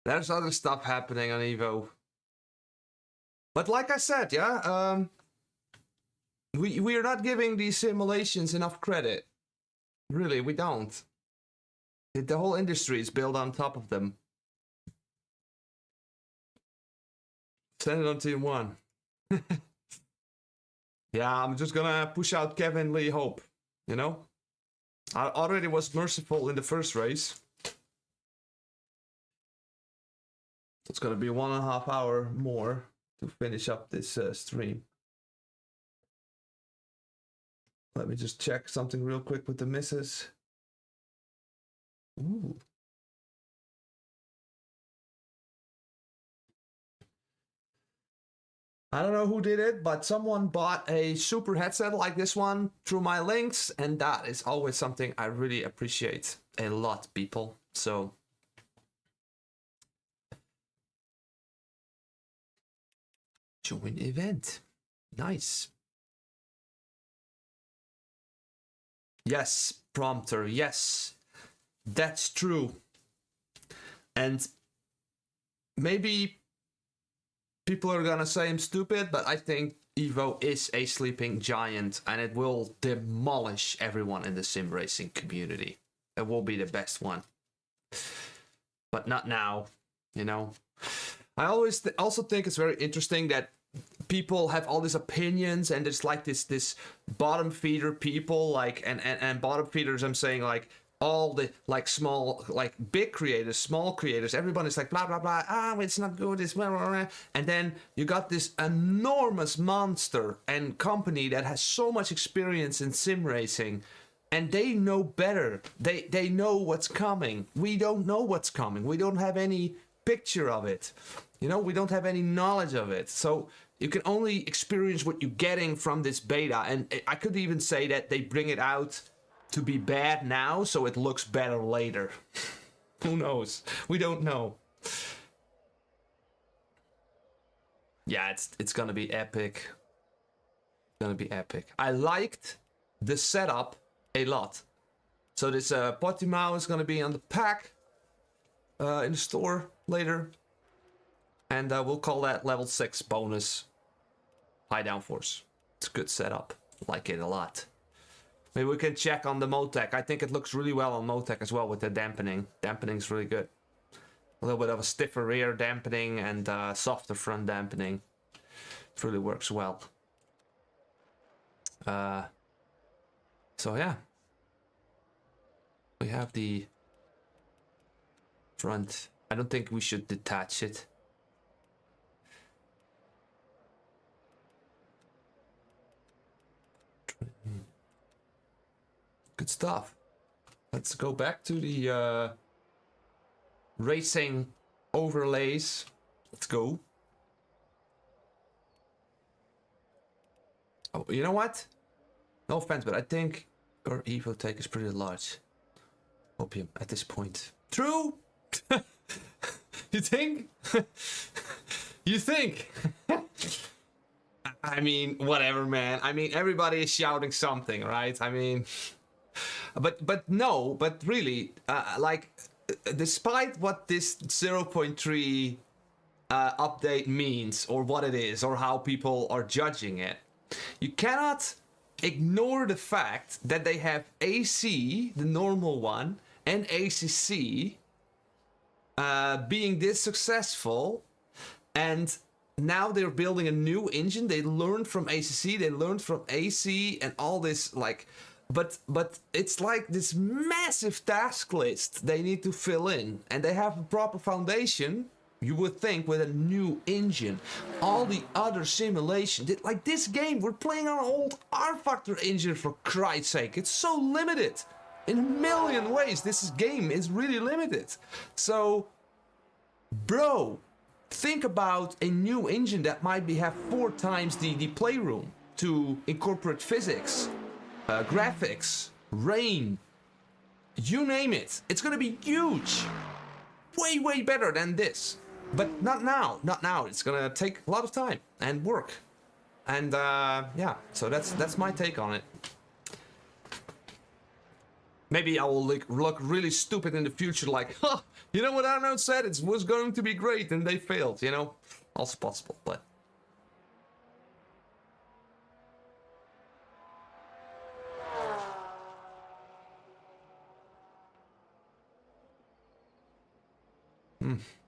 There's other stuff happening on Evo. But like I said, yeah, we are not giving these simulations enough credit. Really, we don't. The whole industry is built on top of them. Send it on Team 1. Yeah, I'm just gonna push out Kevin Lee Hope, you know? I already was merciful in the first race. It's gonna be 1.5 hours more to finish up this stream. Let me just check something real quick with the misses. Ooh. I don't know who did it, but someone bought a super headset like this one through my links, and that is always something I really appreciate a lot, people. So join event. Nice. Yes, prompter. Yes, that's true. And maybe people are gonna say I'm stupid, but I think Evo is a sleeping giant and it will demolish everyone in the sim racing community. It will be the best one. But not now, you know. I always also think it's very interesting that people have all these opinions and there's like this bottom feeder people, like and bottom feeders, I'm saying like all the like small, like big creators, small creators, everyone is like blah blah blah, it's not good, it's blah, blah, blah. And then you got this enormous monster and company that has so much experience in sim racing, and they know better. They know what's coming. We don't know what's coming. We don't have any picture of it. You know, we don't have any knowledge of it. So you can only experience what you're getting from this beta. And I could even say that they bring it out to be bad now, so it looks better later. Who knows? We don't know. Yeah, it's gonna be epic. It's gonna be epic. I liked the setup a lot. So this Portimao is gonna be on the pack in the store later. And we'll call that level 6 bonus high downforce. It's a good setup. Like it a lot. Maybe we can check on the Motec. I think it looks really well on Motec as well with the dampening. Dampening's really good. A little bit of a stiffer rear dampening and softer front dampening. It really works well. So yeah. We have the front. I don't think we should detach it. Good stuff. Let's go back to the racing overlays. Let's go. Oh, you know what? No offense, but I think our Evo take is pretty large. Opium at this point. True? You think? You think? I mean, whatever, man. I mean, everybody is shouting something, right? I mean, but really, like, despite what this 0.3 update means, or what it is, or how people are judging it, you cannot ignore the fact that they have AC, the normal one, and ACC being this successful, and now they're building a new engine. They learned from ACC, they learned from AC, and all this, like, but it's like this massive task list they need to fill in, and they have a proper foundation, you would think, with a new engine. All the other simulation, like this game, we're playing on an old R-Factor engine, for Christ's sake. It's so limited. In a million ways, this game is really limited. So, bro, think about a new engine that might have 4 times the playroom to incorporate physics, graphics, rain, you name it. It's gonna be huge. Way better than this. But not now, not now. It's gonna take a lot of time and work. And yeah, so that's my take on it. Maybe I will look really stupid in the future, like, huh, you know what Arnold said? It was going to be great and they failed, you know? Also possible, but...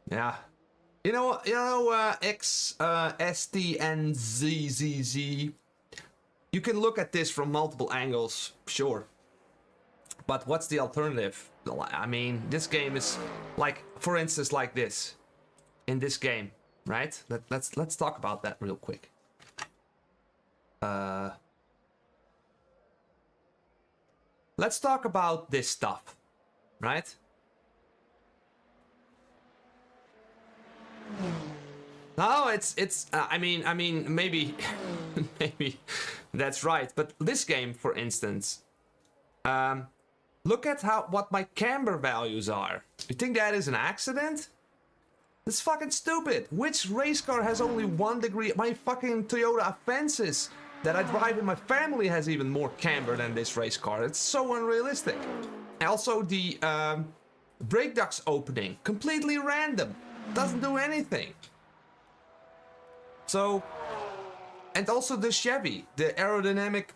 yeah. You know, X, ST, and ZZZ. You can look at this from multiple angles, sure. But what's the alternative? I mean, this game is like, for instance, like this. In this game, right? Let's talk about that real quick. Let's talk about this stuff, right? No, it's. I mean, maybe, maybe that's right. But this game, for instance, look at what my camber values are. You think that is an accident? That's fucking stupid. Which race car has only 1 degree? My fucking Toyota Avensis that I drive in my family has even more camber than this race car. It's so unrealistic. Also, the brake ducts opening, completely random. Doesn't do anything. So, and also the Chevy, the aerodynamic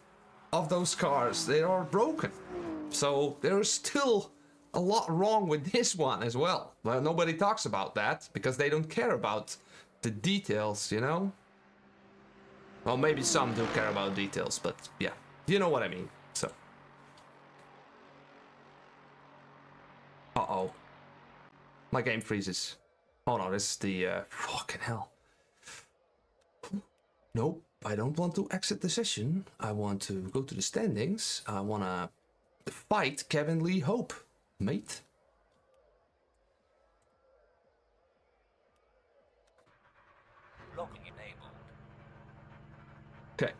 of those cars, they are broken. So there's still a lot wrong with this one as well. Well, nobody talks about that because they don't care about the details, you know? Well, maybe some do care about details, but yeah, you know what I mean. So. Uh-oh. My game freezes. Oh no, this is the, fucking hell. Nope, I don't want to exit the session. I want to go to the standings. I want to fight Kevin Lee Hope, mate. Locking enabled. Okay.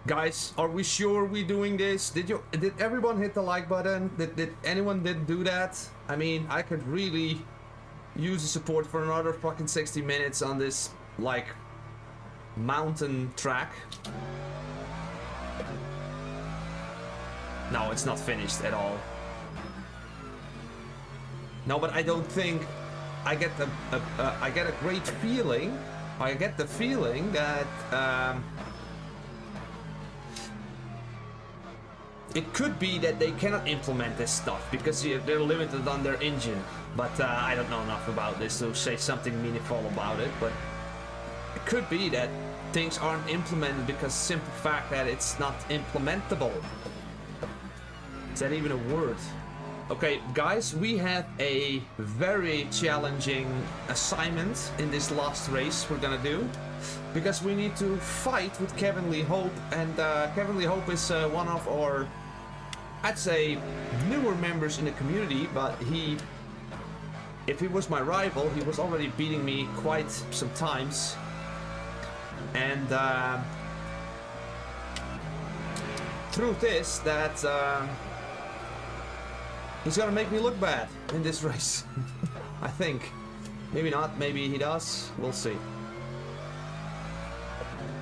Guys, are we sure we're doing this? Did everyone hit the like button? Did anyone didn't do that? I mean, I could really use the support for another fucking 60 minutes on this, like, mountain track. No, it's not finished at all. No, but I don't think I get I get a great feeling. I get the feeling that it could be that they cannot implement this stuff because they're limited on their engine. But I don't know enough about this to say something meaningful about it. But it could be that things aren't implemented because simple fact that it's not implementable. Is that even a word? Okay, guys, we have a very challenging assignment in this last race we're gonna do. Because we need to fight with Kevin Lee Hope. And Kevin Lee Hope is one of our, I'd say, newer members in the community. But if he was my rival, he was already beating me quite some times. And truth is that he's gonna make me look bad in this race. I think. Maybe not, maybe he does. We'll see.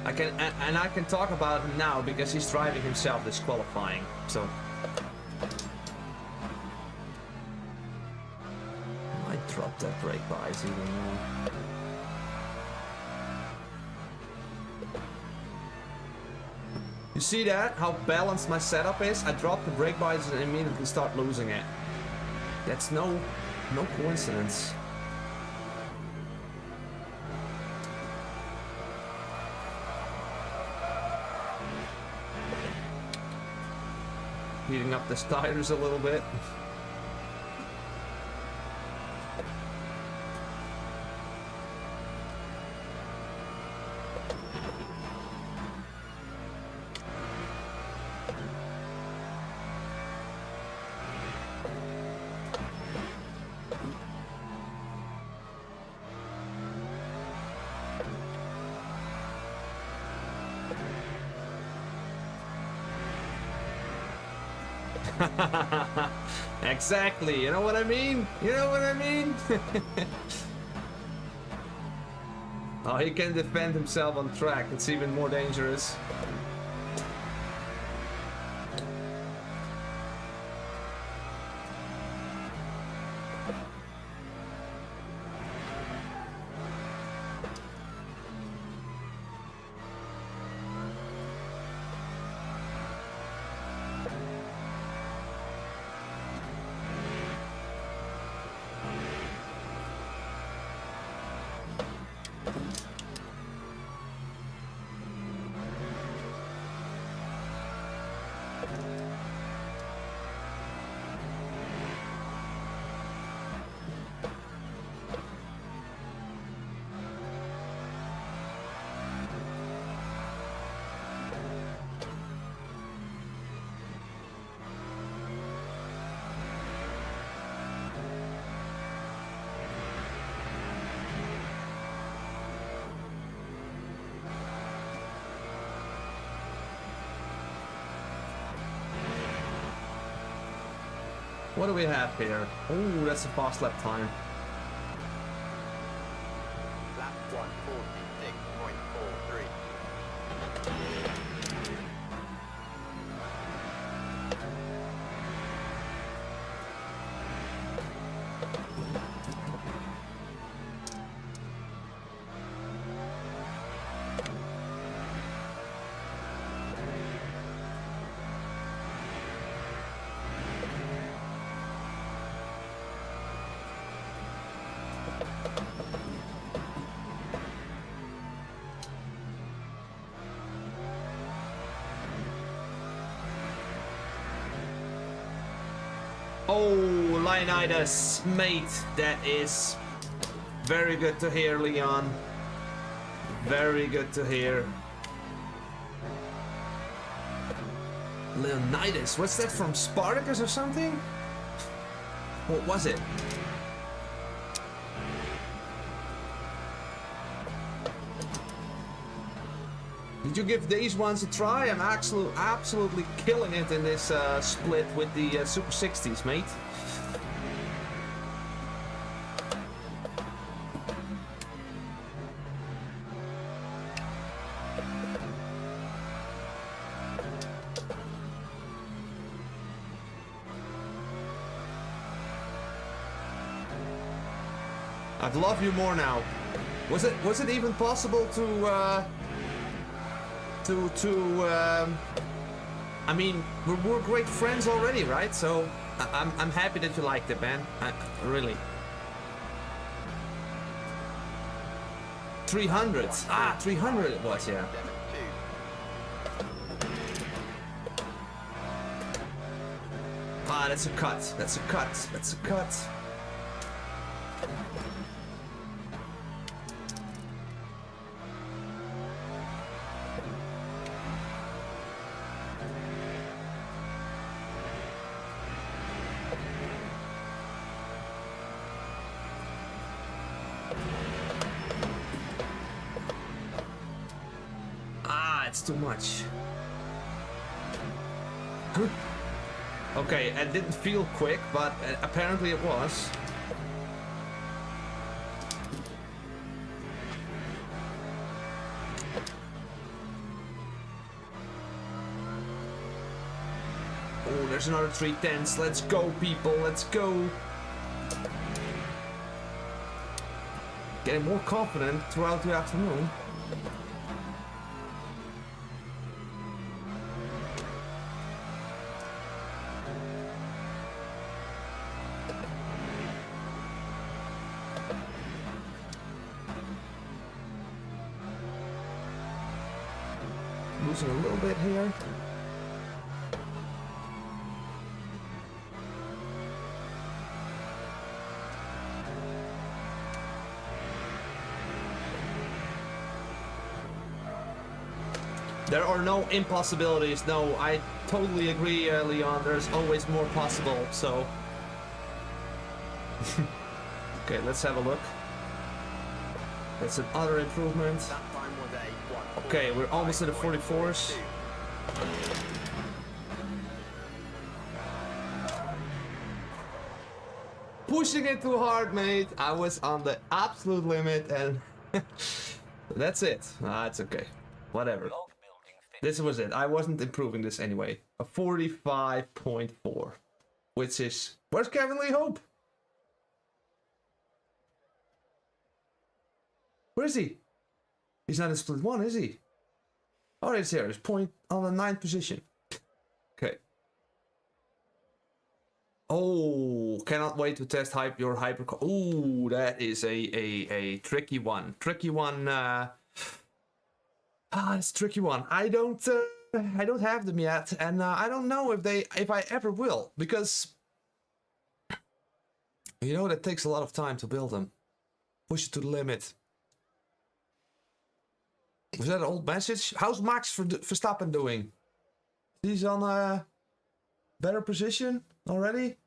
I can talk about him now because he's driving himself disqualifying. So I dropped that brake bias even more. You see that? How balanced my setup is? I drop the brake bias and immediately start losing it. That's no coincidence. Heating up the tires a little bit. Exactly, you know what I mean? You know what I mean? Oh, he can defend himself on track. It's even more dangerous. What do we have here? Oh, that's a fast lap time. Lap 1:46.43. Oh, Leonidas, mate, that is very good to hear, Leon. Very good to hear. Leonidas, what's that from Spartacus or something? What was it? Did you give these ones a try? I'm absolutely killing it in this split with the Super 60s, mate. I'd love you more now. Was it even possible to I mean, we're great friends already, right? So I'm happy that you liked it, man. Really. 300. 300 it was, yeah. That's a cut. That's a cut. That's a cut. It's too much. Okay, it didn't feel quick, but apparently it was. Oh, there's another 310s. Let's go, people. Let's go. Getting more confident throughout the afternoon. Losing a little bit here. There are no impossibilities. No, I totally agree, Leon. There's always more possible, so... Okay, let's have a look. That's another improvement. Okay, we're almost at the 44s. Pushing it too hard, mate. I was on the absolute limit and that's it. It's okay. Whatever. This was it. I wasn't improving this anyway. A 45.4. Which is... Where's Kevin Lee Hope? Where is he? He's not in split 1, is he? Oh, he's here. He's point on the 9th position. Okay. Oh, cannot wait to test your hyper. Oh, that is a tricky one. Tricky one. It's a tricky one. I don't have them yet, and I don't know if I ever will, because you know that takes a lot of time to build them. Push it to the limit. Was that an old message? How's Max Verstappen doing? He's on a better position already?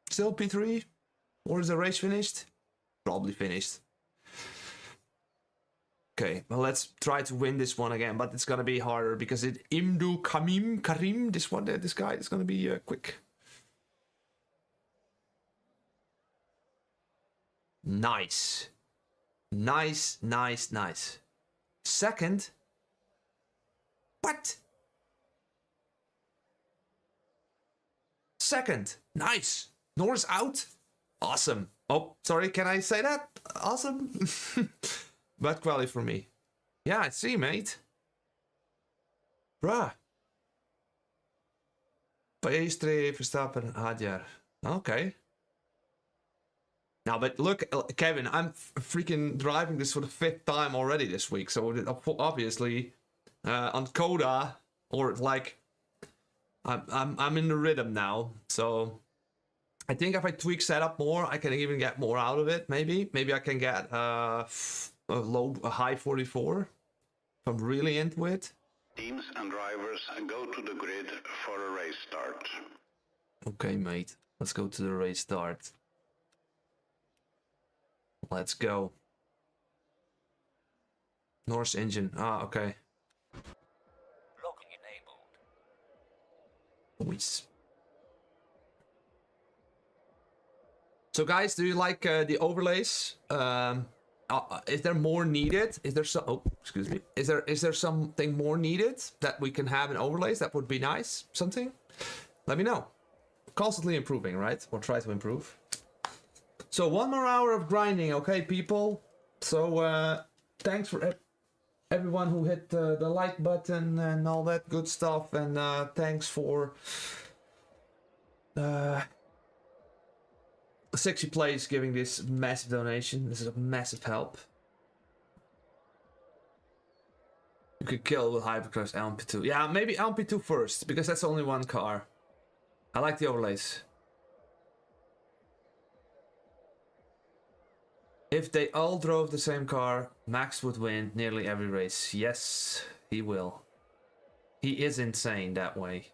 Still P3? Or is the race finished? Probably finished. Okay, well, let's try to win this one again, but it's gonna be harder because Imdu Karim, this guy is gonna be quick. Nice. Nice. Second. What? Second. Nice. Norris out. Awesome. Oh, sorry, can I say that? Awesome. Bad quality for me. Yeah, I see, mate. Bruh. Pastry, Verstappen, Hadjar. Okay. Now, but look, Kevin, I'm freaking driving this for the 5th time already this week. So obviously, on Coda, or like, I'm in the rhythm now. So I think if I tweak setup more, I can even get more out of it. Maybe I can get a high 44 if I'm really into it. Teams and drivers go to the grid for a race start. Okay, mate. Let's go to the race start. Let's go. Norse engine. Ah, okay. Locking enabled. Nice. So, guys, do you like the overlays? Is there more needed? Is there some? Oh, excuse me. Is there something more needed that we can have in overlays? That would be nice. Something? Let me know. Constantly improving, right? Or try to improve. So 1 more hour of grinding, okay, people? So thanks for everyone who hit the like button and all that good stuff, and thanks for Sexy Plays giving this massive donation. This is a massive help. You could kill with Hypercross LMP2. Yeah, maybe LMP2 first, because that's only one car. I like the overlays. If they all drove the same car, Max would win nearly every race. Yes, he will. He is insane that way.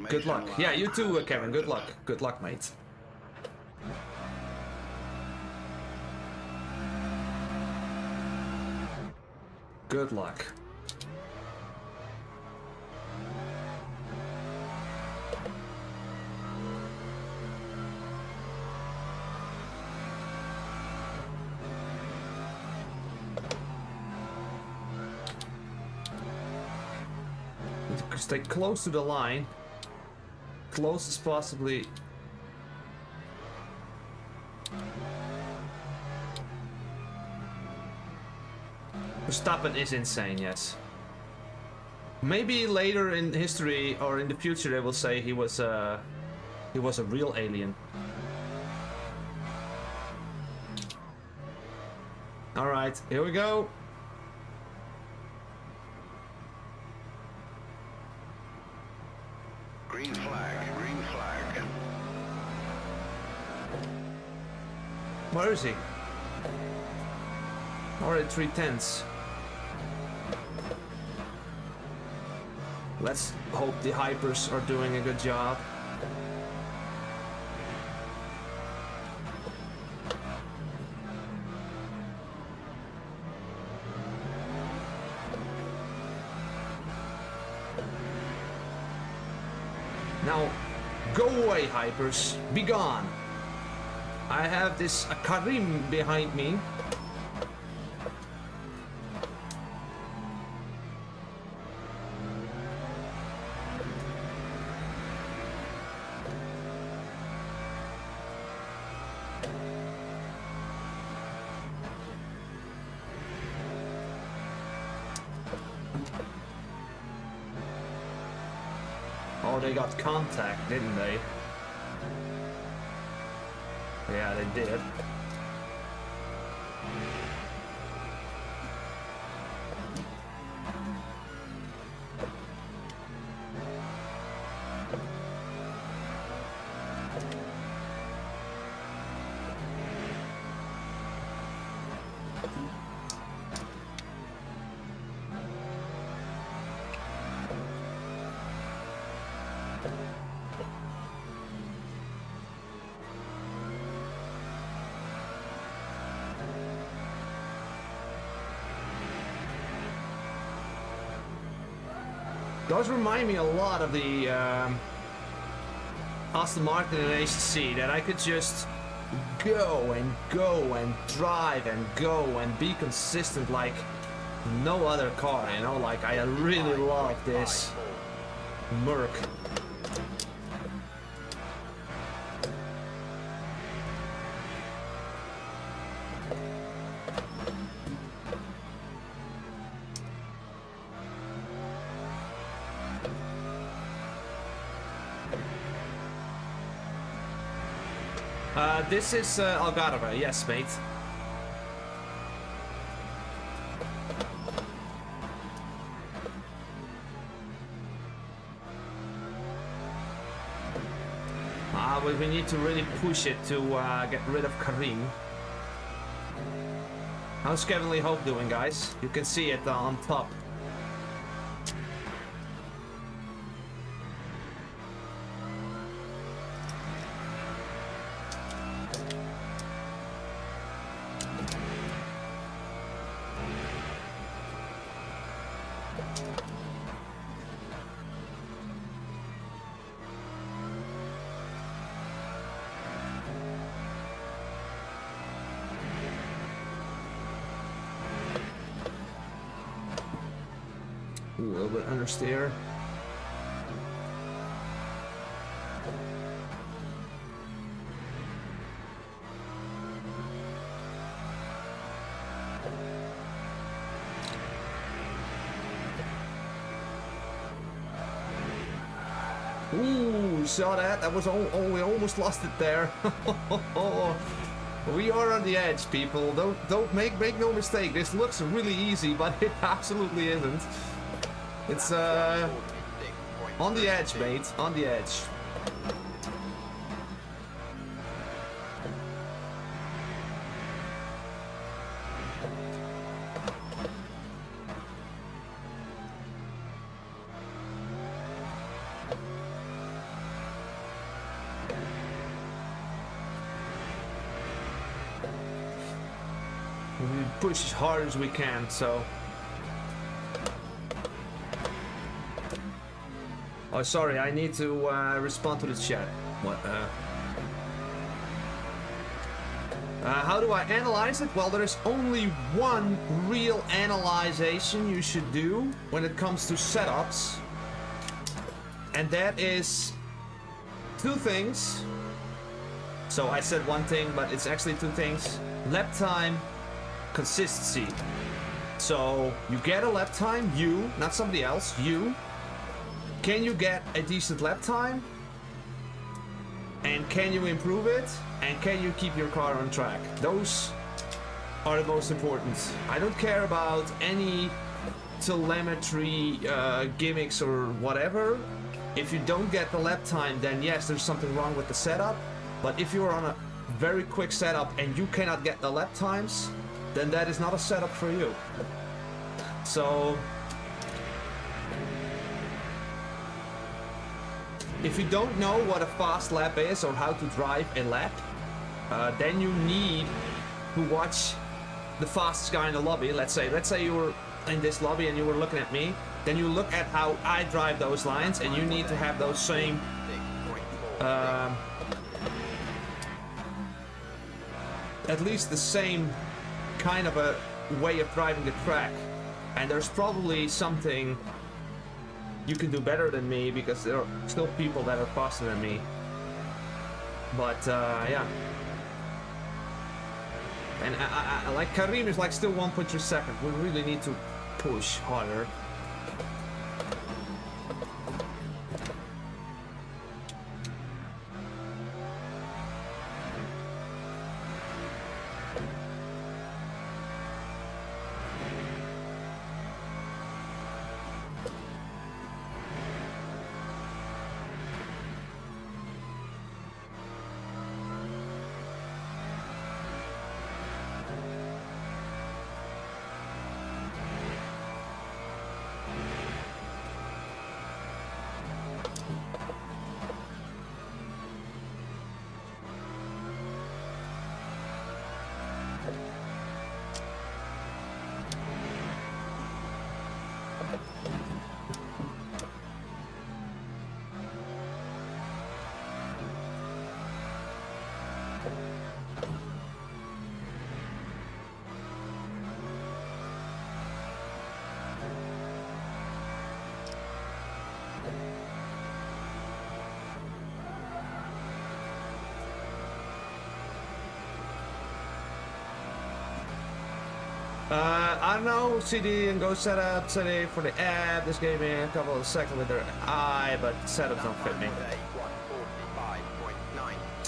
Good luck. Yeah, you too, Kevin. Good luck. Good luck, mate. Good luck. Stay close to the line. Close as possibly. Verstappen is insane, yes. Maybe later in history or in the future they will say he was a real alien. All right, here we go. Green flag, green flag. Where is he? Already 3/10. Let's hope the hypers are doing a good job. Now, go away, hypers. Be gone. I have this Karim behind me. Oh, they got contact, didn't they? Yeah, they did. Does remind me a lot of the Aston Martin and ACC, that I could just go and drive and go and be consistent like no other car, you know, like I really love this Merc. This is Algarve, yes, mate. We need to really push it to get rid of Karim. How's Kevin Lee Hope doing, guys? You can see it on top. A little bit understeer. Ooh, saw that? That was we almost lost it there. We are on the edge, people. Don't make no mistake. This looks really easy, but it absolutely isn't. It's on the edge, mate. On the edge. We push as hard as we can, so. Oh, sorry, I need to respond to the chat. What? How do I analyze it? Well, there is only one real analyzation you should do when it comes to setups. And that is two things. So I said one thing, but it's actually two things. Lap time, consistency. So you get a lap time, you, not somebody else, you. Can you get a decent lap time? And can you improve it? And can you keep your car on track? Those are the most important. I don't care about any telemetry gimmicks or whatever. If you don't get the lap time, then yes, there's something wrong with the setup. But if you're on a very quick setup and you cannot get the lap times, then that is not a setup for you. So if you don't know what a fast lap is or how to drive a lap, then you need to watch the fastest guy in the lobby. Let's say you were in this lobby and you were looking at me. Then you look at how I drive those lines, and you need to have those same at least the same kind of a way of driving the track. And there's probably something you can do better than me, because there are still people that are faster than me. But yeah. And I like Karim is like still 1.3 seconds. We really need to push harder. I don't know, CD and go setup, CD for the app, this gave me a couple of seconds with their eye, but setups don't fit me.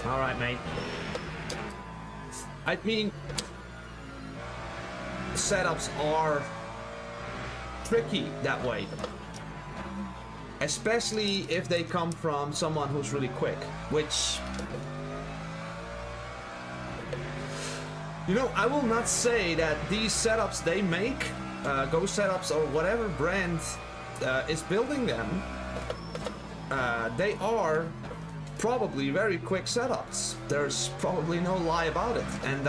Alright, mate. I mean, setups are tricky that way. Especially if they come from someone who's really quick, which... You know, I will not say that these setups they make, Go Setups or whatever brand is building them, they are probably very quick setups. There's probably no lie about it. And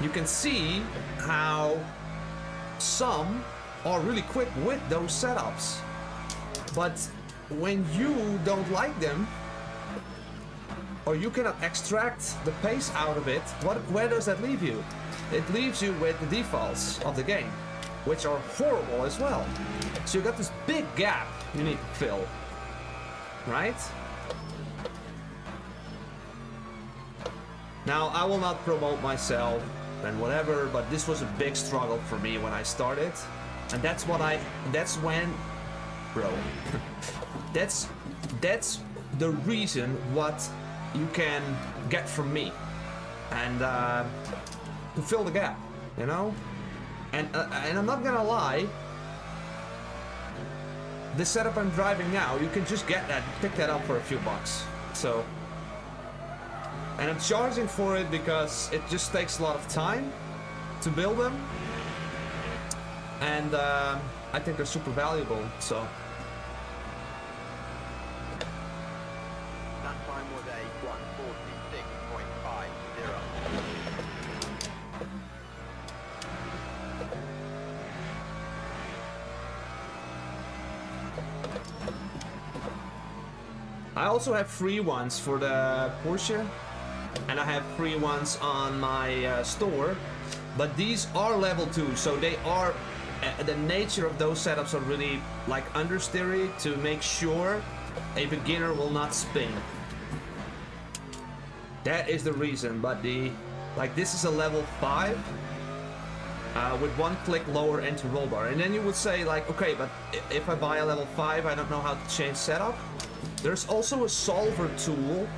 you can see how some are really quick with those setups. But when you don't like them, or you cannot extract the pace out of it, where does that leave you? It leaves you with the defaults of the game, which are horrible as well. So you got this big gap you need to fill, right? Now, I will not promote myself and whatever, but this was a big struggle for me when I started. And that's when, bro, that's the reason what you can get from me, and to fill the gap, you know. And I'm not gonna lie, the setup I'm driving now, you can just pick that up for a few bucks. So, and I'm charging for it because it just takes a lot of time to build them, and I think they're super valuable. So. I also have free ones for the Porsche, and I have free ones on my store, but these are level 2, so they are, the nature of those setups are really like understeery to make sure a beginner will not spin. That is the reason, but this is a level 5 with one click lower entry roll bar, and then you would say like, okay, but if I buy a level 5, I don't know how to change setup. There's also a solver tool,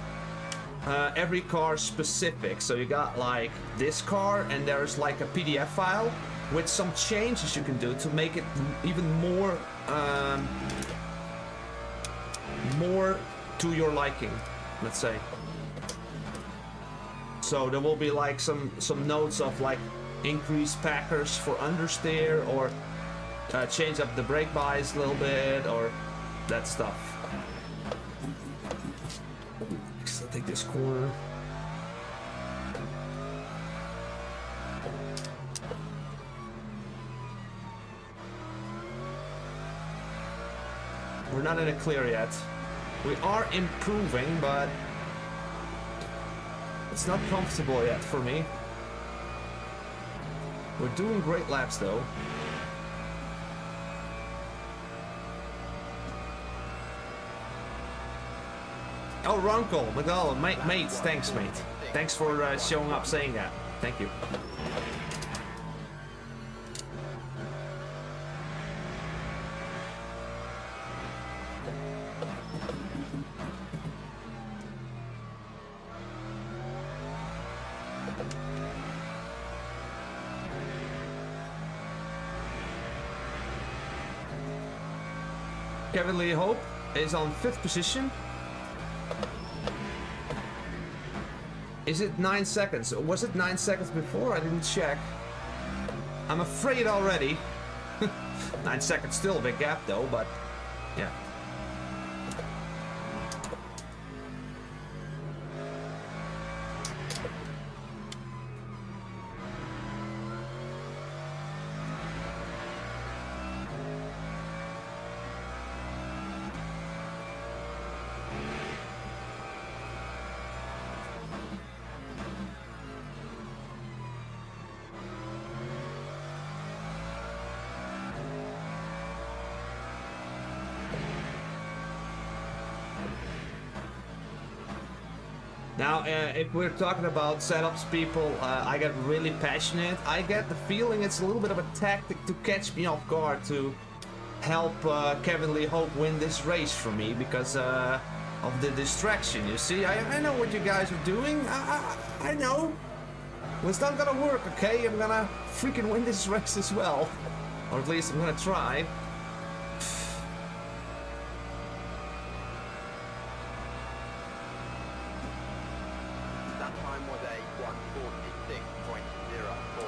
every car specific. So you got like this car, and there's like a PDF file with some changes you can do to make it even more to your liking, let's say. So there will be like some notes of like increased packers for understeer, or change up the brake bias a little bit, or that stuff. I'll take this corner. We're not in a clear yet. We are improving, but it's not comfortable yet for me. We're doing great laps though. Oh, Ronco, Magdala, mate, thanks, mate. Thanks for showing up saying that. Thank you. Kevin Lee Hope is on 5th position. Is it 9 seconds? Was it 9 seconds before? I didn't check. I'm afraid already. 9 seconds, still a big gap though, but yeah. Now, if we're talking about setups, people, I get really passionate. I get the feeling it's a little bit of a tactic to catch me off guard, to help Kevin Lee Hope win this race for me because of the distraction. You see, I know what you guys are doing. I know. Well, it's not gonna work, okay? I'm gonna freaking win this race as well. Or at least I'm gonna try. That time was a 1:46.04.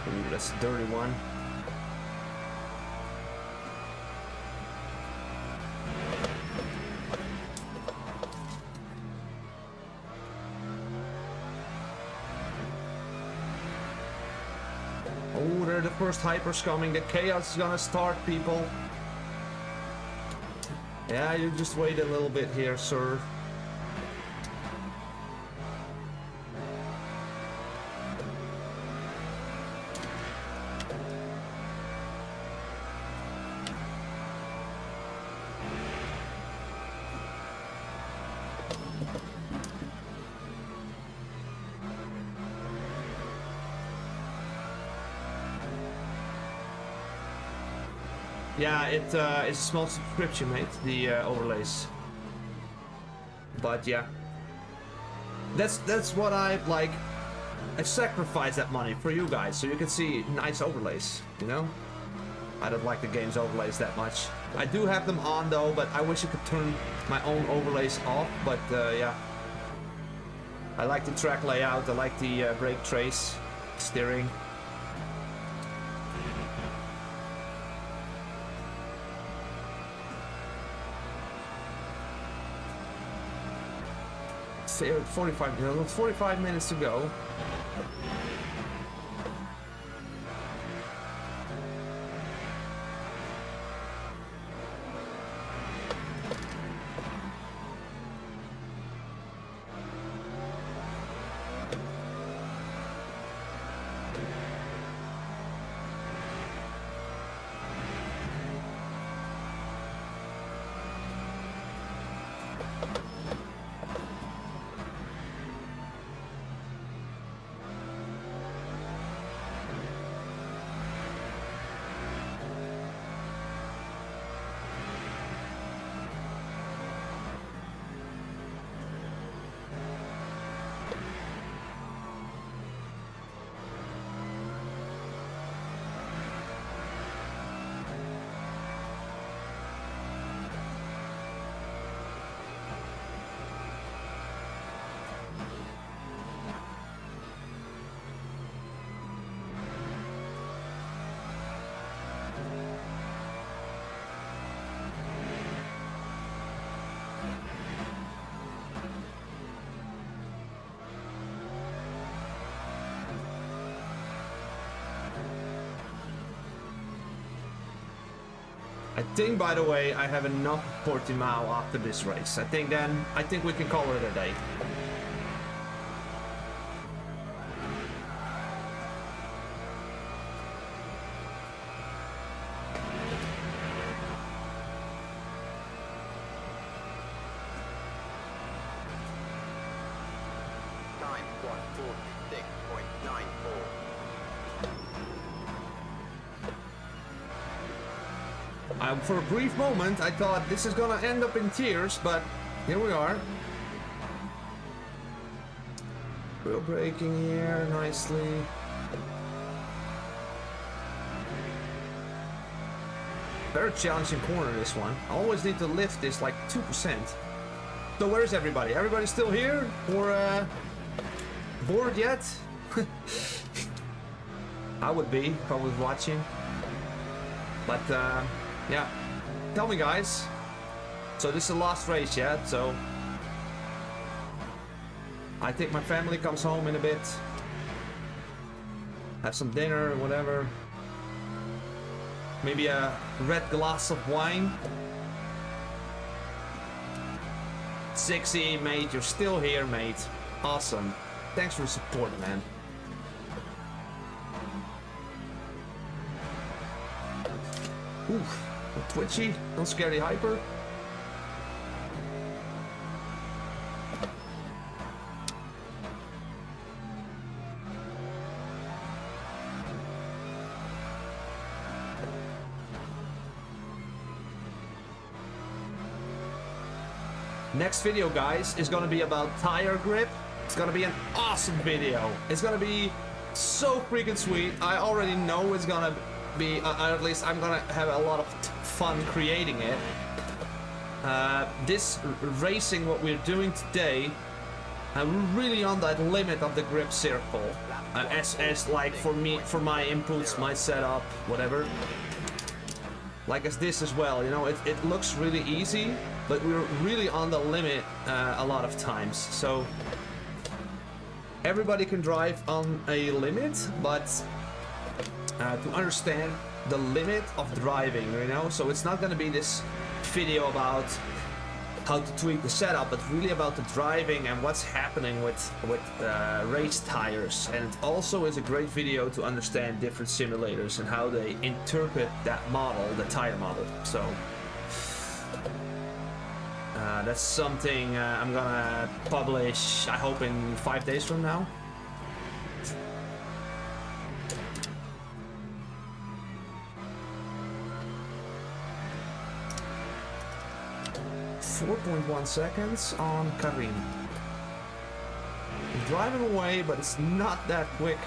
Ooh, that's a dirty one. Oh, there are the first hypers coming. The chaos is gonna start, people. Yeah, you just wait a little bit here, sir. Yeah, it's a small subscription, mate, the overlays. But yeah, that's what I like. I sacrifice that money for you guys, so you can see nice overlays. You know, I don't like the game's overlays that much. I do have them on though, but I wish I could turn my own overlays off. But yeah, I like the track layout. I like the brake trace, steering. Fair, 45 minutes to go. I think, by the way, I have enough Portimao after this race. I think we can call it a day. Time 1:46.94. For a brief moment, I thought this is gonna end up in tears, but here we are. Wheel braking here nicely. Very challenging corner, this one. I always need to lift this like 2%. So where's everybody? Everybody still here? Or bored yet? I would be if I was watching. But yeah, tell me guys. So this is the last race, yeah? So I think my family comes home in a bit. Have some dinner or whatever. Maybe a red glass of wine. Sixy, mate, you're still here, mate. Awesome. Thanks for the support, man. Oof. Twitchy. Don't scare the hyper. Next video, guys, is gonna be about tire grip. It's gonna be an awesome video. It's gonna be so freaking sweet. I already know it's gonna be, at least I'm gonna have a lot of fun creating it. This racing, what we're doing today, we're really on that limit of the grip circle. As like for me, for my inputs, my setup, whatever. Like as this as well, you know, it looks really easy, but we're really on the limit a lot of times. So everybody can drive on a limit, but to understand the limit of driving, you know, so it's not gonna be this video about how to tweak the setup, but really about the driving and what's happening with race tires. And it also is a great video to understand different simulators and how they interpret that model, the tire model. So that's something I'm gonna publish, I hope, in 5 days from now. 4.1 seconds on Karim. Driving away, but it's not that quick.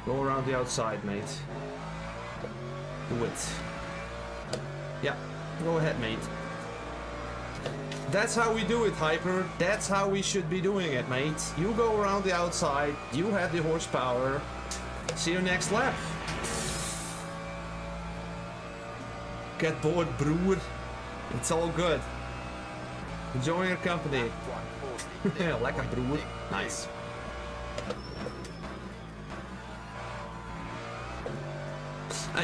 Go around the outside, mate. Do it. Yeah, go ahead, mate. That's how we do it, Hyper. That's how we should be doing it, mate. You go around the outside, you have the horsepower. See you next lap. Get bored, broer. It's all good. Enjoy your company. Lekker, broer. Nice.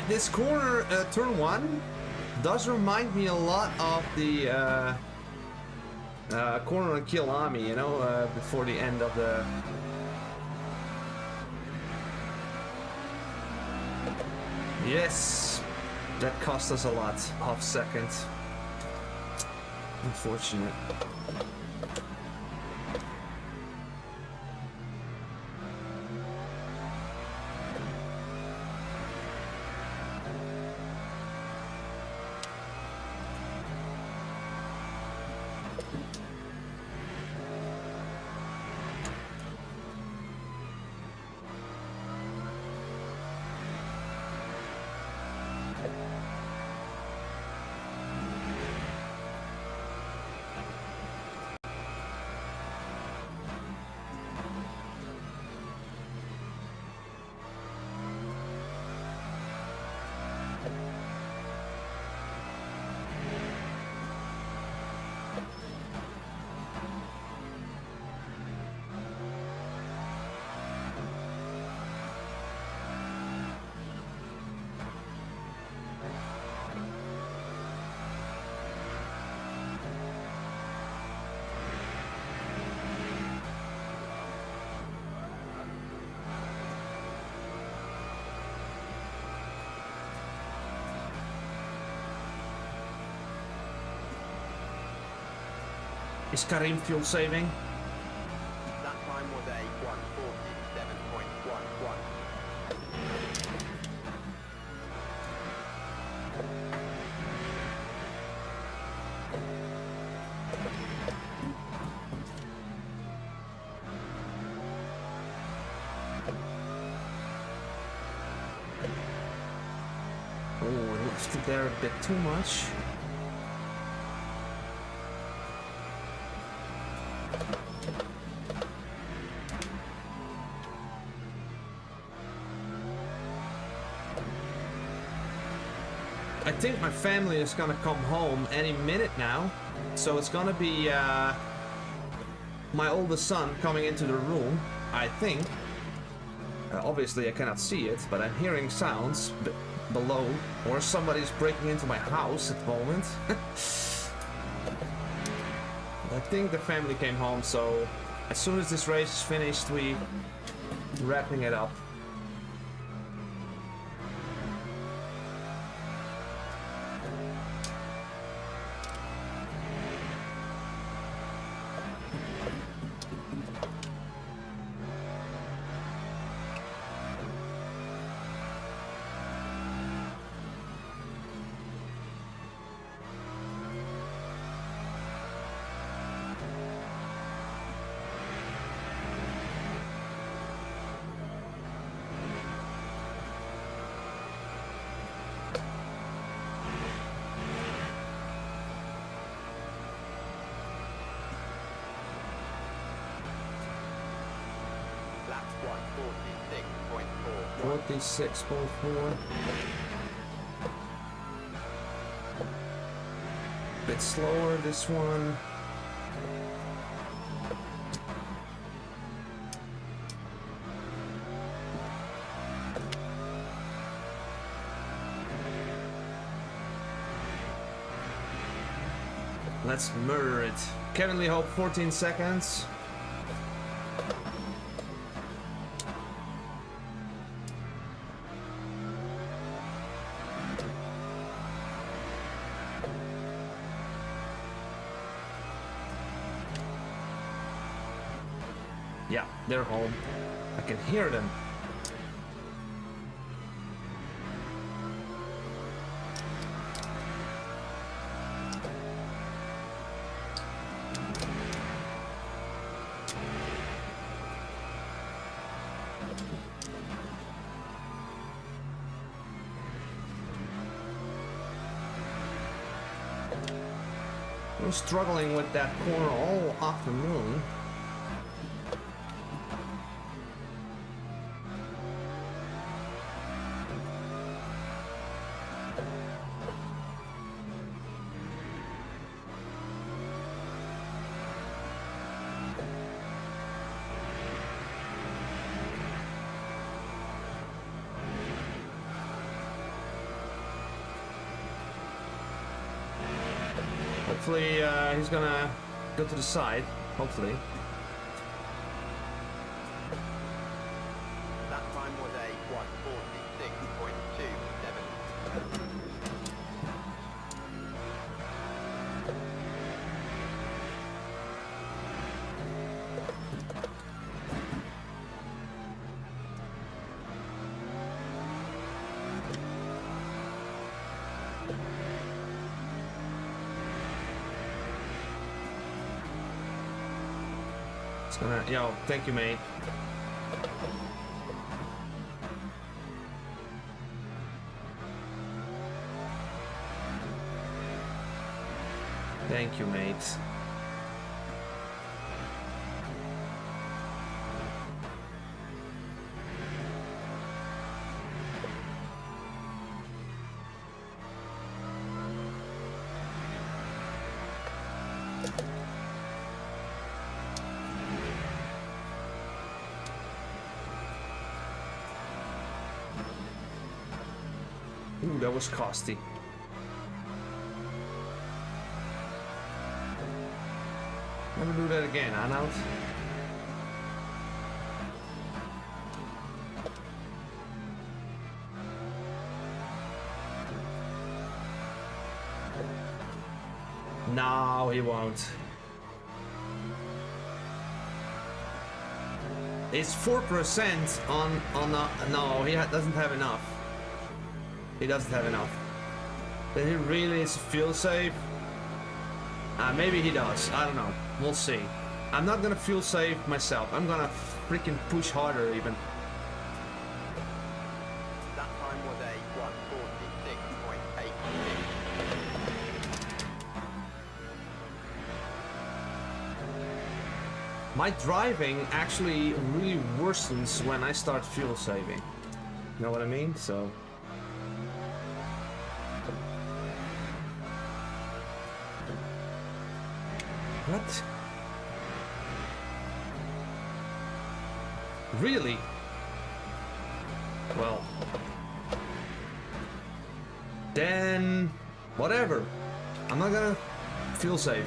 This corner, turn 1, does remind me a lot of the corner on Kielami, you know, before the end of the... Yes, that cost us a lot, half second. Unfortunate. Is Karim fuel saving? That time was a 1:47.11. Oh, I lifted there a bit too much. I think my family is gonna come home any minute now. So it's gonna be my oldest son coming into the room, I think. Obviously I cannot see it, but I'm hearing sounds below, or somebody's breaking into my house at the moment. I think the family came home, so as soon as this race is finished, we wrapping it up. Lap 1, 46.4. 46.4. Bit slower this one. Let's murder it. Kevin Lee Hope, 14 seconds. Yeah, they're home. I can hear them. I'm struggling with that corner all afternoon. Hopefully he's gonna go to the side, hopefully. That time was a 1:46.27. It's gonna, yo, thank you, mate. Thank you, mate. Ooh, that was costly. Never do that again, Arnold. No, he won't. It's 4% on no, he doesn't have enough. He doesn't have enough. Did he really feel safe? Maybe he does. I don't know. We'll see. I'm not gonna feel safe myself. I'm gonna freaking push harder even. That time was a 1:46.86. My driving actually really worsens when I start fuel saving. You know what I mean? So What? Really? Well. Then... whatever. I'm not gonna feel safe.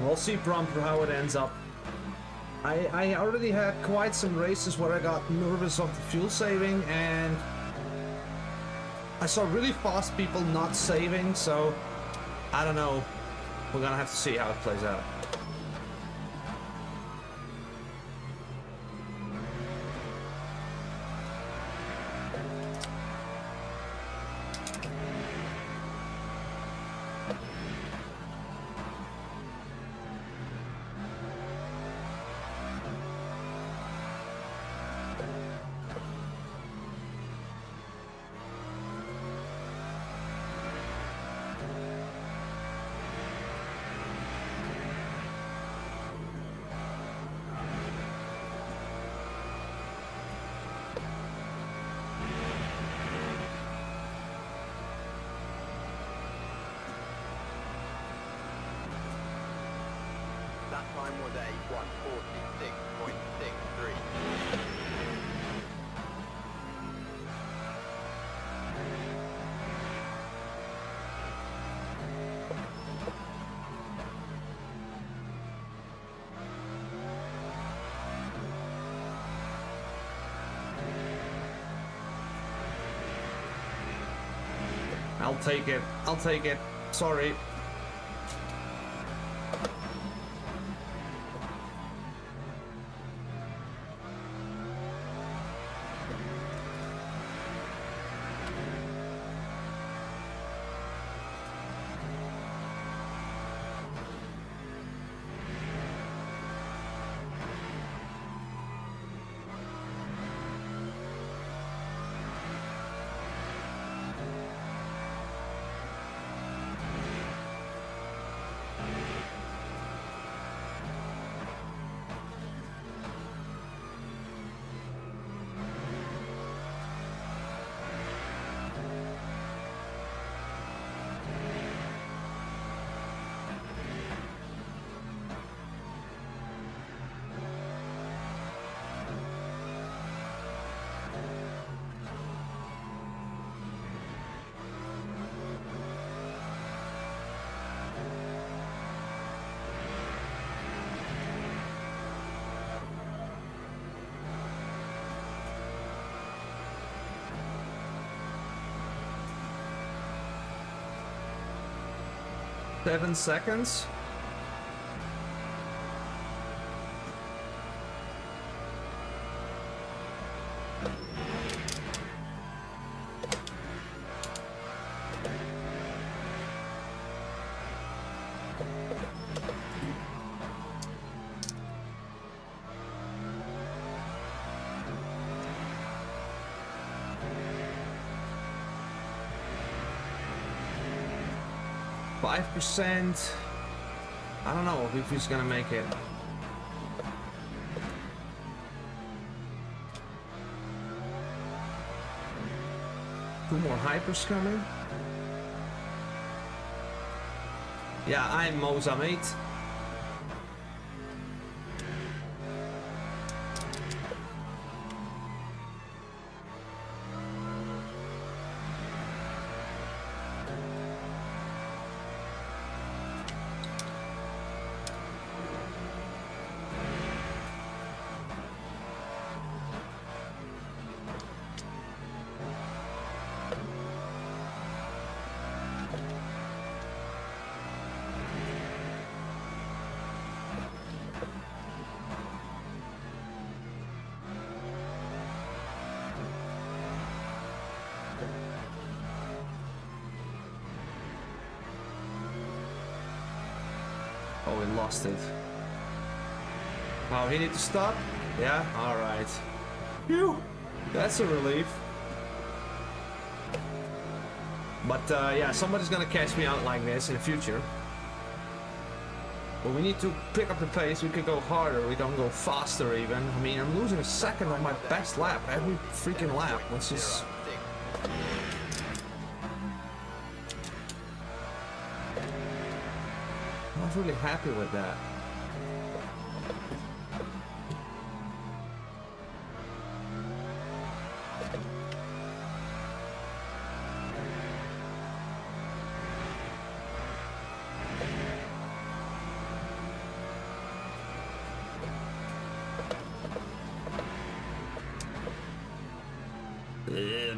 We'll see prompter how it ends up. I already had quite some races where I got nervous of the fuel saving, and I saw really fast people not saving, so I don't know. We're gonna have to see how it plays out. That time was a 146.63. I'll take it. I'll take it. Sorry. Seven seconds. 5%. I don't know if he's gonna make it. Two more hypers coming. Yeah, I'm Moza, mate. Oh, he lost it. Wow, he need to stop? Yeah? Alright. Phew! That's a relief. But yeah, somebody's gonna catch me out like this in the future. But we need to pick up the pace, we could go harder, we can go faster even. I mean, I'm losing a second on my best lap, every freaking lap, which is... I'm not really happy with that.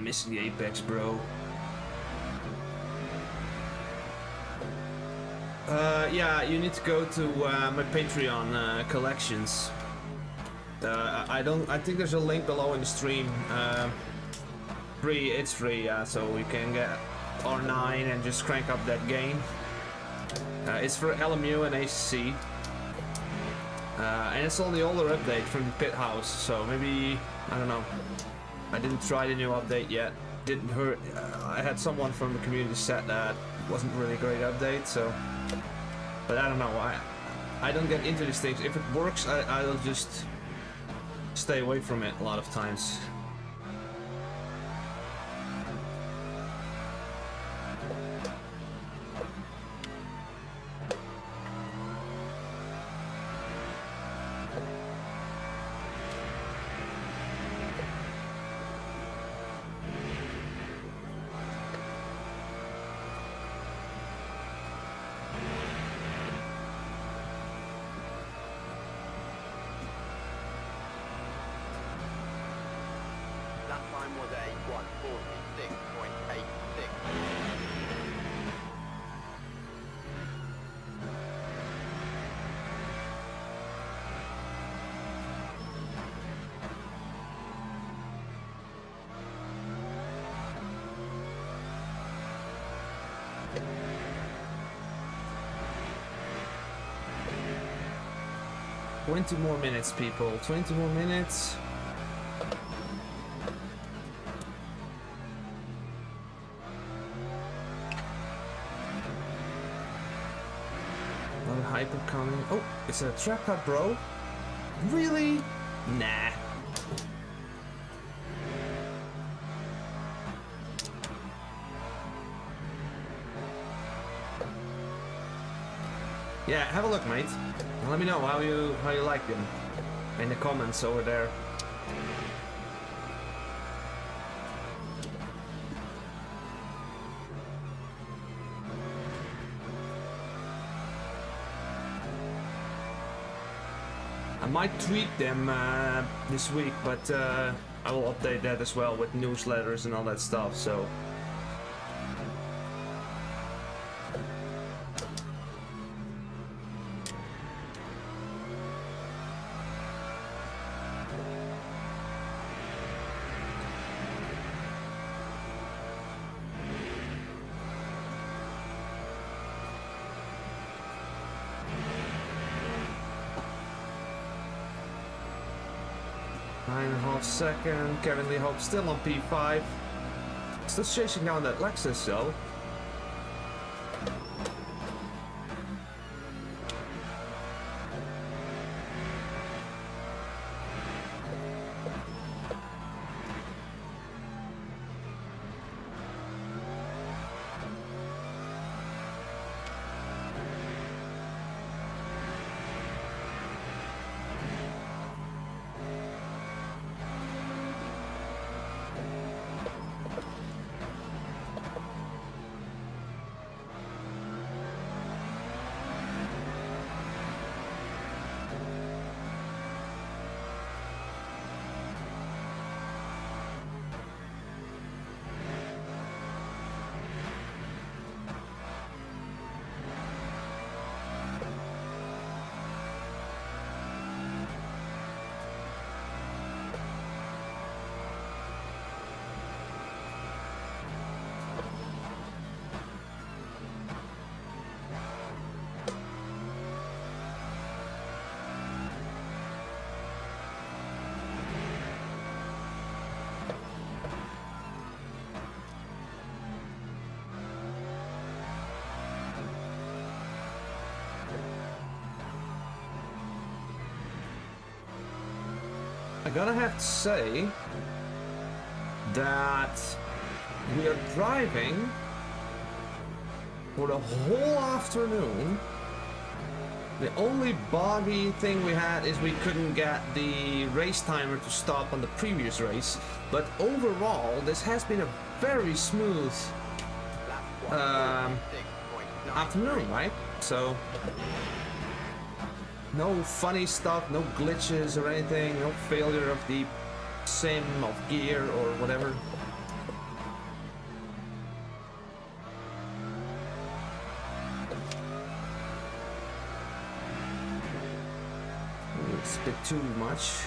Missing the apex, bro. Yeah, you need to go to my Patreon collections. I think there's a link below in the stream. Free, it's free, yeah, so we can get R9 and just crank up that game. It's for LMU and ACC. And it's on the older update from the Pit House, so maybe, I don't know. I didn't try the new update yet. Didn't hurt. I had someone from the community said that it wasn't really a great update, so... But I don't know, I don't get into these things. If it works, I'll just stay away from it a lot of times. That time was a 146.86. 20 more minutes, people. 20 more minutes. Another hyper coming. Oh, it's a trap cut, bro. Really? Nah. Yeah, have a look, mate. And let me know how you like them in the comments over there. I might tweet them this week, but I will update that as well with newsletters and all that stuff, so... 9.5 second. Kevin Lee Hope still on P5. Still chasing down that Lexus though. I'm gonna have to say that we are driving for the whole afternoon. The only buggy thing we had is we couldn't get the race timer to stop on the previous race, but overall this has been a very smooth afternoon, right? So no funny stuff, no glitches or anything, no failure of the sim of gear or whatever. It's a bit too much.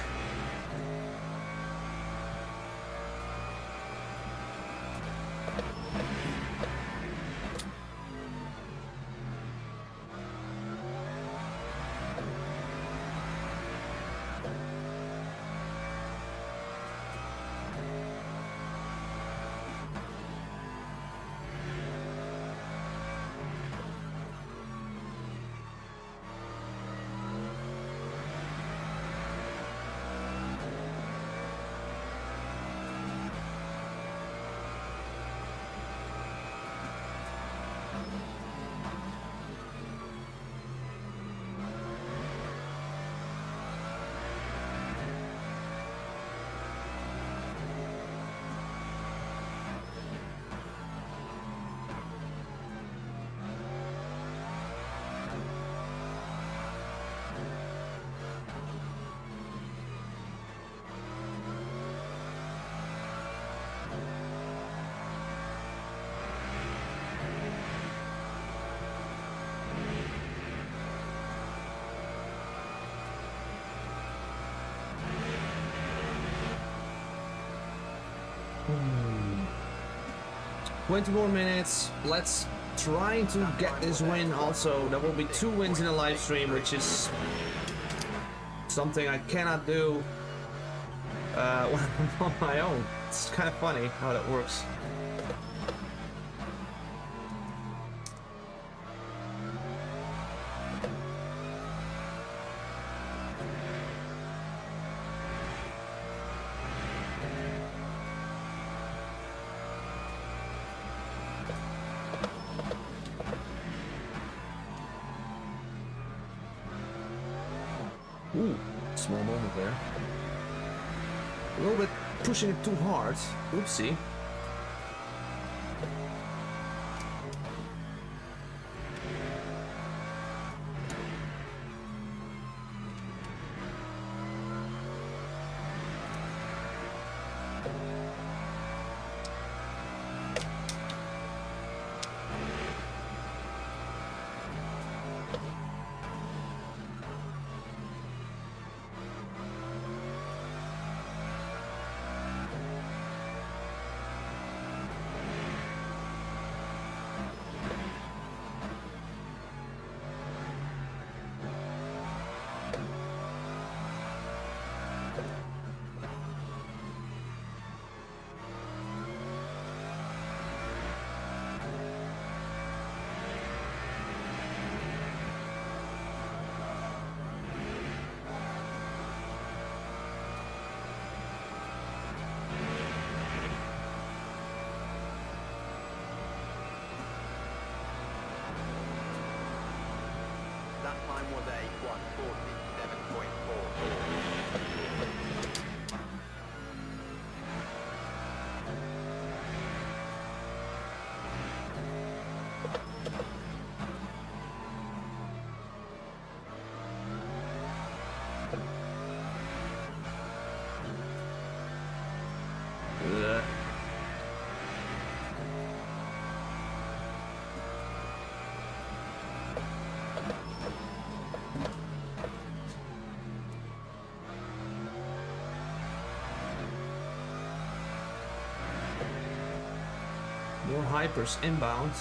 Hmm. 20 more minutes. Let's try to get this win also. There will be 2 wins in the live stream, which is something I cannot do when I'm on my own. It's kind of funny how that works. Ooh, small moment there. A little bit pushing it too hard. Oopsie. Lap time was a 147.44. Ugh. More hypers inbound.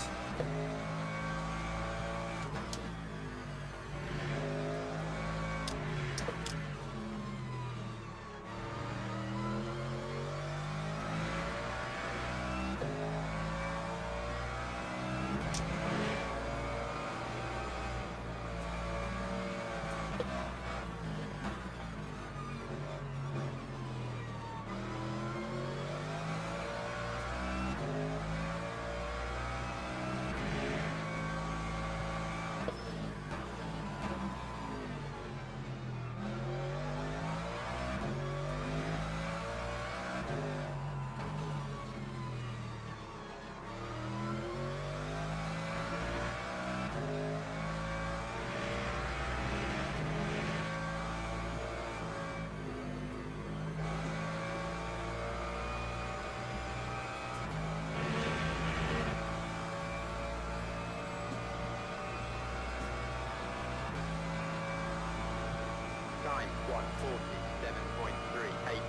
Time 147.38.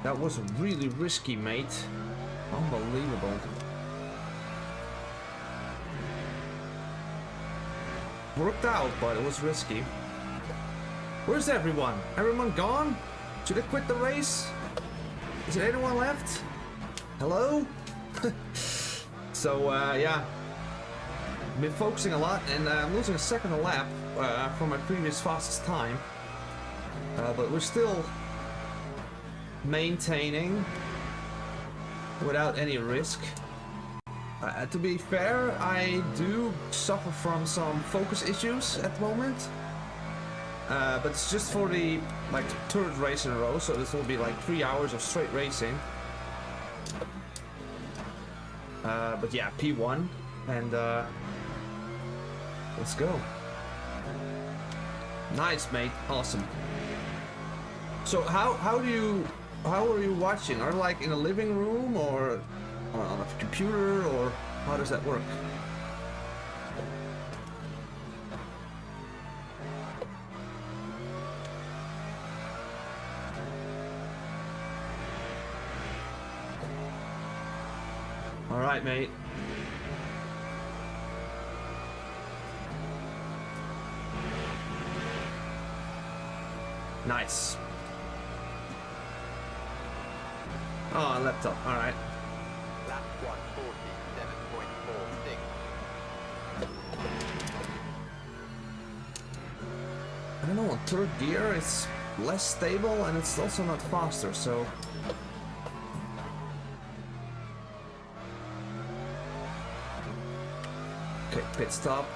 That was really risky, mate. Unbelievable. Worked out, but it was risky. Where's everyone? Everyone gone? Should I quit the race? Is there anyone left? Hello? So, yeah. Been focusing a lot, and I'm losing a second a lap from my previous fastest time. But we're still maintaining without any risk. To be fair, I do suffer from some focus issues at the moment. But it's just for the third race in a row, so this will be like 3 hours of straight racing. But yeah, P1, and let's go. Nice, mate. Awesome. So how are you watching? Are you like in a living room or on a computer, or how does that work? All right, mate. Nice. Oh, laptop. All right. Lap 147.46. I don't know. On third gear, it's less stable and it's also not faster. So. Okay, pit stop.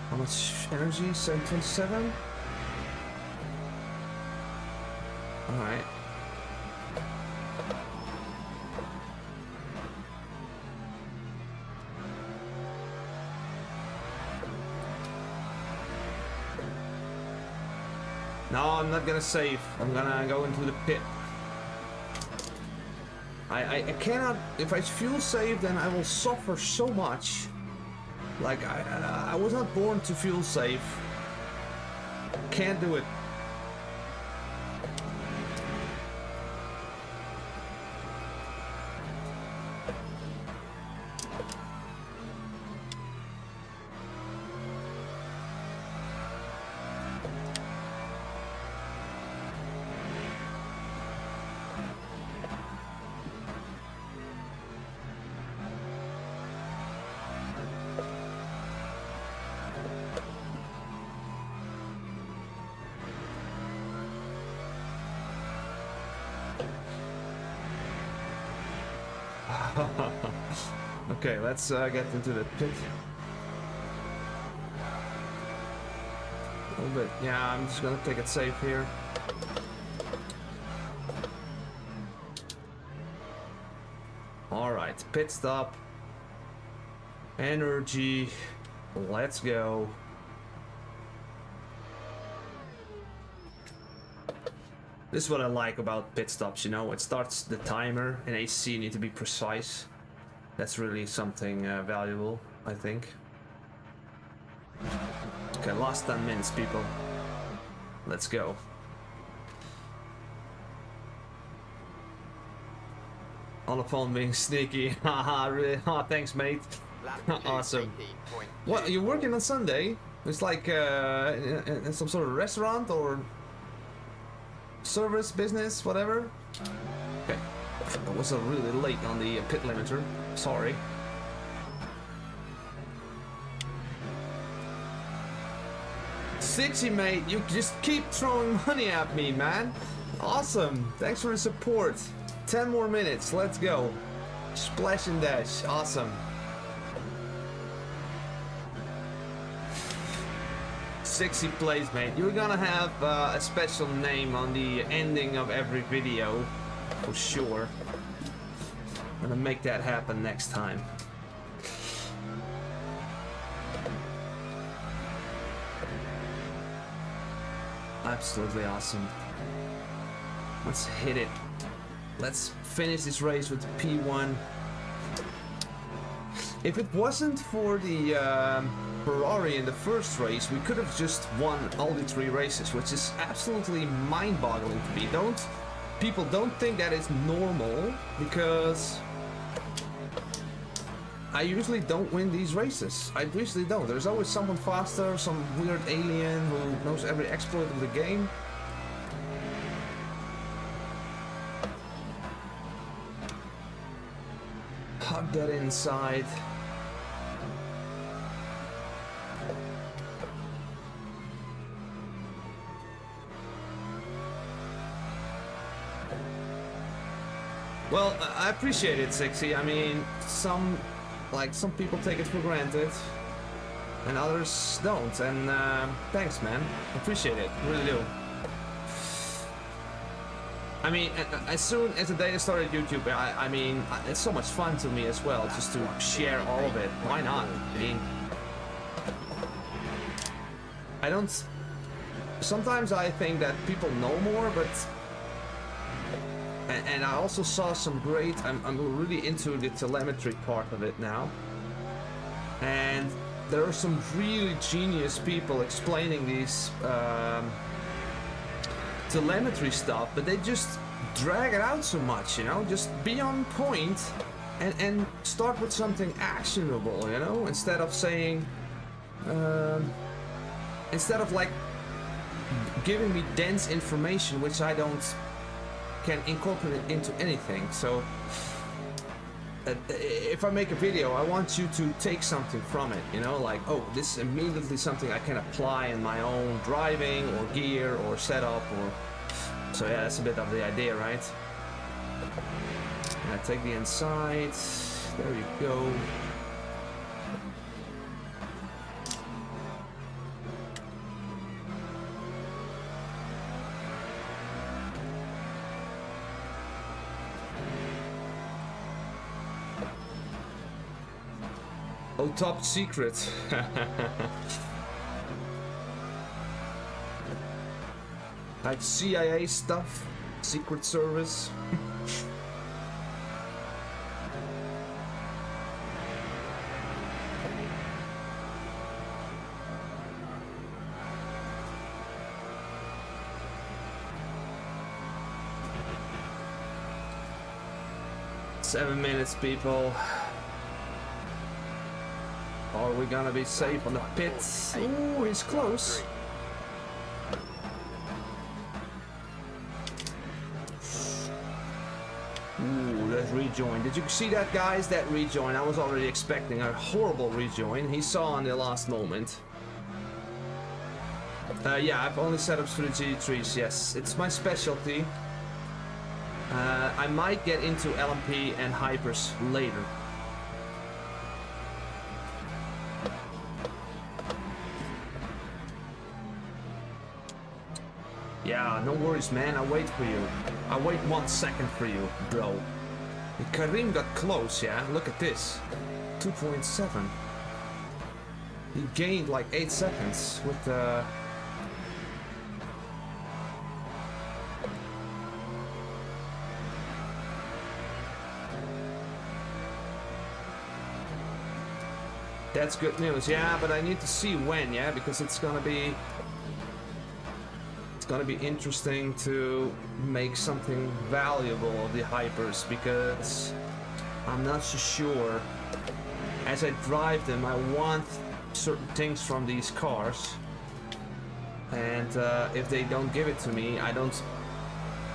How much energy? 727? Alright. No, I'm not gonna save. I'm gonna go into the pit. I cannot. If I fuel save, then I will suffer so much. Like I was not born to fuel save. Can't do it. Okay, let's get into the pit. A little bit. Yeah, I'm just gonna take it safe here. Alright, pit stop. Energy. Let's go. This is what I like about pit stops, you know, it starts the timer and AC need to be precise. That's really something valuable, I think. Okay, last 10 minutes, people. Let's go. On the phone being sneaky. Haha, really? Oh, thanks, mate. Lap 2, Awesome. 18.2. What, you're working on Sunday? It's like in some sort of restaurant or service business, whatever. Okay, I was really late on the pit limiter. Sorry. Sixty, mate, you just keep throwing money at me, man. Awesome. Thanks for the support. 10 more minutes. Let's go. Splash and dash. Awesome. 60 plays, mate. You're gonna have a special name on the ending of every video, for sure. I'm gonna make that happen next time. Absolutely awesome. Let's hit it. Let's finish this race with the P1. If it wasn't for the Ferrari in the first race, we could have just won all the 3 races, which is absolutely mind-boggling to me. People don't think that is normal, because I usually don't win these races. I usually don't. There's always someone faster, some weird alien who knows every exploit of the game. Hug that inside. Well, I appreciate it, Sixy. I mean, some people take it for granted, and others don't. And thanks, man. Appreciate it. Really do. I mean, as soon as the day I started YouTube, I mean, it's so much fun to me as well, just to share all of it. Why not? I mean, I don't. Sometimes I think that people know more, but. And I also saw some great. I'm really into the telemetry part of it now, and there are some really genius people explaining these telemetry stuff, but they just drag it out so much, you know. Just be on point and start with something actionable, you know, instead of saying, instead of like giving me dense information which I don't can incorporate into anything. So if I make a video, I want you to take something from it, you know, like, oh, this is immediately something I can apply in my own driving or gear or setup, or so. Yeah, that's a bit of the idea, right? And I take the inside. There you go. Oh, top secret. Like CIA stuff, Secret Service. Seven minutes, people. Are we gonna be safe on the pits? Ooh, he's close. Ooh, that rejoin. Did you see that, guys? That rejoin. I was already expecting a horrible rejoin. He saw in the last moment. Yeah, I've only setups for the G3s, yes. It's my specialty. I might get into LMP and hypers later. Yeah, no worries, man. I wait for you. I wait 1 second for you, bro. Karim got close, yeah? Look at this. 2.7. He gained like 8 seconds with the... That's good news, yeah, but I need to see when, yeah, because it's gonna be interesting to make something valuable of the hypers, because I'm not so sure. As I drive them, I want certain things from these cars, and if they don't give it to me, I don't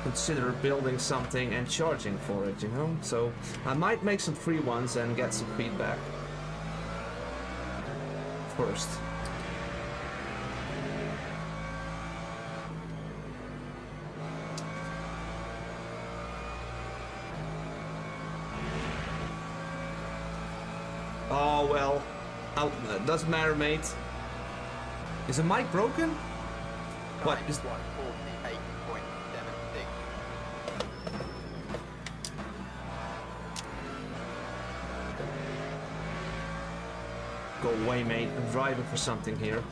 consider building something and charging for it, you know? So I might make some free ones and get some feedback first. Oh well, doesn't matter, mate. Is the mic broken? What is? 148.76. Go away, mate. I'm driving for something here.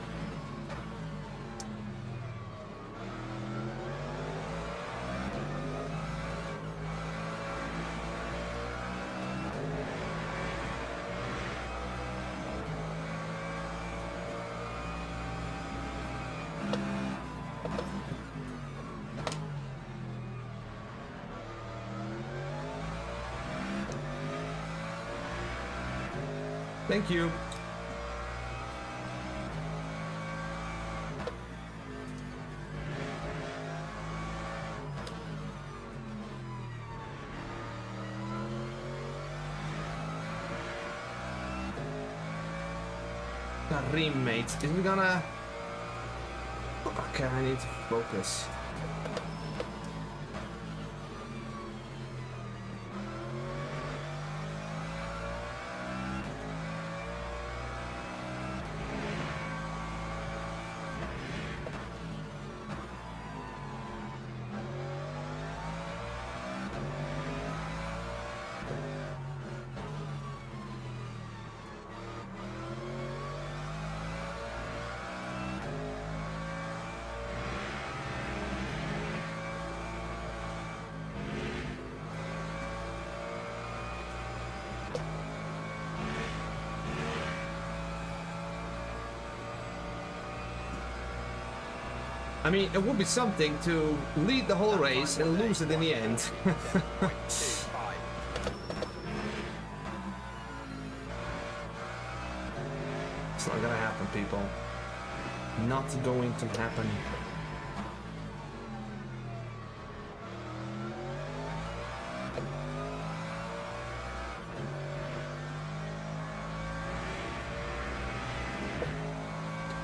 Thank you. Karim, mate. Is he gonna... Okay, I need to focus. I mean, it would be something to lead the whole race and lose it in the end. It's not gonna happen, people. Not going to happen.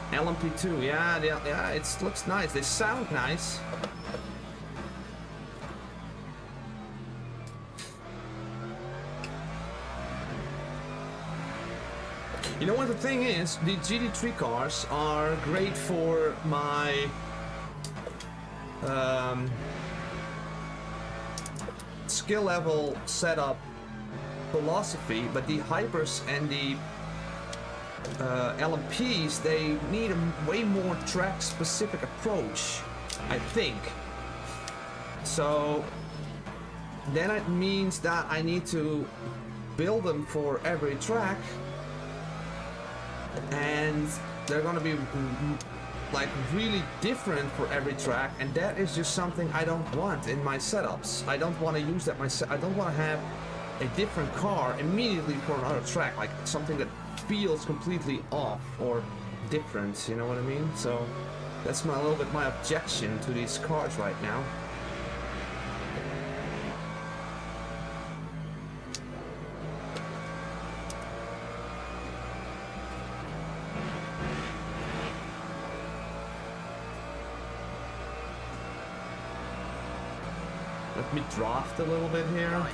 LMP2, yeah, it looks nice. They sound nice. You know what the thing is? The GT3 cars are great for my skill level setup philosophy, but the hypers and the LMPs, they need a way more track-specific approach, I think. So then it means that I need to build them for every track, and they're gonna be like really different for every track, and that is just something I don't want in my setups. I don't want to use that I don't want to have a different car immediately for another track, like something that feels completely off or different, you know what I mean? So that's a little bit my objection to these cars right now. Let me draft a little bit here. Time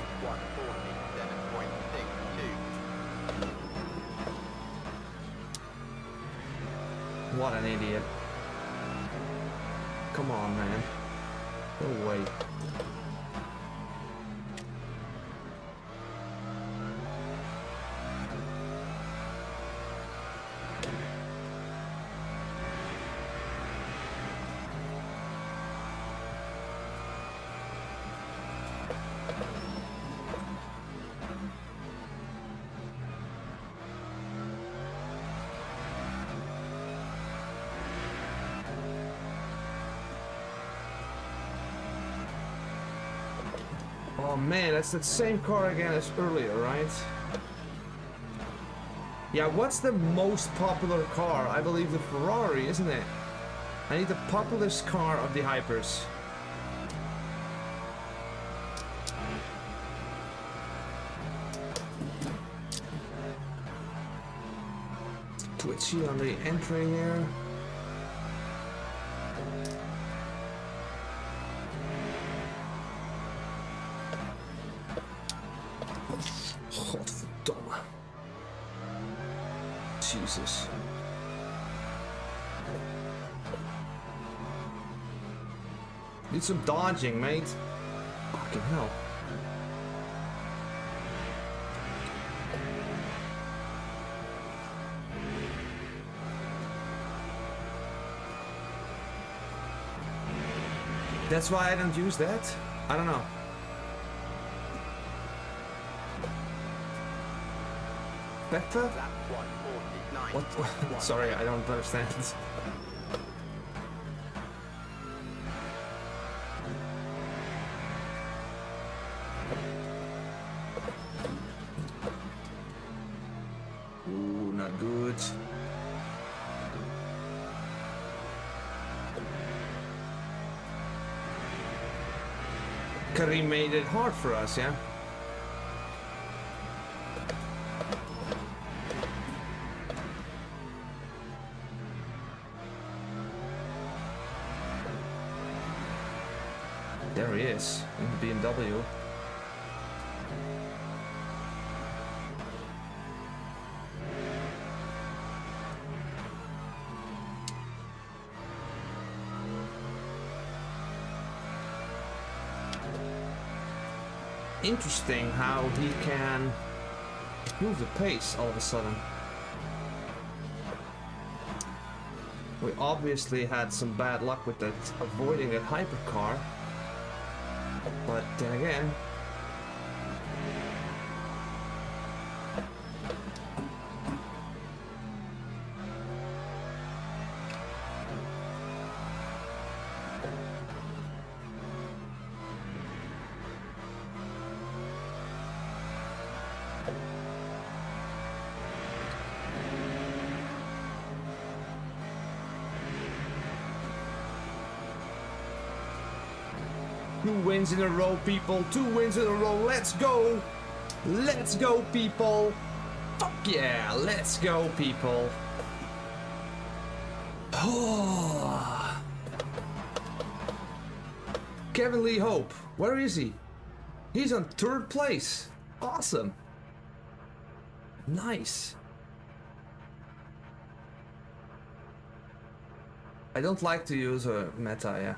147.62. What an idiot. Come on, man. Go away. Oh man, that's the same car again as earlier, right? Yeah, what's the most popular car? I believe the Ferrari, isn't it? I need the popularst car of the hypers. Twitchy on the entry here. Godverdomme. Jesus. Need some dodging, mate. Fucking hell. That's why I don't use that? I don't know. Better? Lap 149. What? Sorry, I don't understand. Ooh, not good. Karim made it hard for us, yeah? There he is, in the BMW. Interesting how he can move the pace all of a sudden. We obviously had some bad luck with that avoiding that hypercar. But then again, two wins in a row, people. 2 wins in a row. Let's go. Let's go, people. Fuck yeah. Let's go, people. Oh. Kevin Lee Hope. Where is he? He's on 3rd place. Awesome. Nice. I don't like to use a meta, yeah.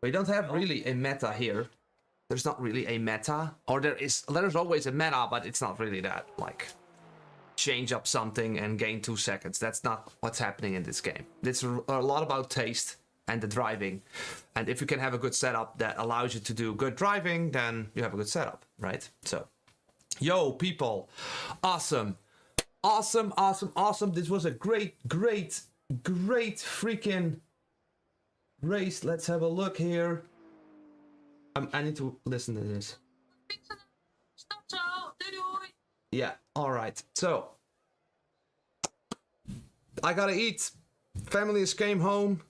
We don't have really a meta here. There's not really a meta. Or there's always a meta, but it's not really that, like, change up something and gain 2 seconds. That's not what's happening in this game. It's a lot about taste and the driving. And if you can have a good setup that allows you to do good driving, then you have a good setup, right? So, yo, people. Awesome. Awesome, awesome, awesome. This was a great freaking race. Let's have a look here. I need to listen to this. Yeah, alright. So, I gotta eat. Family just came home.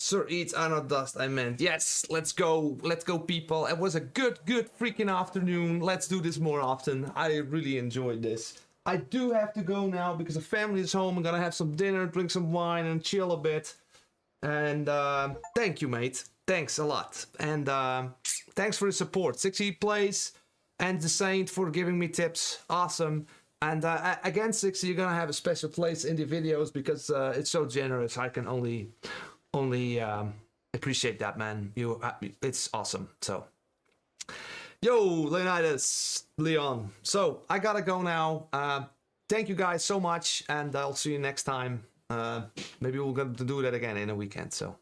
Sir eats, I not dust, I meant. Yes, let's go. Let's go, people. It was a good freaking afternoon. Let's do this more often. I really enjoyed this. I do have to go now because the family is home. I'm gonna have some dinner, drink some wine, and chill a bit. And thank you, mate. Thanks a lot. And thanks for the support. 60 plays and the Saint for giving me tips. Awesome. And again, 60, you're gonna have a special place in the videos because it's so generous. I can only appreciate that, man. It's awesome. So, yo, Leonidas, Leon. So I gotta go now. Thank you guys so much, and I'll see you next time. Maybe we're going to do that again in a weekend. So,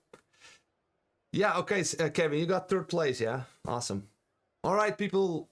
yeah, okay, Kevin, you got third place, yeah? Awesome. All right, people,